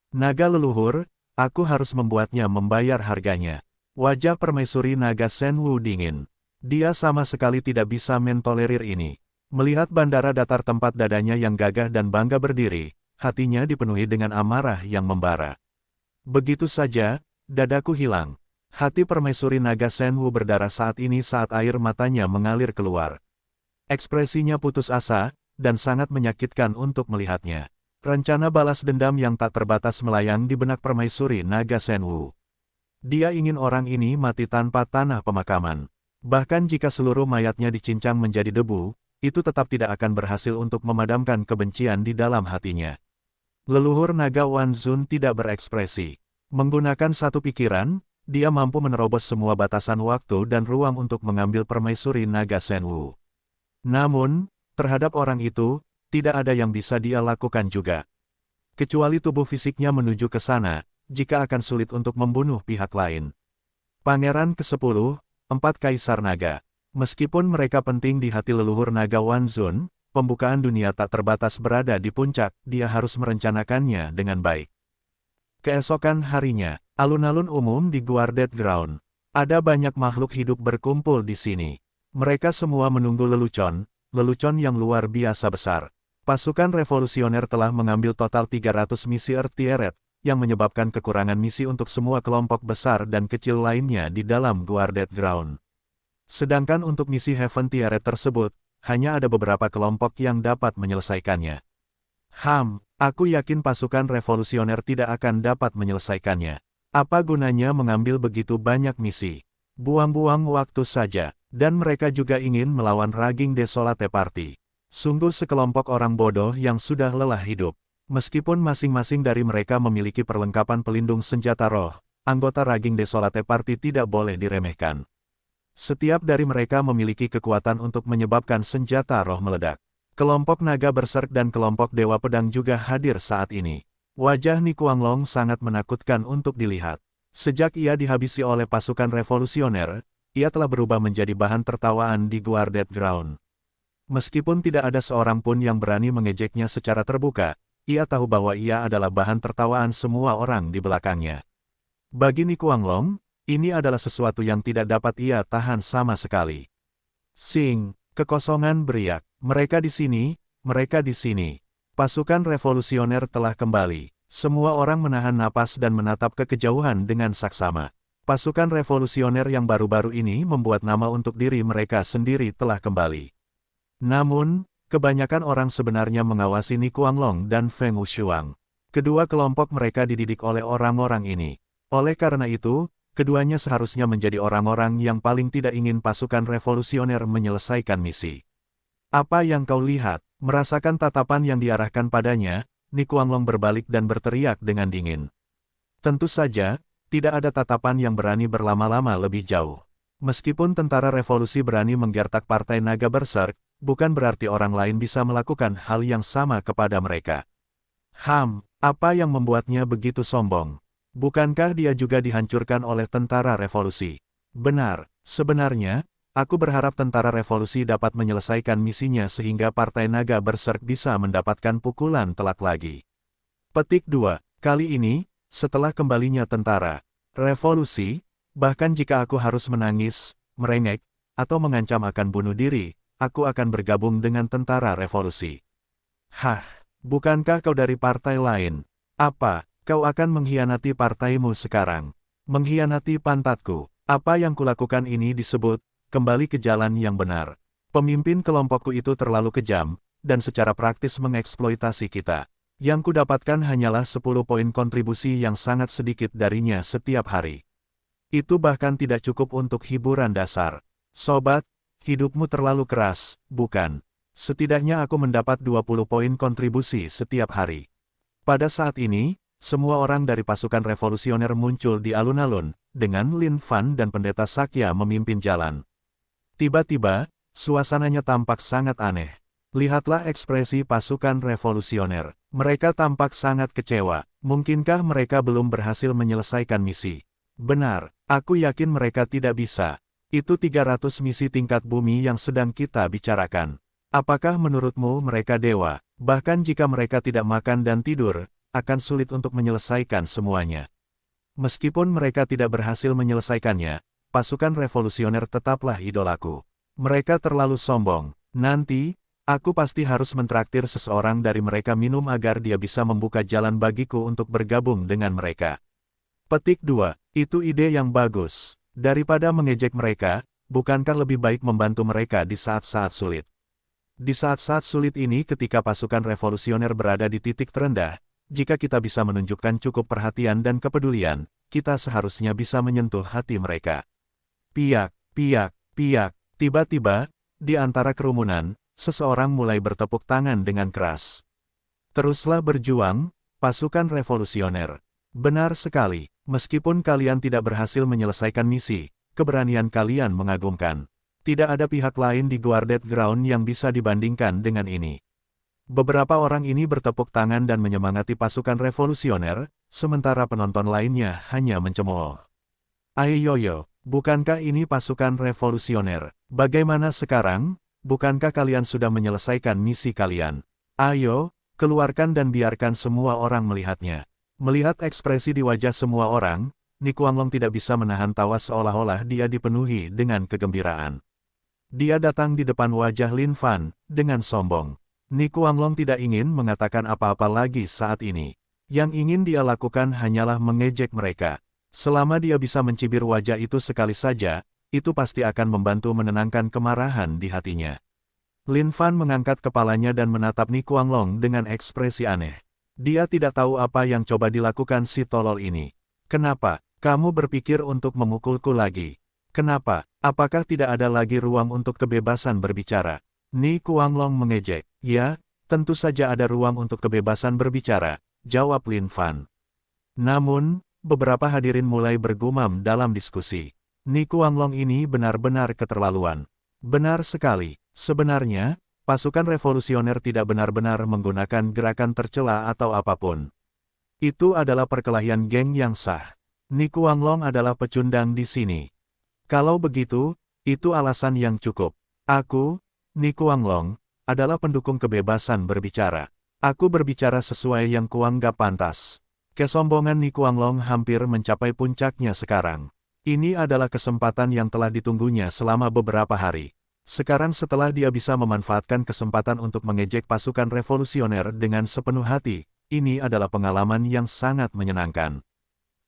Naga leluhur, aku harus membuatnya membayar harganya. Wajah permaisuri naga Shen Wu dingin. Dia sama sekali tidak bisa mentolerir ini. Melihat bandara datar tempat dadanya yang gagah dan bangga berdiri, hatinya dipenuhi dengan amarah yang membara. Begitu saja, dadaku hilang. Hati permaisuri naga Shen Wu berdarah saat ini saat air matanya mengalir keluar. Ekspresinya putus asa, dan sangat menyakitkan untuk melihatnya. Rencana balas dendam yang tak terbatas melayang di benak permaisuri naga Shen Wu. Dia ingin orang ini mati tanpa tanah pemakaman. Bahkan jika seluruh mayatnya dicincang menjadi debu, itu tetap tidak akan berhasil untuk memadamkan kebencian di dalam hatinya. Leluhur naga Wan Zun tidak berekspresi. Menggunakan satu pikiran, dia mampu menerobos semua batasan waktu dan ruang untuk mengambil permaisuri naga Shen Wu. Namun, terhadap orang itu, tidak ada yang bisa dia lakukan juga. Kecuali tubuh fisiknya menuju ke sana, jika akan sulit untuk membunuh pihak lain. Pangeran ke-10, 4 Kaisar Naga. Meskipun mereka penting di hati leluhur naga Wan Zun, pembukaan dunia tak terbatas berada di puncak, dia harus merencanakannya dengan baik. Keesokan harinya, alun-alun umum di Guarded Ground. Ada banyak makhluk hidup berkumpul di sini. Mereka semua menunggu lelucon yang luar biasa besar. Pasukan revolusioner telah mengambil total 300 misi Earth Tieret, yang menyebabkan kekurangan misi untuk semua kelompok besar dan kecil lainnya di dalam Guarded Ground. Sedangkan untuk misi Heaven Tieret tersebut, hanya ada beberapa kelompok yang dapat menyelesaikannya. Aku yakin pasukan revolusioner tidak akan dapat menyelesaikannya. Apa gunanya mengambil begitu banyak misi? Buang-buang waktu saja. Dan mereka juga ingin melawan Raging Desolate Party. Sungguh sekelompok orang bodoh yang sudah lelah hidup. Meskipun masing-masing dari mereka memiliki perlengkapan pelindung senjata roh, anggota Raging Desolate Party tidak boleh diremehkan. Setiap dari mereka memiliki kekuatan untuk menyebabkan senjata roh meledak. Kelompok naga berserk dan kelompok dewa pedang juga hadir saat ini. Wajah Ni Kuanglong sangat menakutkan untuk dilihat. Sejak ia dihabisi oleh pasukan revolusioner, ia telah berubah menjadi bahan tertawaan di Guarded Ground. Meskipun tidak ada seorang pun yang berani mengejeknya secara terbuka, ia tahu bahwa ia adalah bahan tertawaan semua orang di belakangnya. Bagi Ni Kuanglong, ini adalah sesuatu yang tidak dapat ia tahan sama sekali. Sing, kekosongan beriak, mereka di sini, mereka di sini. Pasukan revolusioner telah kembali. Semua orang menahan napas dan menatap ke kejauhan dengan saksama. Pasukan revolusioner yang baru-baru ini membuat nama untuk diri mereka sendiri telah kembali. Namun, kebanyakan orang sebenarnya mengawasi Ni Kuanglong dan Feng Wushuang. Kedua kelompok mereka dididik oleh orang-orang ini. Oleh karena itu, keduanya seharusnya menjadi orang-orang yang paling tidak ingin pasukan revolusioner menyelesaikan misi. Apa yang kau lihat? Merasakan tatapan yang diarahkan padanya, Ni Kuanglong berbalik dan berteriak dengan dingin. Tentu saja, tidak ada tatapan yang berani berlama-lama lebih jauh. Meskipun tentara revolusi berani menggertak partai naga berserk, bukan berarti orang lain bisa melakukan hal yang sama kepada mereka. Apa yang membuatnya begitu sombong? Bukankah dia juga dihancurkan oleh tentara revolusi? Benar, sebenarnya, aku berharap tentara revolusi dapat menyelesaikan misinya sehingga partai naga berserk bisa mendapatkan pukulan telak lagi. Petik 2. Kali ini, setelah kembalinya tentara revolusi, bahkan jika aku harus menangis, merengek, atau mengancam akan bunuh diri, aku akan bergabung dengan tentara revolusi. Bukankah kau dari partai lain? Apa? Kau akan mengkhianati partaimu sekarang. Mengkhianati pantatku. Apa yang kulakukan ini disebut, kembali ke jalan yang benar. Pemimpin kelompokku itu terlalu kejam, dan secara praktis mengeksploitasi kita. Yang kudapatkan hanyalah 10 poin kontribusi yang sangat sedikit darinya setiap hari. Itu bahkan tidak cukup untuk hiburan dasar. Sobat, hidupmu terlalu keras, bukan? Setidaknya aku mendapat 20 poin kontribusi setiap hari. Pada saat ini, semua orang dari pasukan revolusioner muncul di alun-alun, dengan Lin Fan dan Pendeta Sakya memimpin jalan. Tiba-tiba, suasananya tampak sangat aneh. Lihatlah ekspresi pasukan revolusioner. Mereka tampak sangat kecewa. Mungkinkah mereka belum berhasil menyelesaikan misi? Benar, aku yakin mereka tidak bisa. Itu 300 misi tingkat bumi yang sedang kita bicarakan. Apakah menurutmu mereka dewa? Bahkan jika mereka tidak makan dan tidur, akan sulit untuk menyelesaikan semuanya. Meskipun mereka tidak berhasil menyelesaikannya, pasukan revolusioner tetaplah idolaku. Mereka terlalu sombong. Nanti, aku pasti harus mentraktir seseorang dari mereka minum agar dia bisa membuka jalan bagiku untuk bergabung dengan mereka. Petik 2. Itu ide yang bagus. Daripada mengejek mereka, bukankah lebih baik membantu mereka di saat-saat sulit? Di saat-saat sulit ini ketika pasukan revolusioner berada di titik terendah, jika kita bisa menunjukkan cukup perhatian dan kepedulian, kita seharusnya bisa menyentuh hati mereka. Piak, piak, piak. Tiba-tiba, di antara kerumunan, seseorang mulai bertepuk tangan dengan keras. Teruslah berjuang, pasukan revolusioner. Benar sekali, meskipun kalian tidak berhasil menyelesaikan misi, keberanian kalian mengagumkan. Tidak ada pihak lain di Guarded Ground yang bisa dibandingkan dengan ini. Beberapa orang ini bertepuk tangan dan menyemangati pasukan revolusioner, sementara penonton lainnya hanya mencemooh. Ayoyo, bukankah ini pasukan revolusioner? Bagaimana sekarang? Bukankah kalian sudah menyelesaikan misi kalian? Ayo, keluarkan dan biarkan semua orang melihatnya. Melihat ekspresi di wajah semua orang, Ni Kuanglong tidak bisa menahan tawa seolah-olah dia dipenuhi dengan kegembiraan. Dia datang di depan wajah Lin Fan, dengan sombong. Ni Kuanglong tidak ingin mengatakan apa-apa lagi saat ini. Yang ingin dia lakukan hanyalah mengejek mereka. Selama dia bisa mencibir wajah itu sekali saja, itu pasti akan membantu menenangkan kemarahan di hatinya. Lin Fan mengangkat kepalanya dan menatap Ni Kuanglong dengan ekspresi aneh. Dia tidak tahu apa yang coba dilakukan si tolol ini. Kenapa? Kamu berpikir untuk memukulku lagi? Kenapa? Apakah tidak ada lagi ruang untuk kebebasan berbicara? Ni Kuanglong mengejek. Ya, tentu saja ada ruang untuk kebebasan berbicara, jawab Lin Fan. Namun, beberapa hadirin mulai bergumam dalam diskusi. Ni Kuanglong ini benar-benar keterlaluan. Benar sekali, sebenarnya, pasukan revolusioner tidak benar-benar menggunakan gerakan tercela atau apapun. Itu adalah perkelahian geng yang sah. Ni Kuanglong adalah pecundang di sini. Kalau begitu, itu alasan yang cukup. Aku, Ni Kuanglong, adalah pendukung kebebasan berbicara. Aku berbicara sesuai yang kuanggap pantas. Kesombongan Ni Kuanglong hampir mencapai puncaknya sekarang. Ini adalah kesempatan yang telah ditunggunya selama beberapa hari. Sekarang setelah dia bisa memanfaatkan kesempatan untuk mengejek pasukan revolusioner dengan sepenuh hati, ini adalah pengalaman yang sangat menyenangkan.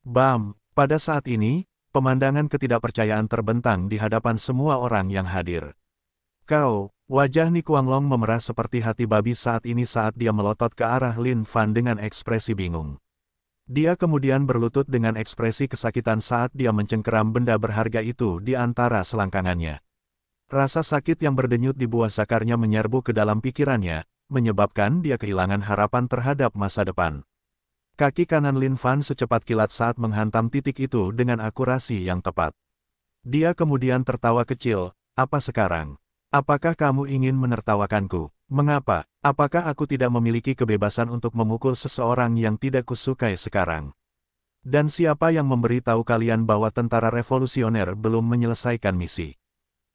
Bam! Pada saat ini, pemandangan ketidakpercayaan terbentang di hadapan semua orang yang hadir. Kau, wajah Ni Kuanglong memerah seperti hati babi saat ini saat dia melotot ke arah Lin Fan dengan ekspresi bingung. Dia kemudian berlutut dengan ekspresi kesakitan saat dia mencengkeram benda berharga itu di antara selangkangannya. Rasa sakit yang berdenyut di buah sakarnya menyerbu ke dalam pikirannya, menyebabkan dia kehilangan harapan terhadap masa depan. Kaki kanan Lin Fan secepat kilat saat menghantam titik itu dengan akurasi yang tepat. Dia kemudian tertawa kecil, "Apa sekarang? Apakah kamu ingin menertawakanku? Mengapa? Apakah aku tidak memiliki kebebasan untuk memukul seseorang yang tidak kusukai sekarang? Dan siapa yang memberitahu kalian bahwa tentara revolusioner belum menyelesaikan misi?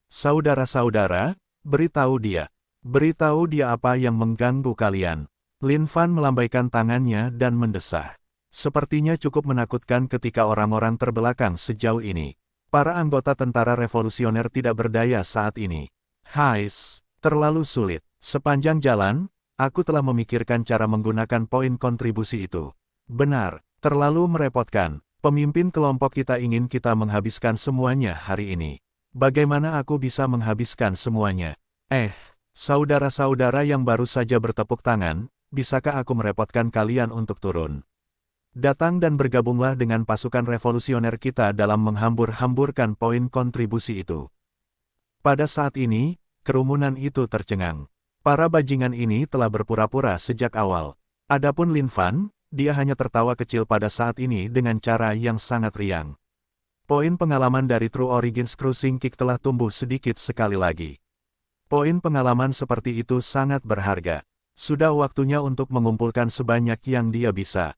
Saudara-saudara, beritahu dia. Beritahu dia apa yang mengganggu kalian." Lin Fan melambaikan tangannya dan mendesah. Sepertinya cukup menakutkan ketika orang-orang terbelakang sejauh ini. Para anggota tentara revolusioner tidak berdaya saat ini. Hais, terlalu sulit. Sepanjang jalan, aku telah memikirkan cara menggunakan poin kontribusi itu. Benar, terlalu merepotkan. Pemimpin kelompok kita ingin kita menghabiskan semuanya hari ini. Bagaimana aku bisa menghabiskan semuanya? Saudara-saudara yang baru saja bertepuk tangan, bisakah aku merepotkan kalian untuk turun? Datang dan bergabunglah dengan pasukan revolusioner kita dalam menghambur-hamburkan poin kontribusi itu. Pada saat ini, kerumunan itu tercengang. Para bajingan ini telah berpura-pura sejak awal. Adapun Lin Fan, dia hanya tertawa kecil pada saat ini dengan cara yang sangat riang. Poin pengalaman dari True Origins Cruising Kick telah tumbuh sedikit sekali lagi. Poin pengalaman seperti itu sangat berharga. Sudah waktunya untuk mengumpulkan sebanyak yang dia bisa.